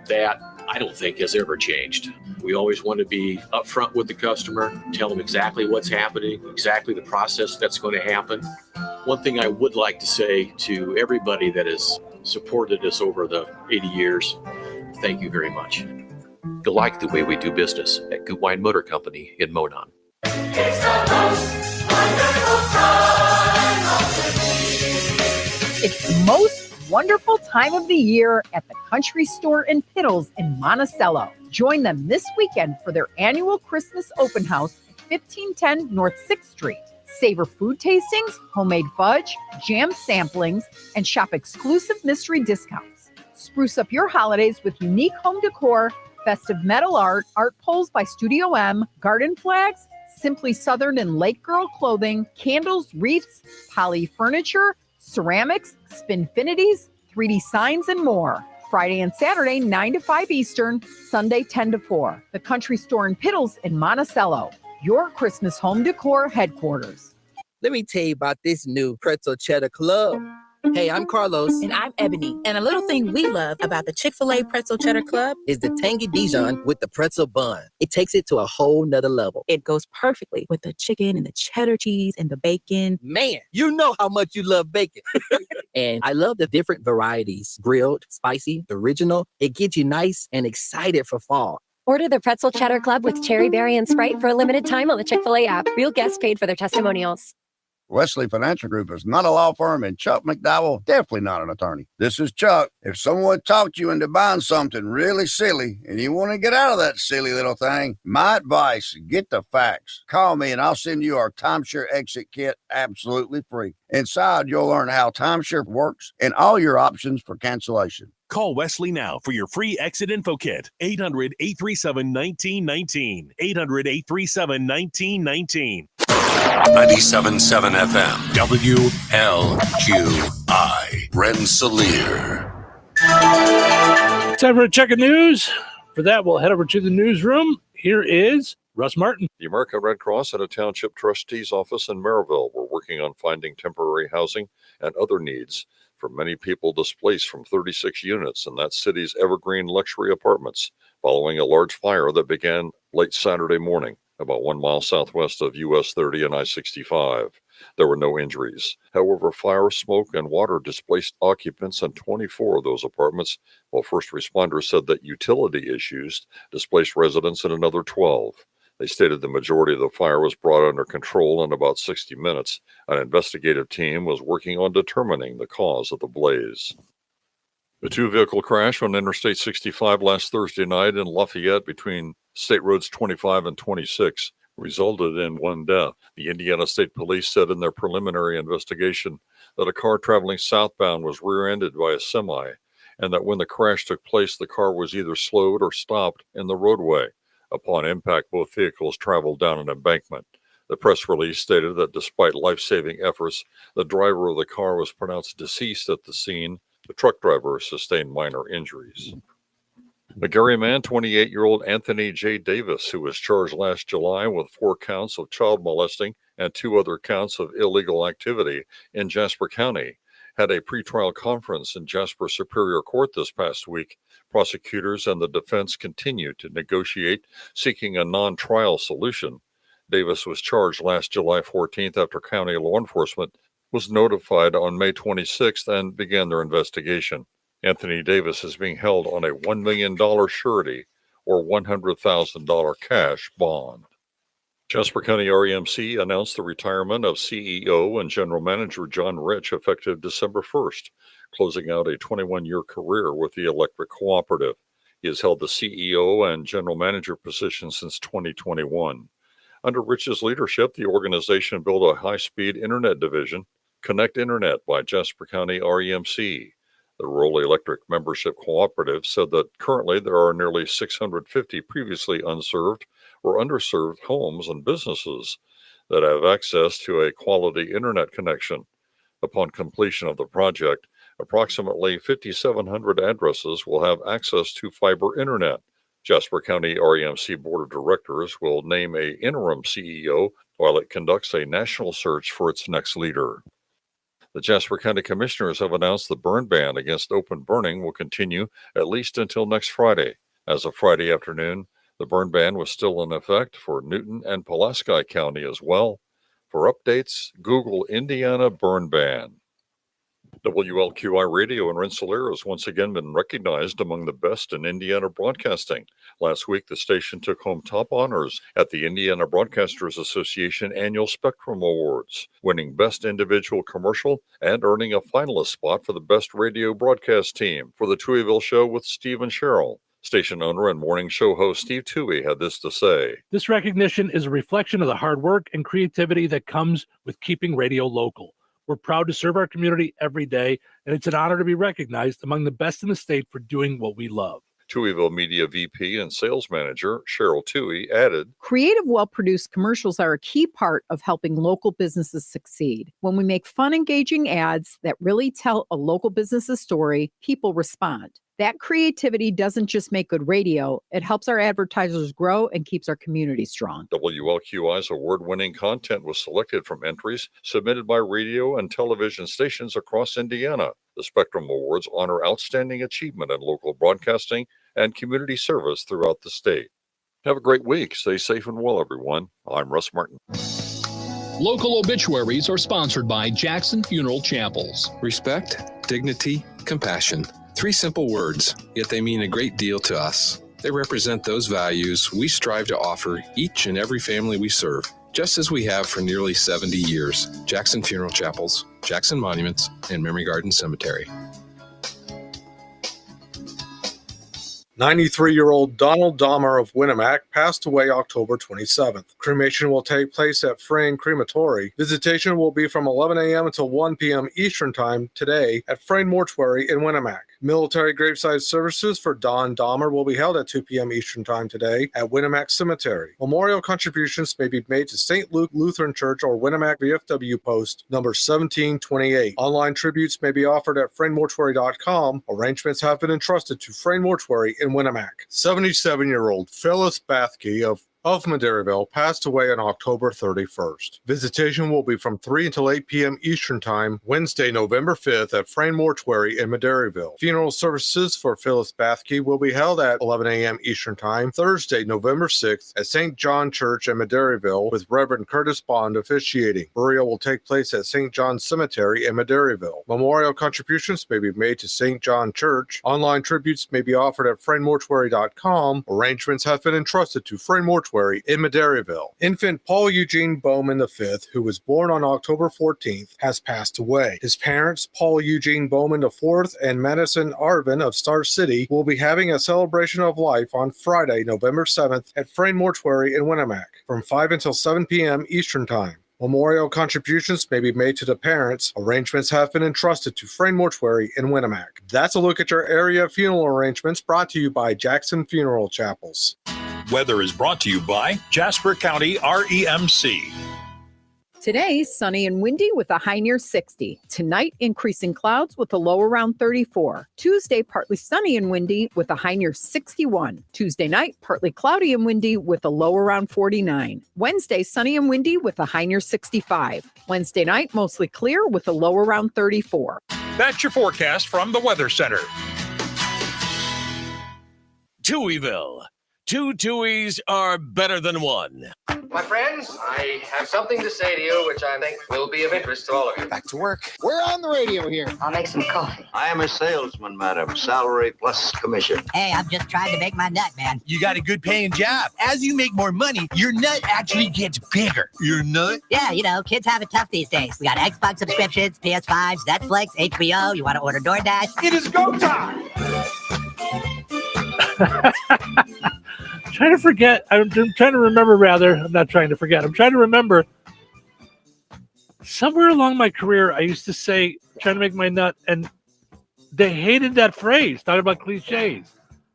That, I don't think, has ever changed. We always want to be upfront with the customer, tell them exactly what's happening, exactly the process that's going to happen. One thing I would like to say to everybody that has supported us over the 80 years, thank you very much. You like the way we do business at Gutwein Motor Company in Monon. It's the most wonderful time of the year. It's the most wonderful time of the year at the Country Store and Piddles in Monticello. Join them this weekend for their annual Christmas open house at 1510 North 6th Street. Savor food tastings, homemade fudge, jam samplings, and shop exclusive mystery discounts. Spruce up your holidays with unique home decor, festive metal art, art poles by Studio M, garden flags, Simply Southern and Lake Girl clothing, candles, wreaths, poly furniture, ceramics, spinfinities, 3D signs, and more. Friday and Saturday, 9 to 5 Eastern, Sunday, 10 to 4. The Country Store and Piddles in Monticello, your Christmas home decor headquarters. Let me tell you about this new Pretzel Cheddar Club. Hey, I'm Carlos. And I'm Ebony. And a little thing we love about the Chick-fil-A Pretzel Cheddar Club is the tangy Dijon with the pretzel bun. It takes it to a whole nother level. It goes perfectly with the chicken and the cheddar cheese and the bacon. Man, you know how much you love bacon. And I love the different varieties. Grilled, spicy, original. It gets you nice and excited for fall. Order the Pretzel Cheddar Club with cherry berry and Sprite for a limited time on the Chick-fil-A app. Real guests paid for their testimonials. Wesley Financial Group is not a law firm, and Chuck McDowell definitely not an attorney. This is Chuck. If someone talked you into buying something really silly and you want to get out of that silly little thing, my advice, get the facts. Call me and I'll send you our timeshare exit kit absolutely free. Inside, you'll learn how timeshare works and all your options for cancellation. Call Wesley now for your free exit info kit. 800-837-1919. 800-837-1919. 97.7 FM. WLQI. Rensselaer. Time for a check of news. For that, we'll head over to the newsroom. Here is Russ Martin. The American Red Cross and a township trustee's office in Maryville were working on finding temporary housing and other needs for many people displaced from 36 units in that city's evergreen luxury apartments following a large fire that began late Saturday morning, about 1 mile southwest of US 30 and I-65. There were no injuries. However, fire, smoke, and water displaced occupants in 24 of those apartments, while first responders said that utility issues displaced residents in another 12. They stated the majority of the fire was brought under control in about 60 minutes. An investigative team was working on determining the cause of the blaze. A two-vehicle crash on Interstate 65 last Thursday night in Lafayette between State Roads 25 and 26 resulted in one death. The Indiana State Police said in their preliminary investigation that a car traveling southbound was rear-ended by a semi, and that when the crash took place, the car was either slowed or stopped in the roadway. Upon impact, both vehicles traveled down an embankment. The press release stated that despite life-saving efforts, the driver of the car was pronounced deceased at the scene. The truck driver sustained minor injuries. A Gary man, 28-year-old Anthony J. Davis, who was charged last July with 4 counts of child molesting and 2 other counts of illegal activity in Jasper County, had a pretrial conference in Jasper Superior Court this past week. Prosecutors and the defense continue to negotiate, seeking a non-trial solution. Davis was charged last July 14th after county law enforcement was notified on May 26th and began their investigation. Anthony Davis is being held on a $1 million surety or $100,000 cash bond. Jasper County REMC announced the retirement of CEO and General Manager John Rich effective December 1st, closing out a 21-year career with the electric cooperative. He has held the CEO and General Manager position since 2021. Under Rich's leadership, the organization built a high-speed internet division, Connect Internet by Jasper County REMC. The Rural Electric Membership Cooperative said that currently there are nearly 650 previously unserved or underserved homes and businesses that have access to a quality internet connection. Upon completion of the project, approximately 5,700 addresses will have access to fiber internet. Jasper County REMC Board of Directors will name an interim CEO while it conducts a national search for its next leader. The Jasper County Commissioners have announced the burn ban against open burning will continue at least until next Friday. As of Friday afternoon, the burn ban was still in effect for Newton and Pulaski County as well. For updates, Google Indiana burn ban. WLQI Radio in Rensselaer has once again been recognized among the best in Indiana broadcasting. Last week, the station took home top honors at the Indiana Broadcasters Association Annual Spectrum Awards, winning Best Individual Commercial and earning a finalist spot for the Best Radio Broadcast Team for the Touhyville Show with Steve and Cheryl. Station owner and morning show host Steve Touhy had this to say. This recognition is a reflection of the hard work and creativity that comes with keeping radio local. We're proud to serve our community every day, and it's an honor to be recognized among the best in the state for doing what we love. Touhyville Media VP and Sales Manager Cheryl Touhy added, Creative, well-produced commercials are a key part of helping local businesses succeed. When we make fun, engaging ads that really tell a local business's story, people respond. That creativity doesn't just make good radio, it helps our advertisers grow and keeps our community strong. WLQI's award-winning content was selected from entries submitted by radio and television stations across Indiana. The Spectrum Awards honor outstanding achievement in local broadcasting and community service throughout the state. Have a great week. Stay safe and well, everyone. I'm Russ Martin. Local obituaries are sponsored by Jackson Funeral Chapels. Respect, dignity, compassion. 3 simple words, yet they mean a great deal to us. They represent those values we strive to offer each and every family we serve, just as we have for nearly 70 years. Jackson Funeral Chapels, Jackson Monuments, and Memory Garden Cemetery. 93-year-old Donald Dahmer of Winnemac passed away October 27th. Cremation will take place at Frayne Crematory. Visitation will be from 11 a.m. until 1 p.m. Eastern Time today at Frayne Mortuary in Winnemac. Military graveside services for Don Dahmer will be held at 2 p.m. Eastern Time today at Winnemac Cemetery. Memorial contributions may be made to St. Luke Lutheran Church or Winnemac VFW Post number 1728. Online tributes may be offered at frainmortuary.com. Arrangements have been entrusted to Frain Mortuary in Winnemac. 77-year-old Phyllis Bathke of Madeiryville passed away on October 31st. Visitation will be from 3 until 8 p.m. Eastern Time, Wednesday, November 5th at Frain Mortuary in Madeiryville. Funeral services for Phyllis Bathke will be held at 11 a.m. Eastern Time, Thursday, November 6th at St. John Church in Madeiryville with Reverend Curtis Bond officiating. Burial will take place at St. John Cemetery in Madeiryville. Memorial contributions may be made to St. John Church. Online tributes may be offered at frainmortuary.com. Arrangements have been entrusted to Frain Mortuary in Madeiryville. Infant Paul Eugene Bowman V, who was born on October 14th, has passed away. His parents, Paul Eugene Bowman IV and Madison Arvin of Star City, will be having a celebration of life on Friday, November 7th at Frain Mortuary in Winnemac from 5 until 7 p.m. Eastern Time. Memorial contributions may be made to the parents. Arrangements have been entrusted to Frain Mortuary in Winnemac. That's a look at your area funeral arrangements brought to you by Jackson Funeral Chapels. Weather is brought to you by Jasper County REMC. Today, sunny and windy with a high near 60. Tonight, increasing clouds with a low around 34. Tuesday, partly sunny and windy with a high near 61. Tuesday night, partly cloudy and windy with a low around 49. Wednesday, sunny and windy with a high near 65. Wednesday night, mostly clear with a low around 34. That's your forecast from the Weather Center. Touhyville. Two Tuohys are better than one. My friends, I have something to say to you which I think will be of interest to all of you. Back to work. We're on the radio here. I'll make some coffee. I am a salesman, madam. Salary plus commission. Hey, I'm just trying to make my nut, man. You got a good paying job. As you make more money, your nut actually gets bigger. Your nut? Yeah, you know, kids have it tough these days. We got Xbox subscriptions, PS5s, Netflix, HBO. You want to order DoorDash? It is go time! Trying to forget. I'm trying to remember, rather. I'm not trying to forget. I'm trying to remember. Somewhere along my career, I used to say, trying to make my nut, and they hated that phrase, talking about cliches.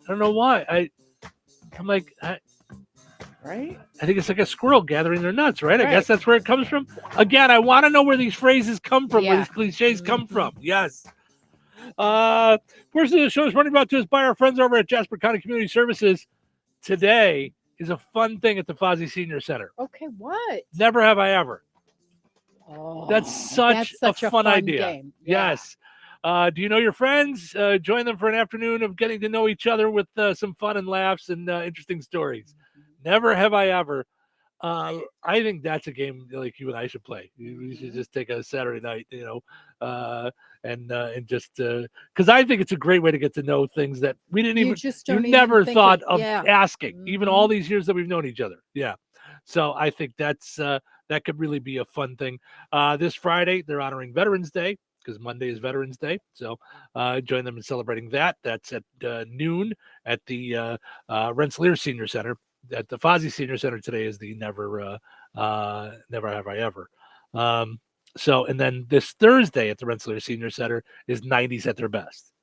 I don't know why. I'm like, right? I think it's like a squirrel gathering their nuts, right? I guess that's where it comes from. Again, I want to know where these phrases come from, where these cliches come from. Yes. Portion of the show is running brought to us by our friends over at Jasper County Community Services. Today is a fun thing at the Fozzie Senior Center. Okay, what? Never have I ever. Oh, that's such a fun idea. Game. Yeah. Yes. Do you know your friends? Join them for an afternoon of getting to know each other with some fun and laughs and interesting stories. Never have I ever. I think that's a game like you and I should play. We should just take a Saturday night, and just because I think it's a great way to get to know things that we didn't you never thought of asking, even all these years that we've known each other. Yeah. So I think that's that could really be a fun thing. This Friday, they're honoring Veterans Day because Monday is Veterans Day. So join them in celebrating that. That's at noon at the Rensselaer Senior Center. At the Fozzie Senior Center today is the Never Have I Ever. So, and then this Thursday at the Rensselaer Senior Center is 90s at their best.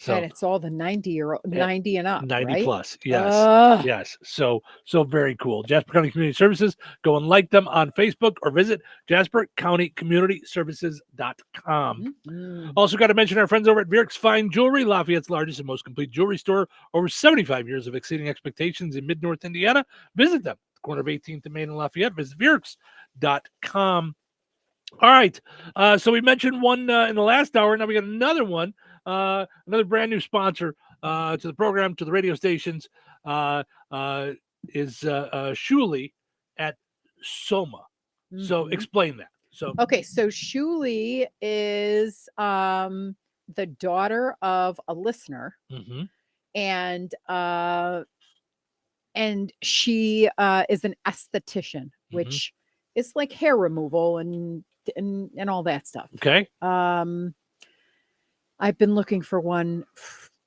So, and it's all the 90 and up, 90 right? plus. Yes. Yes. So very cool. Jasper County Community Services. Go and like them on Facebook or visit JasperCountyCommunityServices.com. Mm-hmm. Also got to mention our friends over at Vierk's Fine Jewelry, Lafayette's largest and most complete jewelry store. Over 75 years of exceeding expectations in mid-North Indiana. Visit them. Corner of 18th and Main in Lafayette. Visit Vierks.com. All right. So we mentioned one in the last hour. Now we got another one. Another brand new sponsor to the program, to the radio stations, is Shuli at Soma. Mm-hmm. So explain that. So Shuli is the daughter of a listener, mm-hmm. and she is an esthetician, mm-hmm. which is like hair removal and all that stuff. Okay. I've been looking for one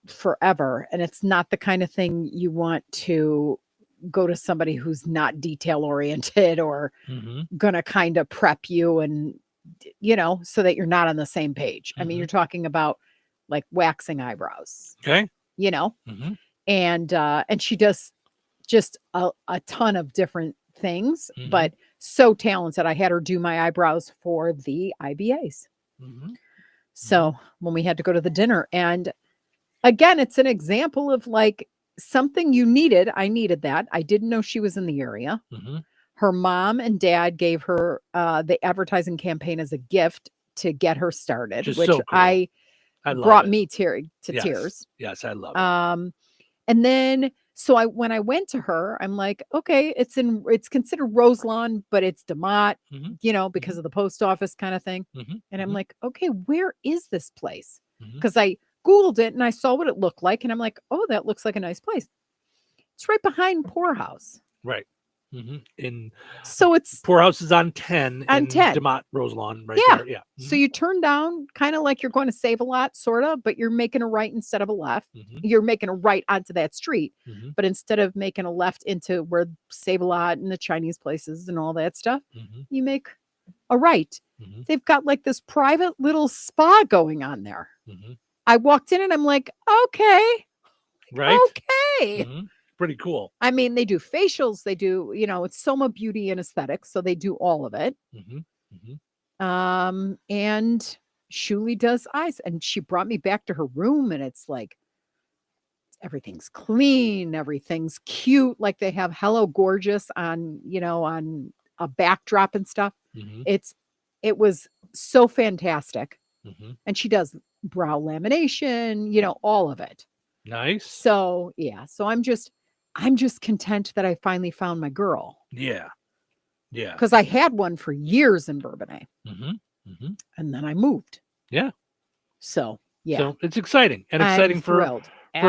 forever, and it's not the kind of thing you want to go to somebody who's not detail oriented or mm-hmm. gonna kind of prep you and so that you're not on the same page. Mm-hmm. I mean, you're talking about like waxing eyebrows, Okay. you know, Mm-hmm. and she does just a ton of different things, Mhm. but so talented. I had her do my eyebrows for the IBAs. Mm-hmm. So when we had to go to the dinner, and again, it's an example of like something you needed. I needed that. I didn't know she was in the area. Mm-hmm. Her mom and dad gave her the advertising campaign as a gift to get her started, Just which so cool. I love brought it. me to Yes. tears. Yes, I love it. And then so when I went to her, I'm like, okay, it's considered Roselawn, but it's DeMott, Mhm. you know, because of the post office kind of thing. Mhm. And I'm like, okay, where is this place? Mhm. Because I Googled it and I saw what it looked like, and I'm like, oh, that looks like a nice place. It's right behind Poorhouse. Right. Mm-hmm. In So it's Poorhouse is on 10 on in 10. DeMott Roselawn right Yeah. there. Yeah. So you turn down kind of like you're going to save a lot, sort of, but you're making a right instead of a left. Mhm. You're making a right onto that street. Mhm. But instead of making a left into where Save a Lot and the Chinese places and all that stuff, Mhm. you make a right. Mhm. They've got like this private little spa going on there. Mhm. I walked in and I'm like, okay, Right. okay. Mhm. Pretty cool. I mean, they do facials, they do, you know, it's Soma Beauty and Aesthetics, so they do all of it. Mm-hmm. Mm-hmm. And Shuli does eyes, and she brought me back to her room, and it's like everything's clean, everything's cute, like they have Hello Gorgeous on, you know, on a backdrop and stuff. Mhm. It was so fantastic. Mhm. And she does brow lamination, you know, all of it. Nice. So, yeah, so I'm just content that I finally found my girl, Yeah. Yeah. because I had one for years in Bourbonnais, Mm-hmm. Mm-hmm. and then I moved. Yeah. So, yeah, So it's exciting and I'm exciting for thrilled. for her and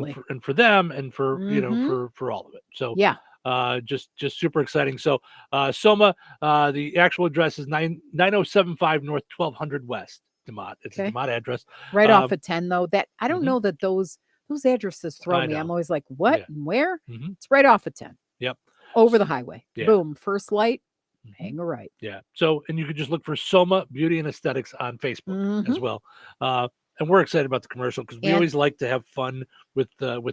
Absolutely. for them and for you know Mhm. for all of it. So Yeah. just super exciting. So Soma, the actual address is 9075 North 1200 West DeMott. It's a Okay. DeMott address. Right off of 10, though. That I don't Mhm. know that those addresses throw I me. know. I'm always like, what Yeah. and where? Mhm. It's right off of 10. Yep. Over the highway. Yeah. Boom. First light. Mhm. Hang a right. Yeah. So, and you could just look for Soma Beauty and Aesthetics on Facebook as Mhm. well. And we're excited about the commercial because we And- always like to have fun with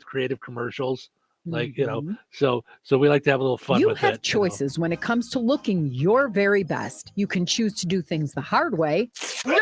creative commercials. Like, you know, Mhm. so we like to have a little fun You with have it. you know. choices when it comes to looking your very best. You can choose to do things the hard way. No,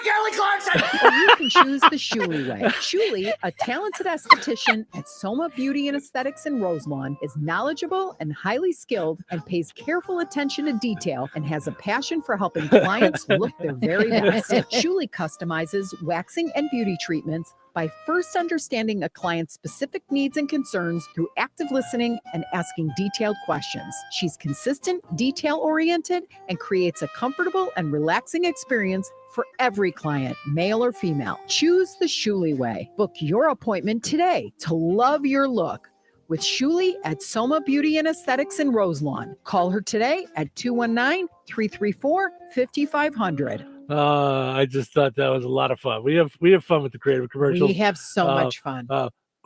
Kelly Clarkson! Or you can choose the Shuli way. Shuli, a talented esthetician at Soma Beauty and Aesthetics in Roselawn, is knowledgeable and highly skilled and pays careful attention to detail and has a passion for helping clients look their very best. Shuli customizes waxing and beauty treatments by first understanding a client's specific needs and concerns through active listening and asking detailed questions. She's consistent, detail-oriented, and creates a comfortable and relaxing experience for every client, male or female. Choose the Shuli way. Book your appointment today to love your look with Shuli at Soma Beauty and Aesthetics in Roselawn. Call her today at 219-334-5500. I just thought that was a lot of fun. We have fun with the creative commercials. We have so much fun.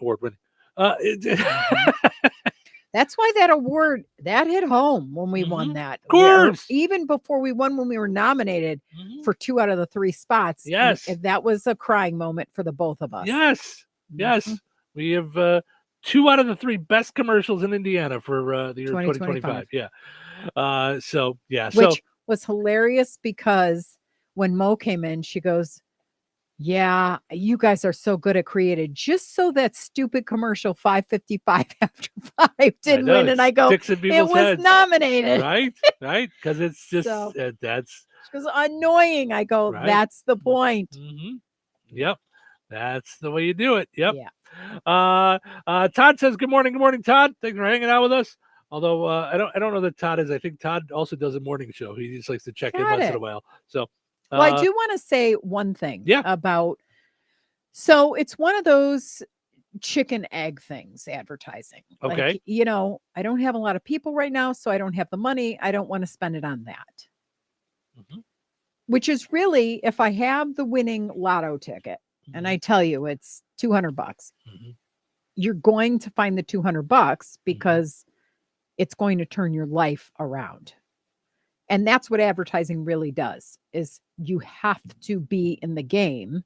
Award winning. That's why that award that hit home when we won that. Of course. Even before we won, when we were nominated for 2 out of the 3 spots. and Yes. that was a crying moment for the both of us. Yes. Yes. We have 2 out of the 3 best commercials in Indiana for the year 2025. Yeah. So yeah. Which was hilarious because when Mo came in, she goes, yeah, you guys are so good at creative. Just so that stupid commercial 5:55 after 5 didn't know, win. And I go, sticks in it people's was heads. nominated. Right. Right. Because it's just So- that's She goes, annoying. I go, Right. that's the point. Yep. That's the way you do it. Yep. Yeah. Todd says, good morning, Todd. Thanks for hanging out with us. Although I don't know that Todd is. I think Todd also does a morning show. He just likes to check in Got once it. in a while. So Well, I do want to say one thing about, so it's one of those chicken egg things, advertising. Okay. Like, you know, I don't have a lot of people right now, so I don't have the money. I don't want to spend it on that. Mhm. Which is really, if I have the winning lotto ticket, and I tell you it's $200, you're going to find the $200 because it's going to turn your life around. And that's what advertising really does, is you have to be in the game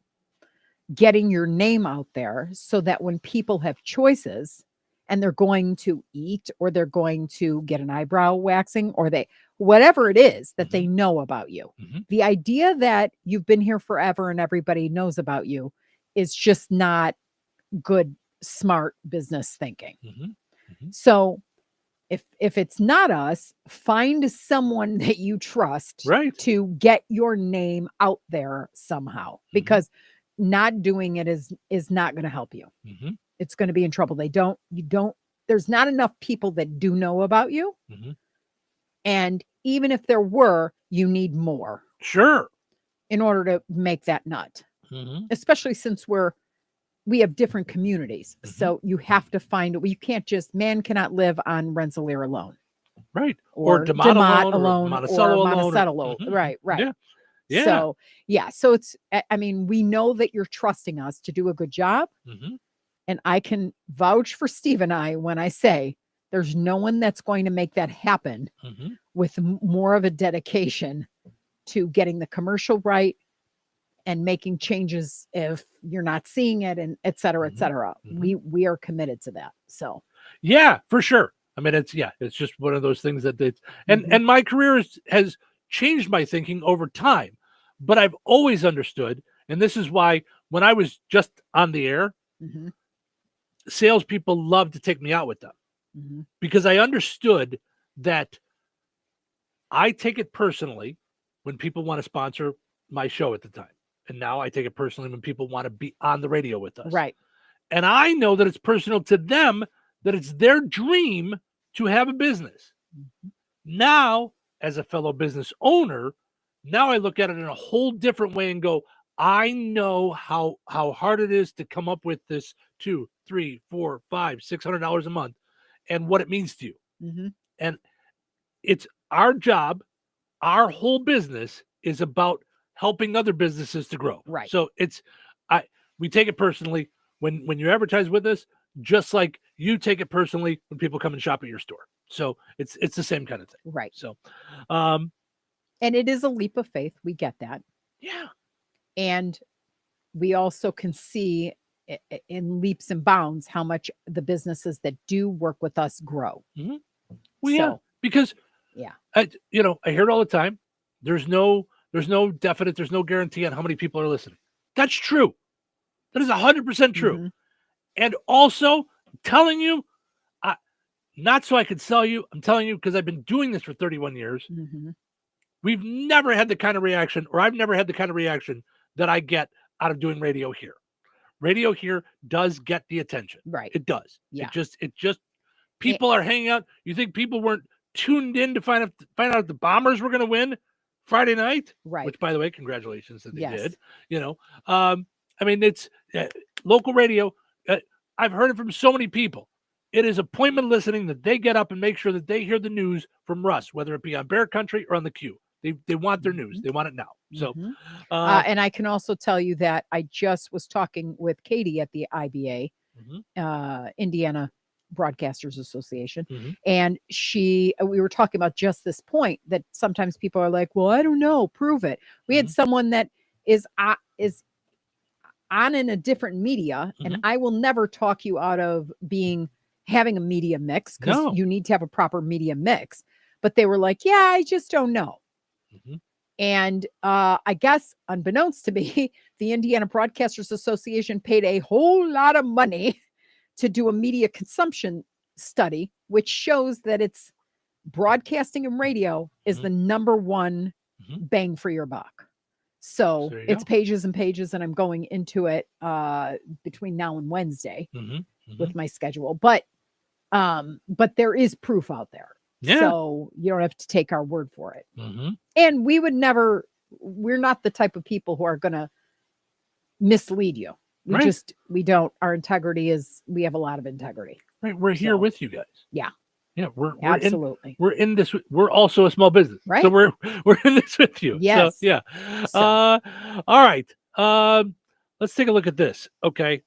getting your name out there so that when people have choices and they're going to eat or they're going to get an eyebrow waxing or whatever it is that they know about you. The idea that you've been here forever and everybody knows about you is just not good, smart business thinking. So if it's not us, find someone that you trust to get your name out there somehow, because not doing it is not going to help you. It's going to be in trouble. There's not enough people that do know about you. And even if there were, you need more. Sure. In order to make that nut, especially since we have different communities. So you have to find it. You can't man cannot live on Rensselaer alone. Right. Or DeMott alone, or Monticello. Right. Yeah. So, so it's, I mean, we know that you're trusting us to do a good job. And I can vouch for Steve and I when I say there's no one that's going to make that happen with more of a dedication to getting the commercial right and making changes if you're not seeing it, and et cetera, et cetera. We are committed to that. So, yeah, for sure. I mean, it's just one of those things that and my career has changed my thinking over time, but I've always understood, and this is why when I was just on the air, salespeople loved to take me out with them because I understood that I take it personally when people want to sponsor my show at the time. And now I take it personally when people want to be on the radio with us. Right. And I know that it's personal to them, that it's their dream to have a business. Now, as a fellow business owner, now I look at it in a whole different way and go, I know how hard it is to come up with this $200, $300, $400, $500, $600 a month and what it means to you. And it's our job. Our whole business is about helping other businesses to grow. Right. So we take it personally when you advertise with us, just like you take it personally when people come and shop at your store. So it's the same kind of thing. Right. So, and it is a leap of faith. We get that. Yeah. And we also can see in leaps and bounds how much the businesses that do work with us grow. Well, because I hear it all the time. There's no definite, there's no guarantee on how many people are listening. That's true. That is 100% true. And also telling you, not so I could sell you. I'm telling you because I've been doing this for 31 years. We've never had the kind of reaction, or I've never had the kind of reaction that I get out of doing radio here. Radio here does get the attention. Right. It does. Yeah. It just people are hanging out. You think people weren't tuned in to find out if the Bombers were going to win Friday night? Right. Which, by the way, congratulations that they Yes. did. I mean, it's local radio. I've heard it from so many people. It is appointment listening that they get up and make sure that they hear the news from Russ, whether it be on Bear Country or on the Q. They want their news. They want it now. So, and I can also tell you that I just was talking with Katie at the IBA, Indiana Broadcasters Association, and we were talking about just this point that sometimes people are like, well, I don't know, prove it. We had someone that is on in a different media, and I will never talk you out of having a media mix, because you need to have a proper media mix. But they were like, yeah, I just don't know. And I guess, unbeknownst to me, the Indiana Broadcasters Association paid a whole lot of money to do a media consumption study, which shows that it's broadcasting and radio is the number one bang for your buck. So it's pages and pages, and I'm going into it between now and Wednesday with my schedule. But there is proof out there. Yeah. So you don't have to take our word for it. And we're not the type of people who are going to mislead you. We don't. Our integrity we have a lot of integrity. Right. We're here with you guys. Yeah. Yeah. We're absolutely. We're in this. We're also a small business. Right. So we're in this with you. Yes. So, yeah. All right. Let's take a look at this. Okay.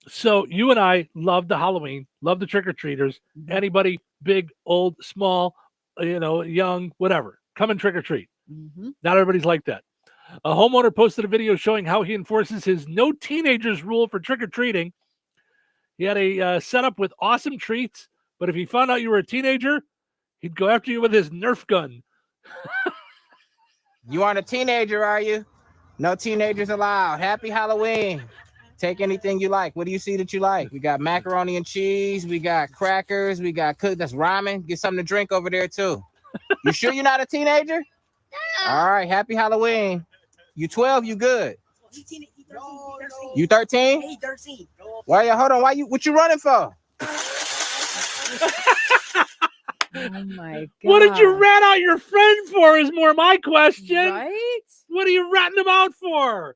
So you and I love the Halloween, love the trick-or-treaters. Anybody, big, old, small, young, whatever, come and trick-or-treat. Not everybody's like that. A homeowner posted a video showing how he enforces his no teenagers rule for trick-or-treating. He had a setup with awesome treats, but if he found out you were a teenager, he'd go after you with his Nerf gun. You aren't a teenager, are you? No teenagers allowed. Happy Halloween. Take anything you like. What do you see that you like? We got macaroni and cheese. We got crackers. We got that's ramen. Get something to drink over there, too. You sure you're not a teenager? All right. Happy Halloween. You 12, you good. You 13? 13. Why? Hold on. What you running for? Oh my God. What did you rat out your friend for is more my question. Right? What are you ratting him out for?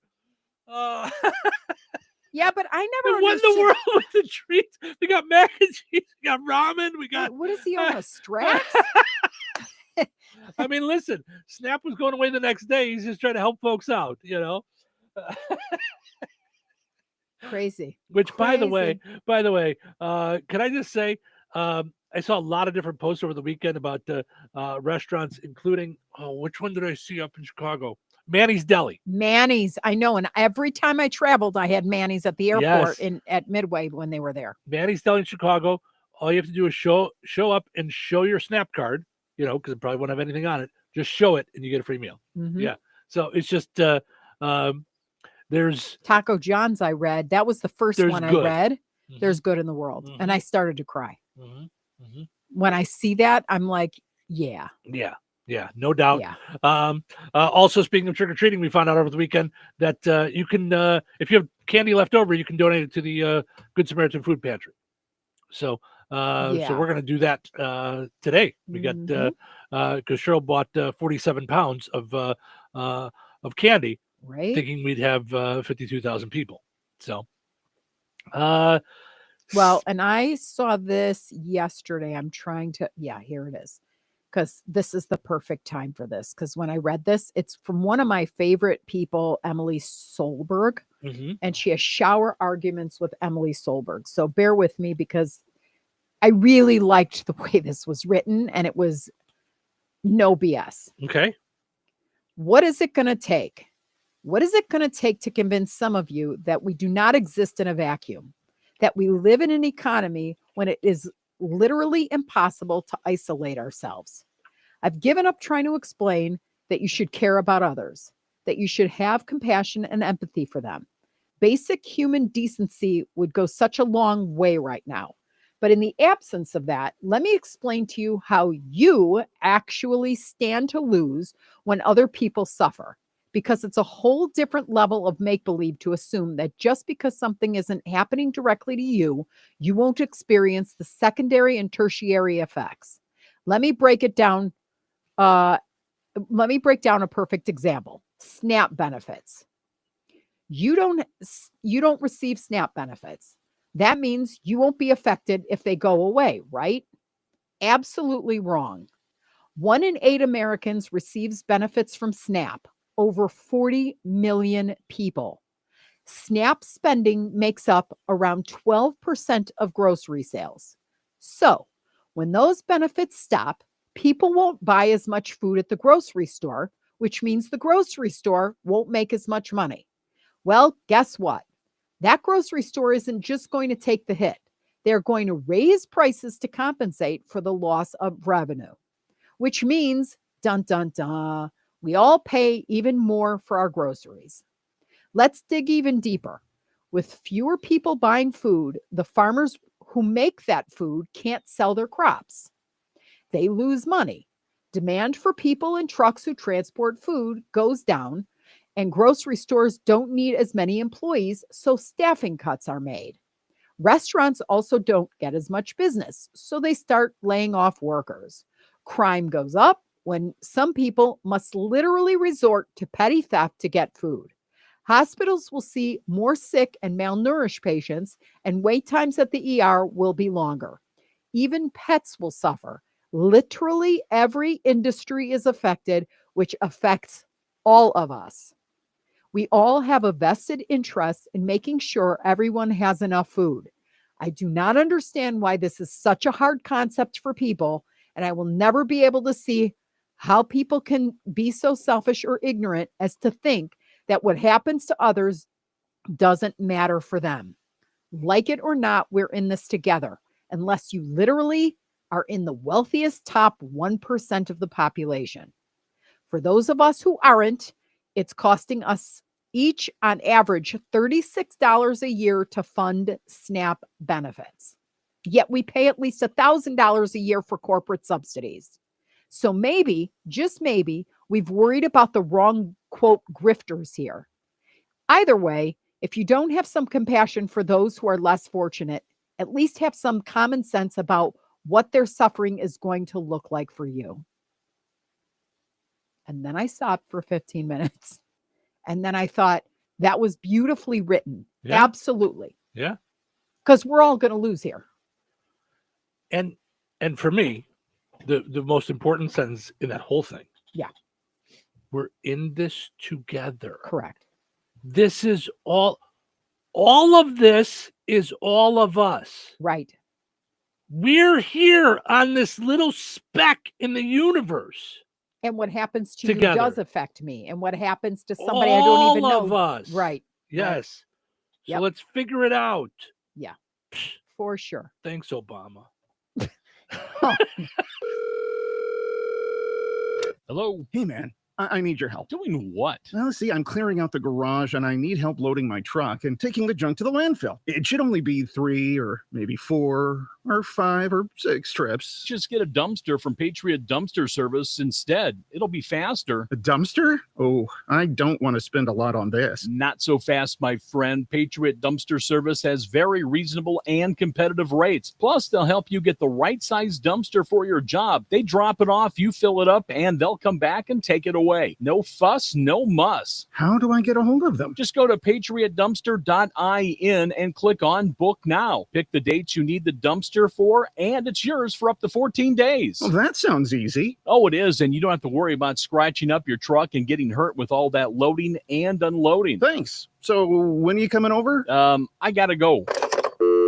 Yeah, but I never What in the world with the treats? We got mac and cheese, we got ramen, we got... What is he on, a Strax? I mean, listen, Snap was going away the next day. He's just trying to help folks out, you know? Crazy. Which, by the way, can I just say, I saw a lot of different posts over the weekend about restaurants, including, which one did I see up in Chicago? Manny's Deli. Manny's, I know. And every time I traveled, I had Manny's at the airport Yes. at Midway when they were there. Manny's Deli in Chicago. All you have to do is show up and show your Snap card, you know, because it probably won't have anything on it. Just show it and you get a free meal. Mhm. Yeah. So it's just, there's Taco John's, I read. That was the first There's one good. I read. Mhm. There's good in the world. And I started to cry. Mm-hmm. When I see that, I'm like, yeah. Yeah, no doubt. Yeah. Also, speaking of trick-or-treating, we found out over the weekend that you can, if you have candy left over, you can donate it to the Good Samaritan Food Pantry. So, Yeah. so we're going to do that today. We got, because Cheryl bought 47 pounds of candy, Right. thinking we'd have 52,000 people. So, Well, and I saw this yesterday. I'm trying to, here it is. Because this is the perfect time for this. Because when I read this, it's from one of my favorite people, Emily Solberg. Mhm. And she has shower arguments with Emily Solberg. So bear with me because I really liked the way this was written and it was no BS. Okay. What is it going to take? What is it going to take to convince some of you that we do not exist in a vacuum? That we live in an economy when it is literally impossible to isolate ourselves? I've given up trying to explain that you should care about others, that you should have compassion and empathy for them. Basic human decency would go such a long way right now. But in the absence of that, let me explain to you how you actually stand to lose when other people suffer. Because it's a whole different level of make-believe to assume that just because something isn't happening directly to you, you won't experience the secondary and tertiary effects. Let me break it down. Let me break down a perfect example. SNAP benefits. You don't receive SNAP benefits. That means you won't be affected if they go away, right? Absolutely wrong. 1 in 8 Americans receives benefits from SNAP. Over 40 million people. SNAP spending makes up around 12% of grocery sales. So, when those benefits stop, people won't buy as much food at the grocery store, which means the grocery store won't make as much money. Well, guess what? That grocery store isn't just going to take the hit. They're going to raise prices to compensate for the loss of revenue, which means, dun, dun, dun, we all pay even more for our groceries. Let's dig even deeper. With fewer people buying food, the farmers who make that food can't sell their crops. They lose money. Demand for people and trucks who transport food goes down, and grocery stores don't need as many employees, so staffing cuts are made. Restaurants also don't get as much business, so they start laying off workers. Crime goes up when some people must literally resort to petty theft to get food. Hospitals will see more sick and malnourished patients, and wait times at the ER will be longer. Even pets will suffer. Literally every industry is affected, which affects all of us. We all have a vested interest in making sure everyone has enough food. I do not understand why this is such a hard concept for people, and I will never be able to see how people can be so selfish or ignorant as to think that what happens to others doesn't matter for them. Like it or not, we're in this together, unless you literally are in the wealthiest top 1% of the population. For those of us who aren't, it's costing us each on average $36 a year to fund SNAP benefits. Yet we pay at least $1,000 a year for corporate subsidies. So maybe, just maybe, we've worried about the wrong, quote, grifters here. Either way, if you don't have some compassion for those who are less fortunate, at least have some common sense about what their suffering is going to look like for you. And then I stopped for 15 minutes. And then I thought, that was beautifully written. Yeah. Absolutely. Yeah. Because we're all going to lose here. And for me, the most important sentence in that whole thing. Yeah. We're in this together. Correct. This is all of this is all of us. Right. We're here on this little speck in the universe. And what happens to Together. you does affect me. And what happens to somebody I don't even know. All of us. Right. Yes. Yep. So let's figure it out. Yeah. For sure. Thanks, Obama. Hello. Hey, man. I need your help. Doing what? Well, see, I'm clearing out the garage and I need help loading my truck and taking the junk to the landfill. It should only be 3 or maybe 4 or 5 or 6 trips. Just get a dumpster from Patriot Dumpster Service instead. It'll be faster. A dumpster? Oh, I don't want to spend a lot on this. Not so fast, my friend. Patriot Dumpster Service has very reasonable and competitive rates. Plus, they'll help you get the right size dumpster for your job. They drop it off, you fill it up, and they'll come back and take it away. No fuss, no muss. How do I get a hold of them? Just go to patriotdumpster.in and click on Book Now. Pick the dates you need the dumpster for, and it's yours for up to 14 days. Well, that sounds easy. Oh, it is, and you don't have to worry about scratching up your truck and getting hurt with all that loading and unloading. Thanks. So when are you coming over? I gotta go.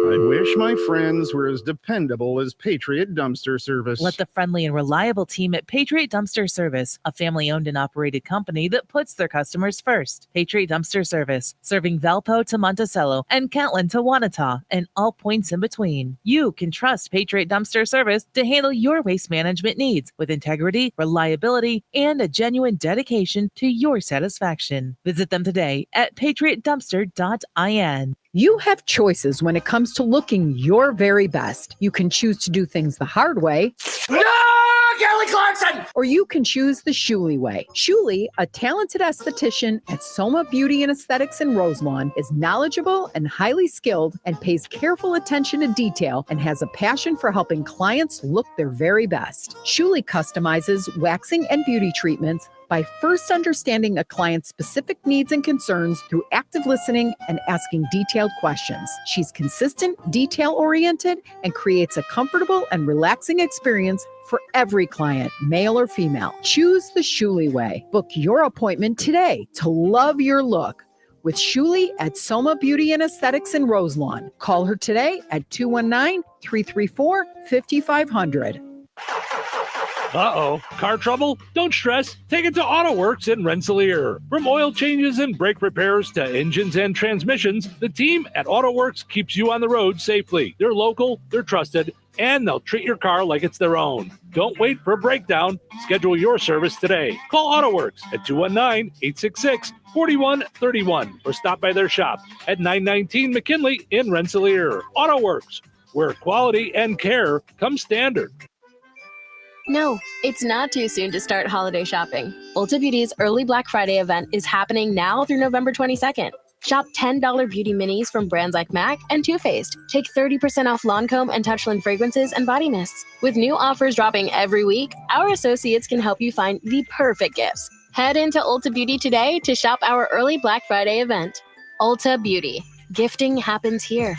I wish my friends were as dependable as Patriot Dumpster Service. Let the friendly and reliable team at Patriot Dumpster Service, a family-owned and operated company that puts their customers first. Patriot Dumpster Service, serving Valpo to Monticello and Catlin to Wanata and all points in between. You can trust Patriot Dumpster Service to handle your waste management needs with integrity, reliability, and a genuine dedication to your satisfaction. Visit them today at patriotdumpster.in. You have choices when it comes to looking your very best. You can choose to do things the hard way. No, Kelly Clarkson! Or you can choose the Shuley way. Shuley, a talented esthetician at Soma Beauty and Aesthetics in Roselawn, is knowledgeable and highly skilled and pays careful attention to detail and has a passion for helping clients look their very best. Shuley customizes waxing and beauty treatments by first understanding a client's specific needs and concerns through active listening and asking detailed questions. She's consistent, detail-oriented, and creates a comfortable and relaxing experience for every client, male or female. Choose the Shuley way. Book your appointment today to love your look with Shuley at Soma Beauty and Aesthetics in Roselawn. Call her today at 219-334-5500. Uh-oh. Car trouble? Don't stress. Take it to AutoWorks in Rensselaer. From oil changes and brake repairs to engines and transmissions, the team at AutoWorks keeps you on the road safely. They're local, they're trusted, and they'll treat your car like it's their own. Don't wait for a breakdown. Schedule your service today. Call AutoWorks at 219-866-4131 or stop by their shop at 919 McKinley in Rensselaer. AutoWorks, where quality and care come standard. No, it's not too soon to start holiday shopping. Ulta Beauty's early Black Friday event is happening now through November 22nd. Shop $10 beauty minis from brands like MAC and Too Faced. Take 30% off Lancome and Touchland fragrances and body mists. With new offers dropping every week, our associates can help you find the perfect gifts. Head into Ulta Beauty today to shop our early Black Friday event. Ulta Beauty. Gifting happens here.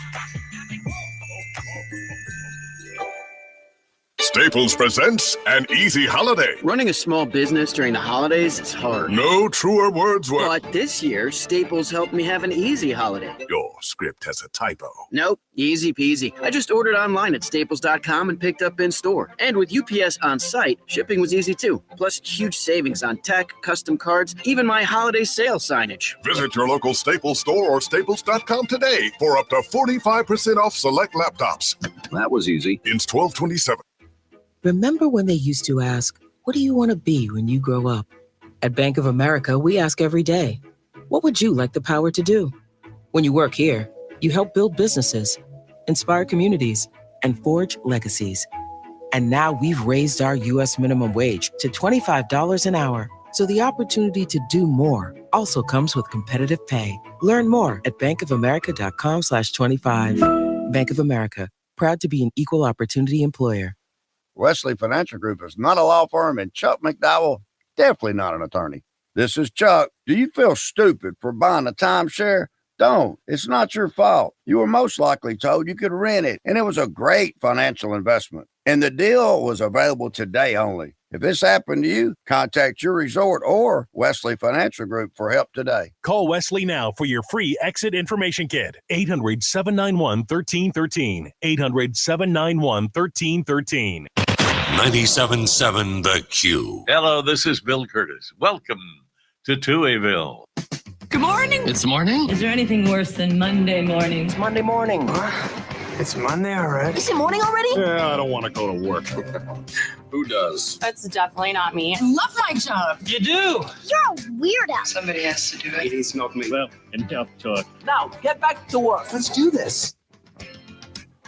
Staples presents an easy holiday. Running a small business during the holidays is hard. No truer words were. But this year, Staples helped me have an easy holiday. Your script has a typo. Nope, easy peasy. I just ordered online at staples.com and picked up in store. And with UPS on site, shipping was easy too. Plus, huge savings on tech, custom cards, even my holiday sale signage. Visit your local Staples store or staples.com today for up to 45% off select laptops. That was easy. Ins 12/27. Remember when they used to ask, what do you want to be when you grow up? At Bank of America, we ask every day, what would you like the power to do? When you work here, you help build businesses, inspire communities, and forge legacies. And now we've raised our U.S. minimum wage to $25 an hour. So the opportunity to do more also comes with competitive pay. Learn more at bankofamerica.com/25. Bank of America, proud to be an equal opportunity employer. Wesley Financial Group is not a law firm, and Chuck McDowell, definitely not an attorney. This is Chuck. Do you feel stupid for buying a timeshare? Don't. It's not your fault. You were most likely told you could rent it, and it was a great financial investment. And the deal was available today only. If this happened to you, contact your resort or Wesley Financial Group for help today. Call Wesley now for your free exit information kit. 800-791-1313. 800-791-1313. 97.7 The Q. Hello, this is Bill Curtis. Welcome to Touhyville. Good morning. It's morning. Is there anything worse than Monday morning? It's Monday morning. It's Monday already. Is it morning already? Yeah, I don't want to go to work. Who does? That's definitely not me. I love my job. You do. You're a weirdo. Somebody has to do it. It's not me. Well, enough talk. Now, get back to work. Let's do this.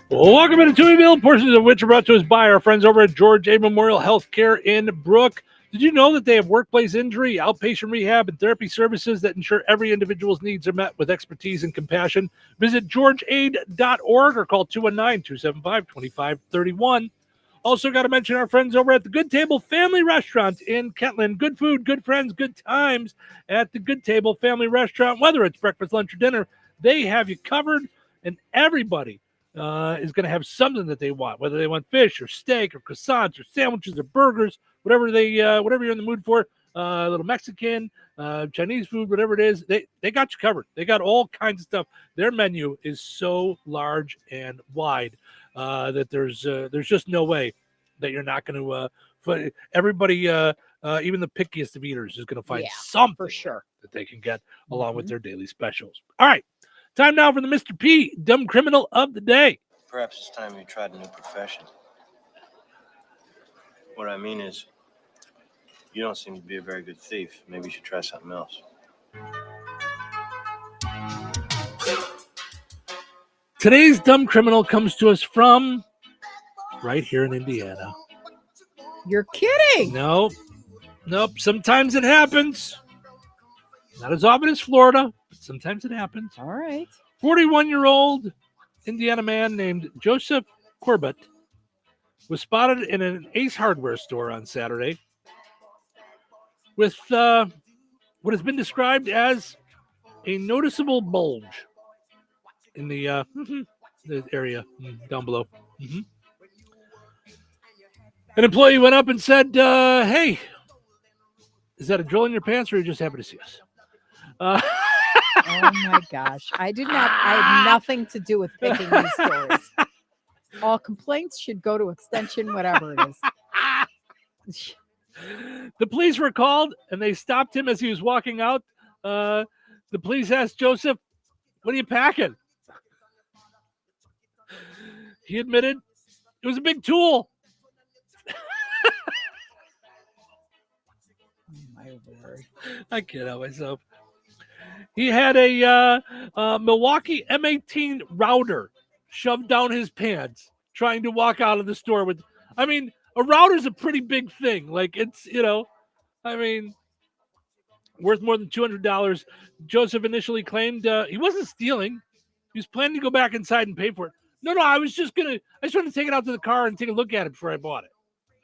Welcome into Touhyville, portions of which are brought to us by our friends over at George A. Memorial Healthcare in Brook. Did you know that they have workplace injury, outpatient rehab, and therapy services that ensure every individual's needs are met with expertise and compassion? Visit georgeaid.org or call 219-275-2531. Also got to mention our friends over at the Good Table Family Restaurant in Kentland. Good food, good friends, good times at the Good Table Family Restaurant. Whether it's breakfast, lunch, or dinner, they have you covered, and everybody is going to have something that they want, whether they want fish or steak or croissants or sandwiches or burgers, whatever you're in the mood for, a little Mexican, Chinese food, whatever it is, they got you covered. They got all kinds of stuff. Their menu is so large and wide that there's just no way that you're not going to. Everybody, even the pickiest of eaters, is going to find something for sure that they can get along with their daily specials. All right. Time now for the Mr. P, Dumb Criminal of the Day. Perhaps it's time you tried a new profession. What I mean is, you don't seem to be a very good thief. Maybe you should try something else. Today's Dumb Criminal comes to us from right here in Indiana. You're kidding. Nope. Sometimes it happens. Not as often as Florida. Sometimes it happens. All right. 41-year-old Indiana man named Joseph Corbett was spotted in an Ace Hardware store on Saturday with what has been described as a noticeable bulge in the area down below. An employee went up and said, hey, is that a drill in your pants, or are you just happy to see us? Oh my gosh. I had nothing to do with picking these stories. All complaints should go to extension, whatever it is. The police were called and they stopped him as he was walking out. The police asked Joseph, what are you packing? He admitted it was a big tool. My word. I can't help myself. He had a Milwaukee M18 router shoved down his pants trying to walk out of the store with. I mean, a router's a pretty big thing. Like, it's, worth more than $200. Joseph initially claimed he wasn't stealing. He was planning to go back inside and pay for it. No, I just wanted to take it out to the car and take a look at it before I bought it.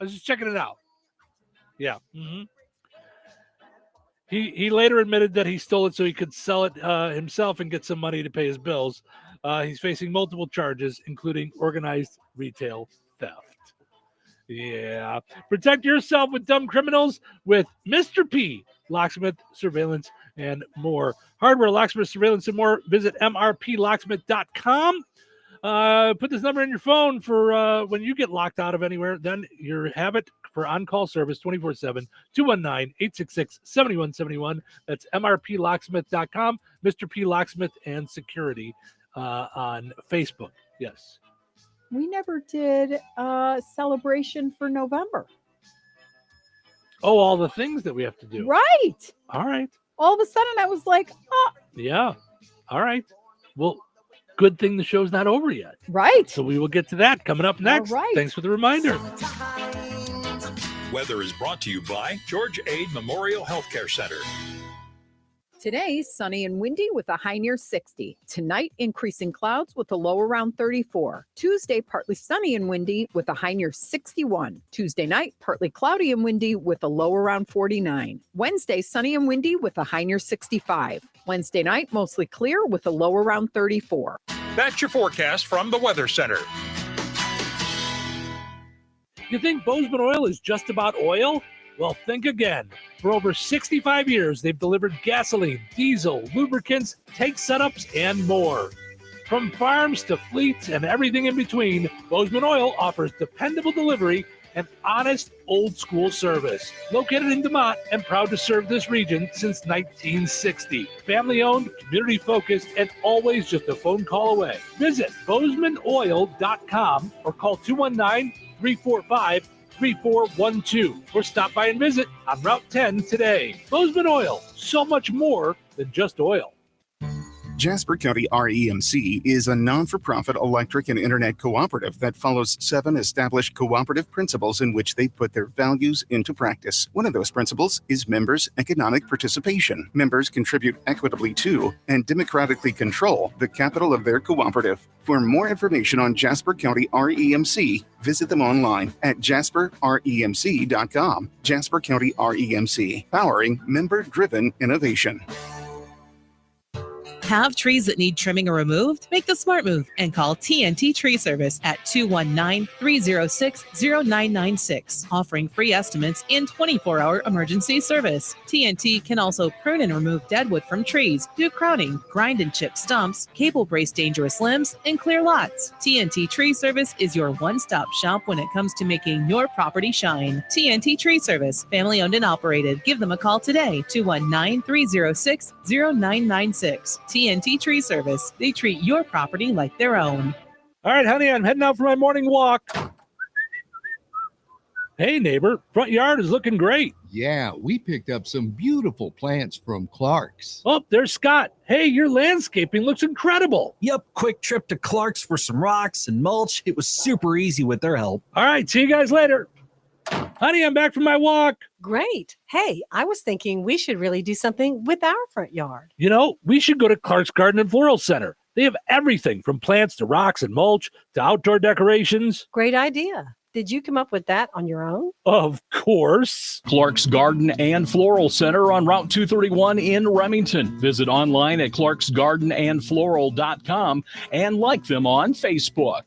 I was just checking it out. Yeah. Mm-hmm. He later admitted that he stole it so he could sell it himself and get some money to pay his bills. He's facing multiple charges, including organized retail theft. Yeah. Protect yourself with dumb criminals with Mr. P, Locksmith, Surveillance, and more. Hardware, locksmith, surveillance, and more. Visit mrplocksmith.com. Put this number in your phone for when you get locked out of anywhere. Then you have it for on-call service 24/7, 219-866-7171. That's mrplocksmith.com. Mr. P Locksmith and Security on Facebook. Yes. We never did a celebration for November. Oh, all the things that we have to do. Right. All right. All of a sudden, I was like, oh. Yeah. All right. Well, good thing the show's not over yet. Right. So we will get to that coming up next. All right. Thanks for the reminder. Weather is brought to you by George Ade Memorial Healthcare Center. Today, sunny and windy with a high near 60. Tonight, increasing clouds with a low around 34. Tuesday, partly sunny and windy with a high near 61. Tuesday night, partly cloudy and windy with a low around 49. Wednesday, sunny and windy with a high near 65. Wednesday night, mostly clear with a low around 34. That's your forecast from the Weather Center. You think Bozeman Oil is just about oil? Well, think again. For over 65 years, they've delivered gasoline, diesel, lubricants, tank setups, and more. From farms to fleets and everything in between, Bozeman Oil offers dependable delivery and honest, old-school service. Located in DeMont and proud to serve this region since 1960. Family-owned, community-focused, and always just a phone call away. Visit BozemanOil.com or call 219-345-3412 or stop by and visit on Route 10 today. Bozeman Oil, so much more than just oil. Jasper County REMC is a non-for-profit electric and internet cooperative that follows 7 established cooperative principles in which they put their values into practice. One of those principles is members' economic participation. Members contribute equitably to and democratically control the capital of their cooperative. For more information on Jasper County REMC, visit them online at jasperremc.com. Jasper County REMC, powering member-driven innovation. Have trees that need trimming or removed? Make the smart move and call TNT Tree Service at 219-306-0996, offering free estimates and 24-hour emergency service. TNT can also prune and remove dead wood from trees, do crowning, grind and chip stumps, cable brace dangerous limbs, and clear lots. TNT Tree Service is your one-stop shop when it comes to making your property shine. TNT Tree Service, family owned and operated. Give them a call today, 219-306-0996. TNT Tree Service. They treat your property like their own. All right, honey, I'm heading out for my morning walk. Hey, neighbor, front yard is looking great. Yeah, we picked up some beautiful plants from Clark's. Oh, there's Scott. Hey, your landscaping looks incredible. Yep, quick trip to Clark's for some rocks and mulch. It was super easy with their help. All right, see you guys later. Honey, I'm back from my walk. Great. Hey, I was thinking we should really do something with our front yard. You know, we should go to Clark's Garden and Floral Center. They have everything from plants to rocks and mulch to outdoor decorations. Great idea. Did you come up with that on your own? Of course. Clark's Garden and Floral Center on Route 231 in Remington. Visit online at clarksgardenandfloral.com and like them on Facebook.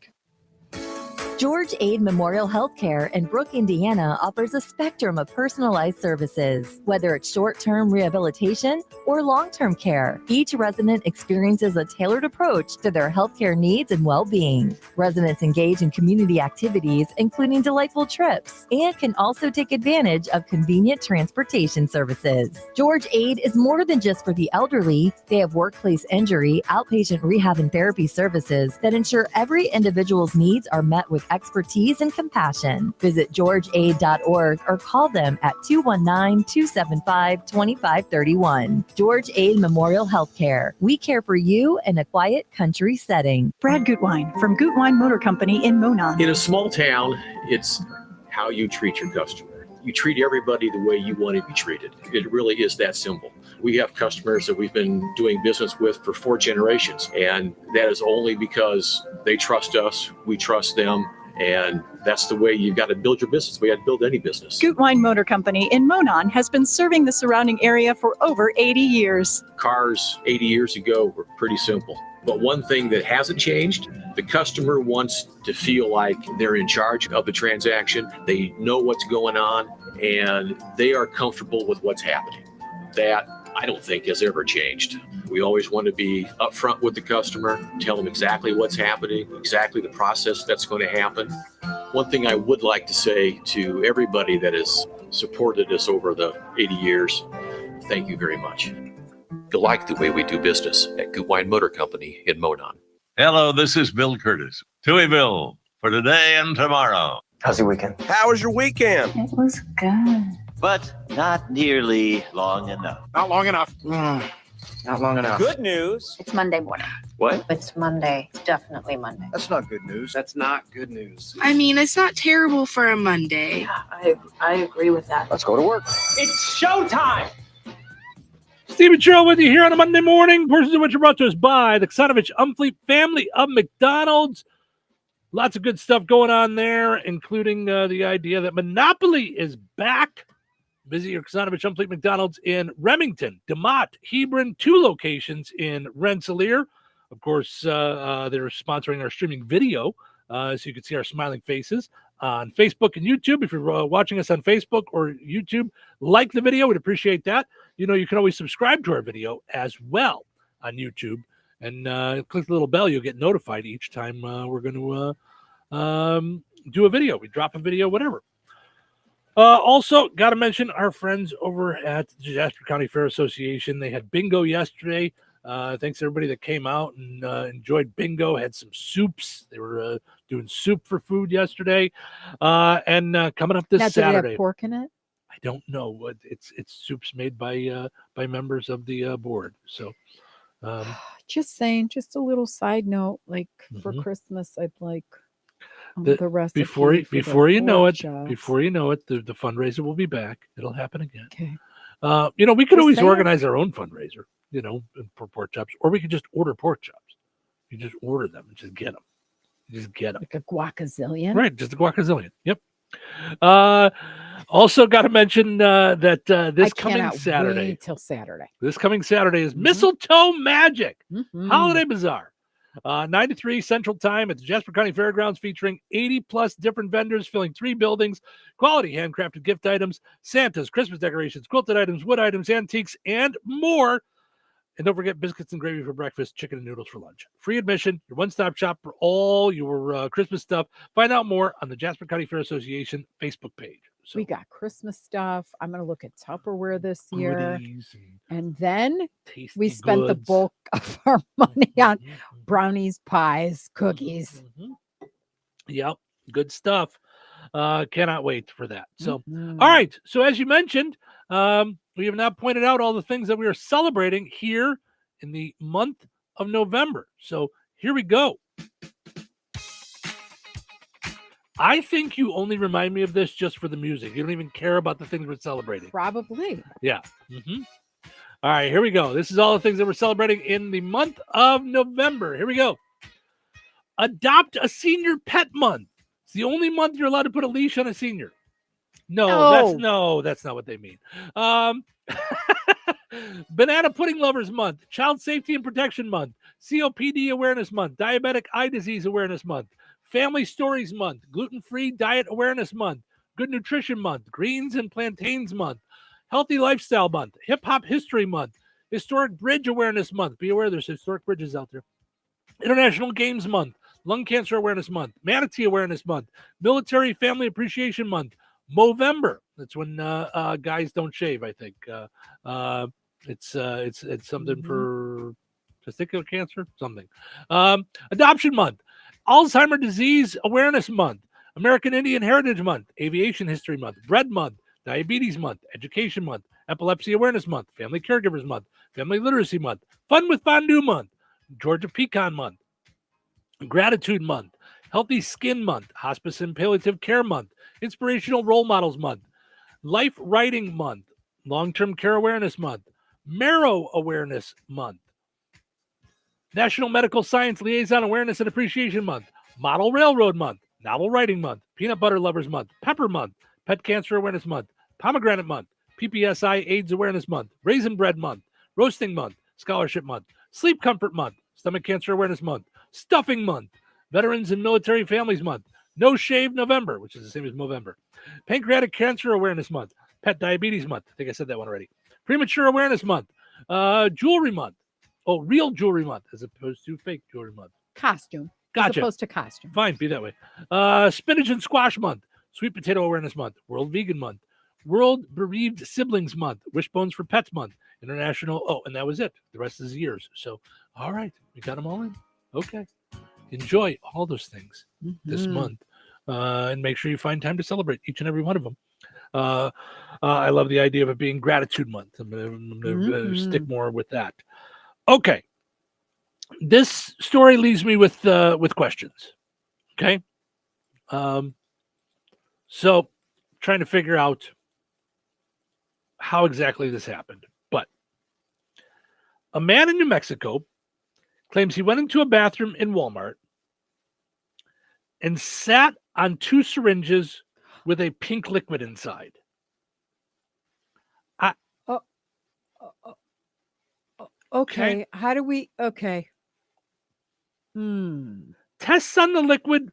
George Ade Memorial Healthcare in Brook, Indiana offers a spectrum of personalized services. Whether it's short-term rehabilitation or long-term care, each resident experiences a tailored approach to their healthcare needs and well-being. Residents engage in community activities, including delightful trips, and can also take advantage of convenient transportation services. George Ade is more than just for the elderly. They have workplace injury, outpatient rehab and therapy services that ensure every individual's needs are met with expertise and compassion. Visit georgeaid.org or call them at 219-275-2531. George Ade Memorial Healthcare. We care for you in a quiet country setting. Brad Gutwein from Gutwein Motor Company in Monon. In a small town, it's how you treat your customer. You treat everybody the way you want to be treated. It really is that simple. We have customers that we've been doing business with for 4 generations, and that is only because they trust us, we trust them, And that's the way you've got to build your business. We got to build any business. Gutwein Motor Company in Monon has been serving the surrounding area for over 80 years. Cars 80 years ago were pretty simple. But one thing that hasn't changed, the customer wants to feel like they're in charge of the transaction. They know what's going on and they are comfortable with what's happening. That I don't think has ever changed. We always want to be upfront with the customer, tell them exactly what's happening, exactly the process that's going to happen. One thing I would like to say to everybody that has supported us over the 80 years, thank you very much. You'll like the way we do business at Gutwein Motor Company in Monon. Hello, this is Bill Curtis. Touhyville for today and tomorrow. How's your weekend? How was your weekend? It was good. But not nearly long enough. Not long enough. Not long enough. Good news. It's Monday morning. What? It's Monday. It's definitely Monday. That's not good news. That's not good news. I mean, it's not terrible for a Monday. Yeah, I agree with that. Let's go to work. It's showtime. Stephen Sherrill with you here on a Monday morning. Portions of which are brought to us by the Touhyville Umfleet family of McDonald's. Lots of good stuff going on there, including the idea that Monopoly is back. Visit your Touhyville Umfleet McDonald's in Remington, DeMott, Hebron, 2 locations in Rensselaer. Of course, they're sponsoring our streaming video, so you can see our smiling faces on Facebook and YouTube. If you're watching us on Facebook or YouTube, like the video. We'd appreciate that. You know, you can always subscribe to our video as well on YouTube. And click the little bell. You'll get notified each time we're going to do a video. We drop a video, whatever. Also, got to mention our friends over at the Jasper County Fair Association. They had bingo yesterday. Thanks to everybody that came out and enjoyed bingo. Had some soups. They were doing soup for food yesterday. And coming up this Saturday. Did it have pork in it? I don't know. It's soups made by members of the board. So. Just saying, just a little side note, like for Christmas, I'd like the recipe. Before you know it, the fundraiser will be back. It'll happen again. Okay. We could always organize our own fundraiser, for pork chops, or we could just order pork chops. You just order them and just get them. Like a guacazillion. Right, just a guacazillion. Yep. Also got to mention that this coming Saturday. Wait till Saturday. This coming Saturday is Mistletoe Magic Holiday Bazaar. 9 to 3 Central Time at the Jasper County Fairgrounds, featuring 80 plus different vendors filling 3 buildings, quality handcrafted gift items, Santas, Christmas decorations, quilted items, wood items, antiques, and more. And don't forget biscuits and gravy for breakfast, chicken and noodles for lunch. Free admission, your one-stop shop for all your Christmas stuff. Find out more on the Jasper County Fair Association Facebook page. So, we got Christmas stuff. I'm going to look at Tupperware this year. And then we spent the bulk of our money on brownies, pies, cookies. Yep, good stuff. Cannot wait for that. So, all right. So as you mentioned, we have now pointed out all the things that we are celebrating here in the month of November. So here we go. I think you only remind me of this just for the music. You don't even care about the things we're celebrating. Probably. Yeah. All right, here we go. This is all the things that we're celebrating in the month of November. Here we go. Adopt a Senior Pet Month. It's the only month you're allowed to put a leash on a senior. That's not what they mean. Banana Pudding Lovers Month, Child Safety and Protection Month, COPD Awareness Month, Diabetic Eye Disease Awareness Month, Family Stories Month, Gluten-Free Diet Awareness Month, Good Nutrition Month, Greens and Plantains Month, Healthy Lifestyle Month, Hip Hop History Month, Historic Bridge Awareness Month. Be aware there's historic bridges out there. International Games Month, Lung Cancer Awareness Month, Manatee Awareness Month, Military Family Appreciation Month, Movember. That's when guys don't shave, I think. It's something for testicular cancer, something. Adoption Month, Alzheimer's Disease Awareness Month, American Indian Heritage Month, Aviation History Month, Bread Month, Diabetes Month, Education Month, Epilepsy Awareness Month, Family Caregivers Month, Family Literacy Month, Fun with Fondue Month, Georgia Pecan Month, Gratitude Month, Healthy Skin Month, Hospice and Palliative Care Month, Inspirational Role Models Month, Life Writing Month, Long-Term Care Awareness Month, Marrow Awareness Month, National Medical Science Liaison Awareness and Appreciation Month, Model Railroad Month, Novel Writing Month, Peanut Butter Lovers Month, Pepper Month, Pet Cancer Awareness Month, Pomegranate Month, PPSI AIDS Awareness Month, Raisin Bread Month, Roasting Month, Scholarship Month, Sleep Comfort Month, Stomach Cancer Awareness Month, Stuffing Month, Veterans and Military Families Month, No Shave November, which is the same as Movember, Pancreatic Cancer Awareness Month, Pet Diabetes Month. I think I said that one already. Premature Awareness Month, Jewelry Month. Oh, Real Jewelry Month as opposed to Fake Jewelry Month. Costume. Gotcha. As opposed to costume. Fine, be that way. Spinach and Squash Month, Sweet Potato Awareness Month, World Vegan Month, World Bereaved Siblings Month, Wishbones for Pets Month, International. Oh, and that was it. The rest is years. So, all right, we got them all in. Okay. Enjoy all those things this month. And make sure you find time to celebrate each and every one of them. I love the idea of it being Gratitude Month. I'm going to stick more with that. Okay. This story leaves me with questions. Okay. So trying to figure out how exactly this happened. But a man in New Mexico claims he went into a bathroom in Walmart and sat on 2 syringes with a pink liquid inside. Okay. How do we? Okay. Tests on the liquid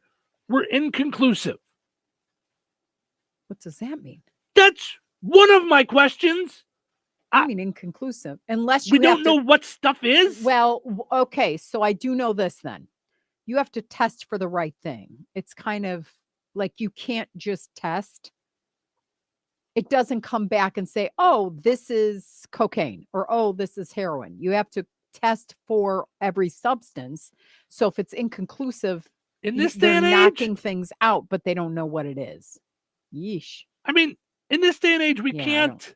were inconclusive. What does that mean? That's one of my questions. I mean, inconclusive. Unless we don't know what stuff is. Well, okay. So I do know this then. You have to test for the right thing. It's kind of like you can't just test. It doesn't come back and say, oh, this is cocaine or, oh, this is heroin. You have to test for every substance. So if it's inconclusive, in this day they're and age, knocking things out, but they don't know what it is. Yeesh. I mean, in this day and age, we can't.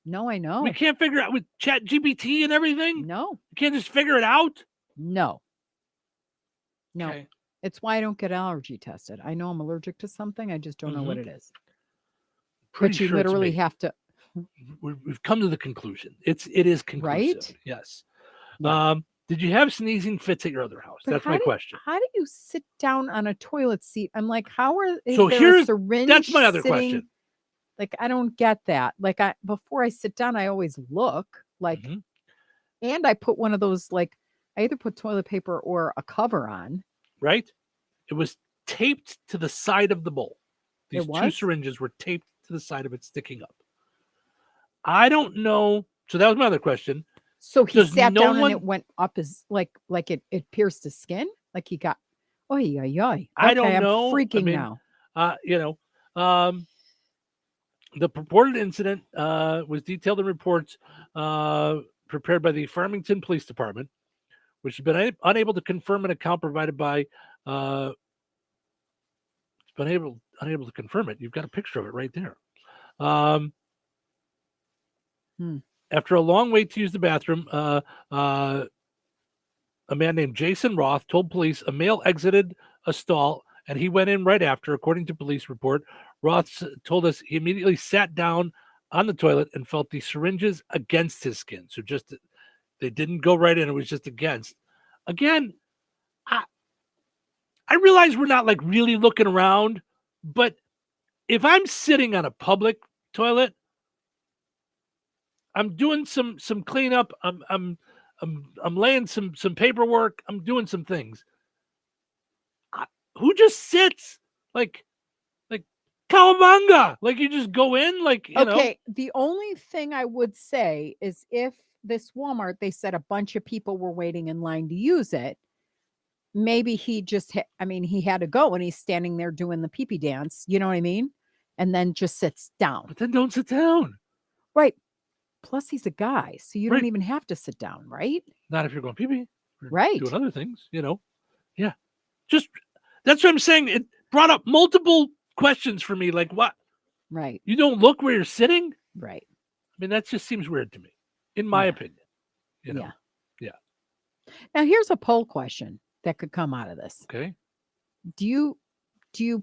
No, I know. We can't figure out with Chat GPT and everything. No. You can't just figure it out. No. Okay. It's why I don't get allergy tested. I know I'm allergic to something. I just don't know what it is. Pretty But you sure it's literally me. have to. We've come to the conclusion. It is conclusive. Right? Yes. Did you have sneezing fits at your other house? But That's how my do- question. How do you sit down on a toilet seat? I'm like, how are is So there here's- a syringe? that's my other sitting- question. Like, I don't get that. Like, before I sit down, I always look like, and I put one of those, like, I either put toilet paper or a cover on. Right? It was taped to the side of the bowl. These It 2 was? syringes were taped to the side of it, sticking up. I don't know. So that was my other question. So he Does sat no down one- and it went up his like it pierced his skin. Like he got, oy. I don't I'm know. freaking I mean, now. The purported incident was detailed in reports prepared by the Farmington Police Department, which has been unable to confirm an account provided by. It's been unable to confirm it. You've got a picture of it right there. After a long wait to use the bathroom, a man named Jason Roth told police a male exited a stall and he went in right after, according to police report. Roth told us he immediately sat down on the toilet and felt the syringes against his skin. So just they didn't go right in; it was just against. Again, I realize we're not like really looking around, but if I'm sitting on a public toilet, I'm doing some cleanup. I'm laying some paperwork. I'm doing some things. Who just sits like Cowabunga? Like you just go in, like you know. Okay, the only thing I would say is if this Walmart, they said a bunch of people were waiting in line to use it. Maybe he just, he had to go and he's standing there doing the pee-pee dance. You know what I mean? And then just sits down. But then don't sit down. Right. Plus, he's a guy, so you Right. don't even have to sit down, right? Not if you're going pee-pee. Or Right. doing other things, Yeah. Just that's what I'm saying. It brought up multiple questions for me. Like what? Right. You don't look where you're sitting? Right. I mean, that just seems weird to me, in my opinion. Yeah. Now, here's a poll question that could come out of this. Okay. Do you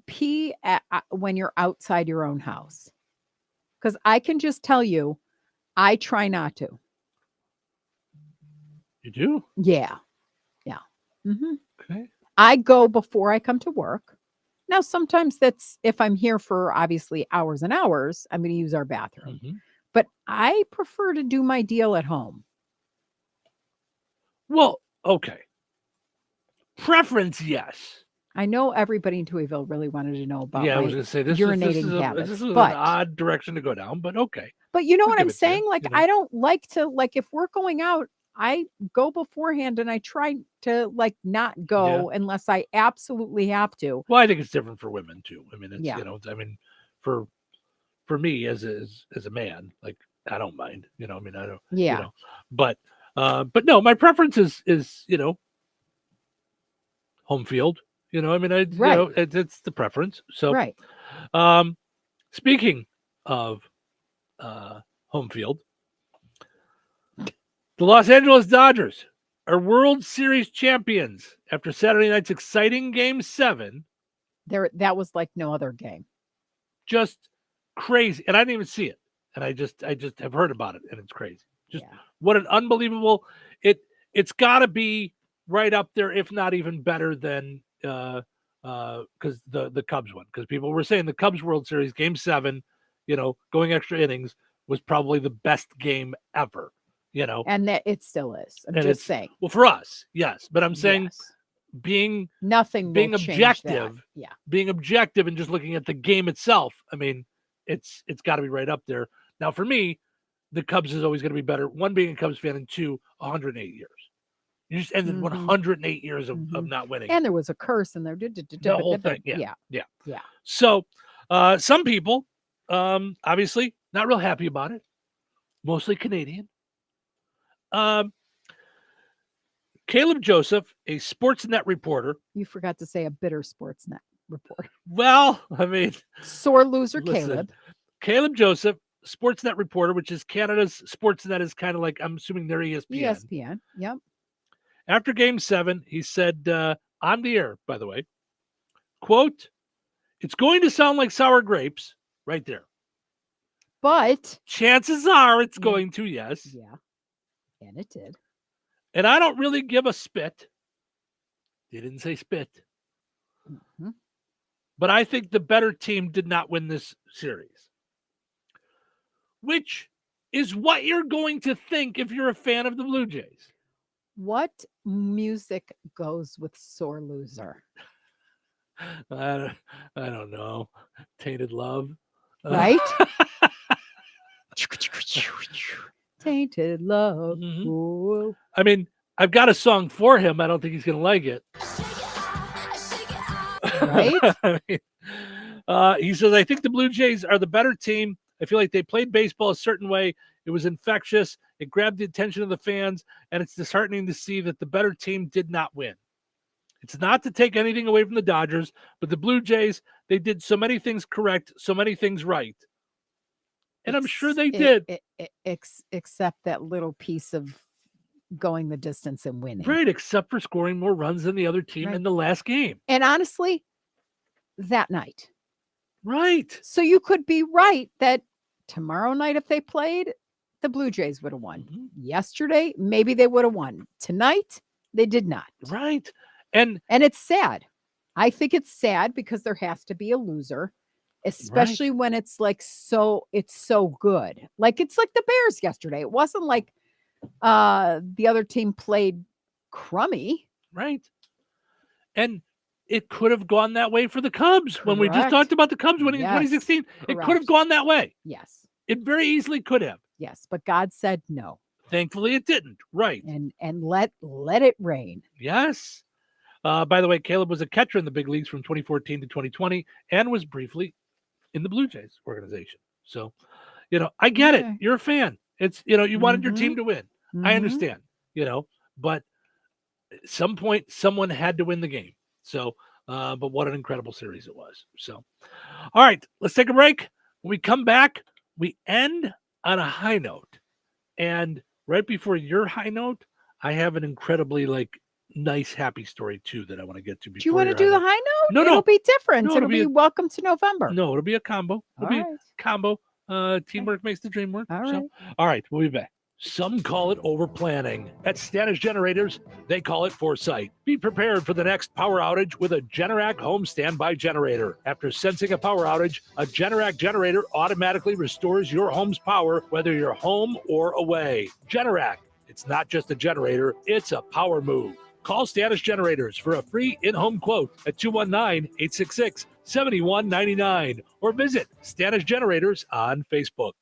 pee when you're outside your own house? Because I can just tell you, I try not to. You do? Yeah. Yeah. Mm-hmm. Okay. I go before I come to work. Now, sometimes that's if I'm here for obviously hours and hours, I'm going to use our bathroom. But I prefer to do my deal at home. Well, okay. Preference, yes. I know everybody in Touhyville really wanted to know about Yeah, I my was going to say this urinating is habits. this is but an odd direction to go down, but okay. But you know I'll what give I'm it to you, saying? Like, you know. I don't like to, like, if we're going out, I go beforehand and I try to, like, not go unless I absolutely have to. Well, I think it's different for women too. I mean, it's Yeah. you know, I mean, for me as a man, like I don't mind. You know, I mean, I don't. Yeah. You know, but no, my preference is you know, home field. You know, I mean, you know, it's the preference. So Right. Speaking of home field, the Los Angeles Dodgers are World Series champions after Saturday night's exciting Game 7. That was like no other game. Just crazy. And I didn't even see it. And I just have heard about it, and it's crazy. Just what an unbelievable it's got to be right up there, if not even better than because the Cubs won. Because people were saying the Cubs World Series Game 7, you know, going extra innings was probably the best game ever. You know, And that it still is. I'm and just it's saying. well for us, yes. But I'm saying being Nothing being will change that. objective, Yeah. being objective and just looking at the game itself. I mean, it's got to be right up there. Now, for me, the Cubs is always going to be better. One, being a Cubs fan, and two, 108 years. You just ended 108 years of not winning. And there was a curse in there. The whole thing. Yeah. Yeah. So, some people, obviously, not real happy about it. Mostly Canadian. Caleb Joseph, a Sportsnet reporter. You forgot to say a bitter Sportsnet report. Well, I mean, sore loser listen, Caleb. Caleb Joseph, Sportsnet reporter, which is Canada's Sportsnet, is kind of like, I'm assuming they're ESPN. ESPN. Yep. After Game 7, he said on the air, by the way, quote, "It's going to sound like sour grapes," right there. But chances are it's going to, yes. Yeah. And it did. And I don't really give a spit. They didn't say spit. But I think the better team did not win this series. Which is what you're going to think if you're a fan of the Blue Jays. What music goes with sore loser? I don't know. Tainted Love. Right? Tainted Love. Ooh. I mean, I've got a song for him. I don't think he's going to like it. Right? I mean, he says, "I think the Blue Jays are the better team. I feel like they played baseball a certain way. It was infectious. It grabbed the attention of the fans, and it's disheartening to see that the better team did not win. It's not to take anything away from the Dodgers, but the Blue Jays, they did so many things correct, so many things right. And I'm sure they did. Except that little piece of going the distance and winning. Right, except for scoring more runs than the other team in the last game. And honestly, that night. Right. So you could be right that tomorrow night, if they played, the Blue Jays would have won. Yesterday, maybe they would have won. Tonight, they did not. Right. And it's sad. I think it's sad because there has to be a loser, especially when it's like it's so good. Like it's like the Bears yesterday. It wasn't like the other team played crummy. Right. And it could have gone that way for the Cubs. When we just talked about the Cubs winning in 2016. It could have gone that way. Yes. It very easily could have. Yes, but God said no. Thankfully it didn't. Right. And let it rain. Yes. By the way, Caleb was a catcher in the big leagues from 2014 to 2020 and was briefly in the Blue Jays organization. So, I get it. You're a fan. It's, you wanted your team to win. I understand, but at some point someone had to win the game. So, but what an incredible series it was. So, all right, let's take a break. When we come back, we end on a high note. And right before your high note, I have an incredibly nice, happy story too that I want to get to. Do you want to do the high note? No, it'll be different. No, it'll be welcome to November. No, it'll be a combo. It'll be a combo. Teamwork makes the dream work. All right, we'll be back. Some call it overplanning. At Standish Generators, they call it foresight. Be prepared for the next power outage with a Generac home standby generator. After sensing a power outage, a Generac generator automatically restores your home's power, whether you're home or away. Generac, it's not just a generator, it's a power move. Call Standish Generators for a free in-home quote at 219-866-7199 or visit Standish Generators on Facebook.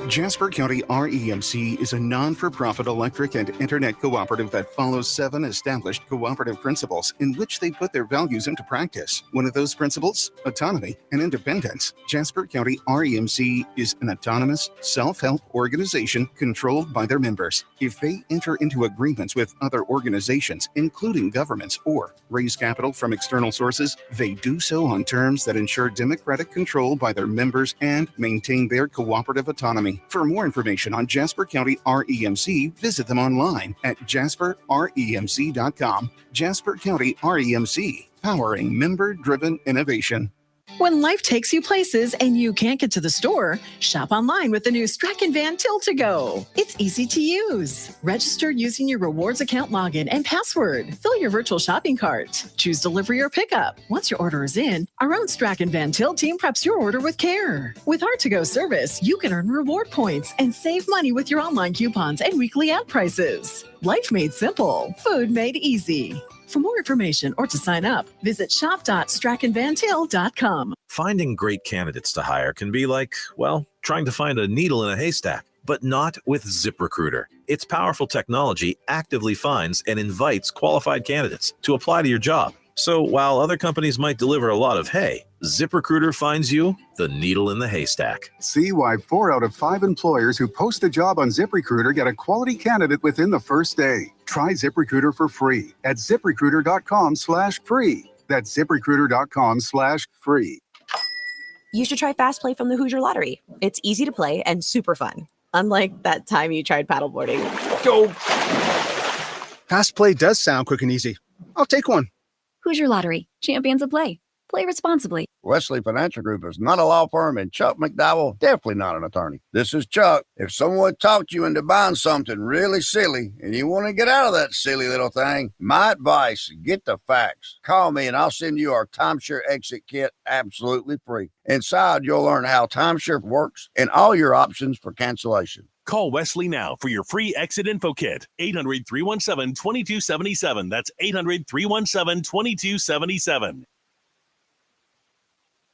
Jasper County REMC is a non-for-profit electric and internet cooperative that follows 7 established cooperative principles in which they put their values into practice. One of those principles, autonomy and independence. Jasper County REMC is an autonomous, self-help organization controlled by their members. If they enter into agreements with other organizations, including governments, or raise capital from external sources, they do so on terms that ensure democratic control by their members and maintain their cooperative autonomy. For more information on Jasper County REMC, visit them online at jasperremc.com. Jasper County REMC, powering member-driven innovation. When life takes you places and you can't get to the store, shop online with the new Strachan Van Till-To-Go. It's easy to use. Register using your rewards account login and password. Fill your virtual shopping cart. Choose delivery or pickup. Once your order is in, our own Strachan Van Till team preps your order with care. With our to-go service, you can earn reward points and save money with your online coupons and weekly ad prices. Life made simple. Food made easy. For more information or to sign up, visit shop.strachanvantil.com. Finding great candidates to hire can be like, well, trying to find a needle in a haystack, but not with ZipRecruiter. Its powerful technology actively finds and invites qualified candidates to apply to your job. So while other companies might deliver a lot of hay, ZipRecruiter finds you the needle in the haystack. See why 4 out of 5 employers who post a job on ZipRecruiter get a quality candidate within the first day. Try ZipRecruiter for free at ZipRecruiter.com/free. That's ZipRecruiter.com/free. You should try Fast Play from the Hoosier Lottery. It's easy to play and super fun. Unlike that time you tried paddleboarding. Go! Fast Play does sound quick and easy. I'll take one. Hoosier Lottery, champions of play. Play responsibly. Wesley Financial Group is not a law firm, and Chuck McDowell definitely not an attorney. This is Chuck. If someone talked you into buying something really silly and you want to get out of that silly little thing, my advice, get the facts. Call me and I'll send you our timeshare exit kit absolutely free. Inside, you'll learn how timeshare works and all your options for cancellation. Call Wesley now for your free exit info kit. 800-317-2277. That's 800-317-2277.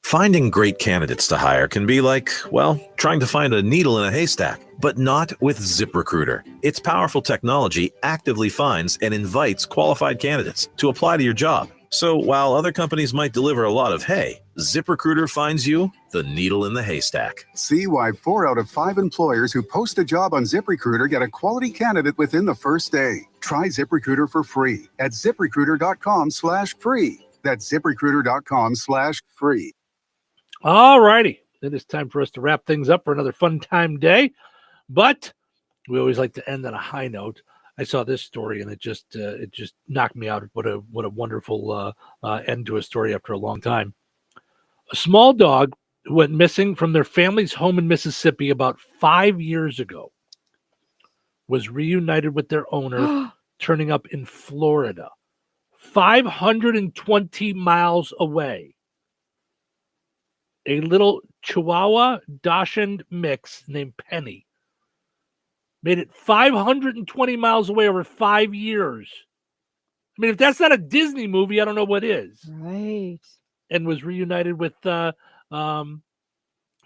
Finding great candidates to hire can be like, well, trying to find a needle in a haystack, but not with ZipRecruiter. Its powerful technology actively finds and invites qualified candidates to apply to your job. So while other companies might deliver a lot of hay, ZipRecruiter finds you the needle in the haystack. See why 4 out of 5 employers who post a job on ZipRecruiter get a quality candidate within the first day. Try ZipRecruiter for free at ZipRecruiter.com/free. That's ZipRecruiter.com/free. All righty. It is time for us to wrap things up for another fun time day. But we always like to end on a high note. I saw this story and it just knocked me out. What a wonderful end to a story after a long time. A small dog who went missing from their family's home in Mississippi about 5 years ago was reunited with their owner, turning up in Florida, 520 miles away. A little Chihuahua Dachshund mix named Penny made it 520 miles away over 5 years. I mean, if that's not a Disney movie, I don't know what is. Right. And was reunited with,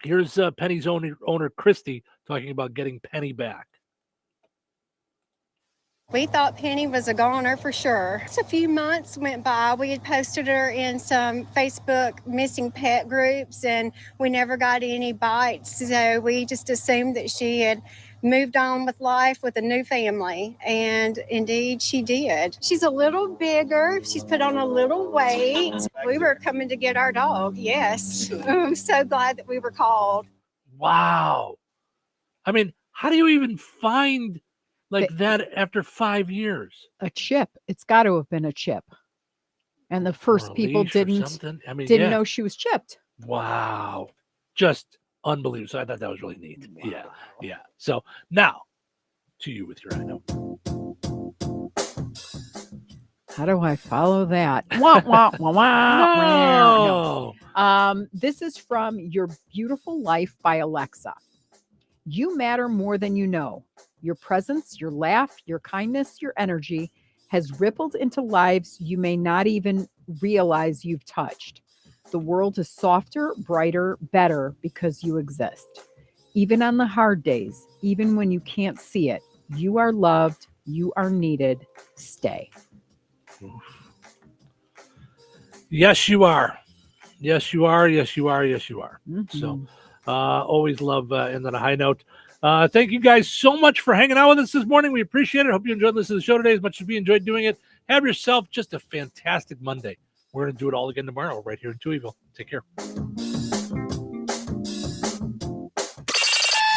here's Penny's owner, Christy, talking about getting Penny back. We thought Penny was a goner for sure. Just a few months went by. We had posted her in some Facebook missing pet groups, and we never got any bites. So we just assumed that she had moved on with life with a new family, and indeed she did. She's a little bigger. She's put on a little weight. We were coming to get our dog, yes. I'm so glad that we were called. Wow. I mean, how do you even find that after 5 years? A chip. It's got to have been a chip. And the first people didn't know she was chipped. Wow. Just unbelievable. So I thought that was really neat. Wow. Yeah. So now to you with your high note. How do I follow that? Wah, wah, wah, wah. No. This is from Your Beautiful Life by Alexa. You matter more than you know. Your presence, your laugh, your kindness, your energy has rippled into lives you may not even realize you've touched. The world is softer, brighter, better because you exist. Even on the hard days, even when you can't see it, you are loved, you are needed. Stay. Yes, you are. Yes, you are. Yes, you are. Yes, you are. Mm-hmm. So always love ending on a high note. Thank you guys so much for hanging out with us this morning. We appreciate it. Hope you enjoyed listening to the show today as much as we enjoyed doing it. Have yourself just a fantastic Monday. We're going to do it all again tomorrow right here in Touhyville. Take care.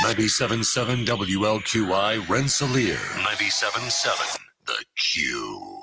97.7 WLQI Rensselaer. 97.7 The Q.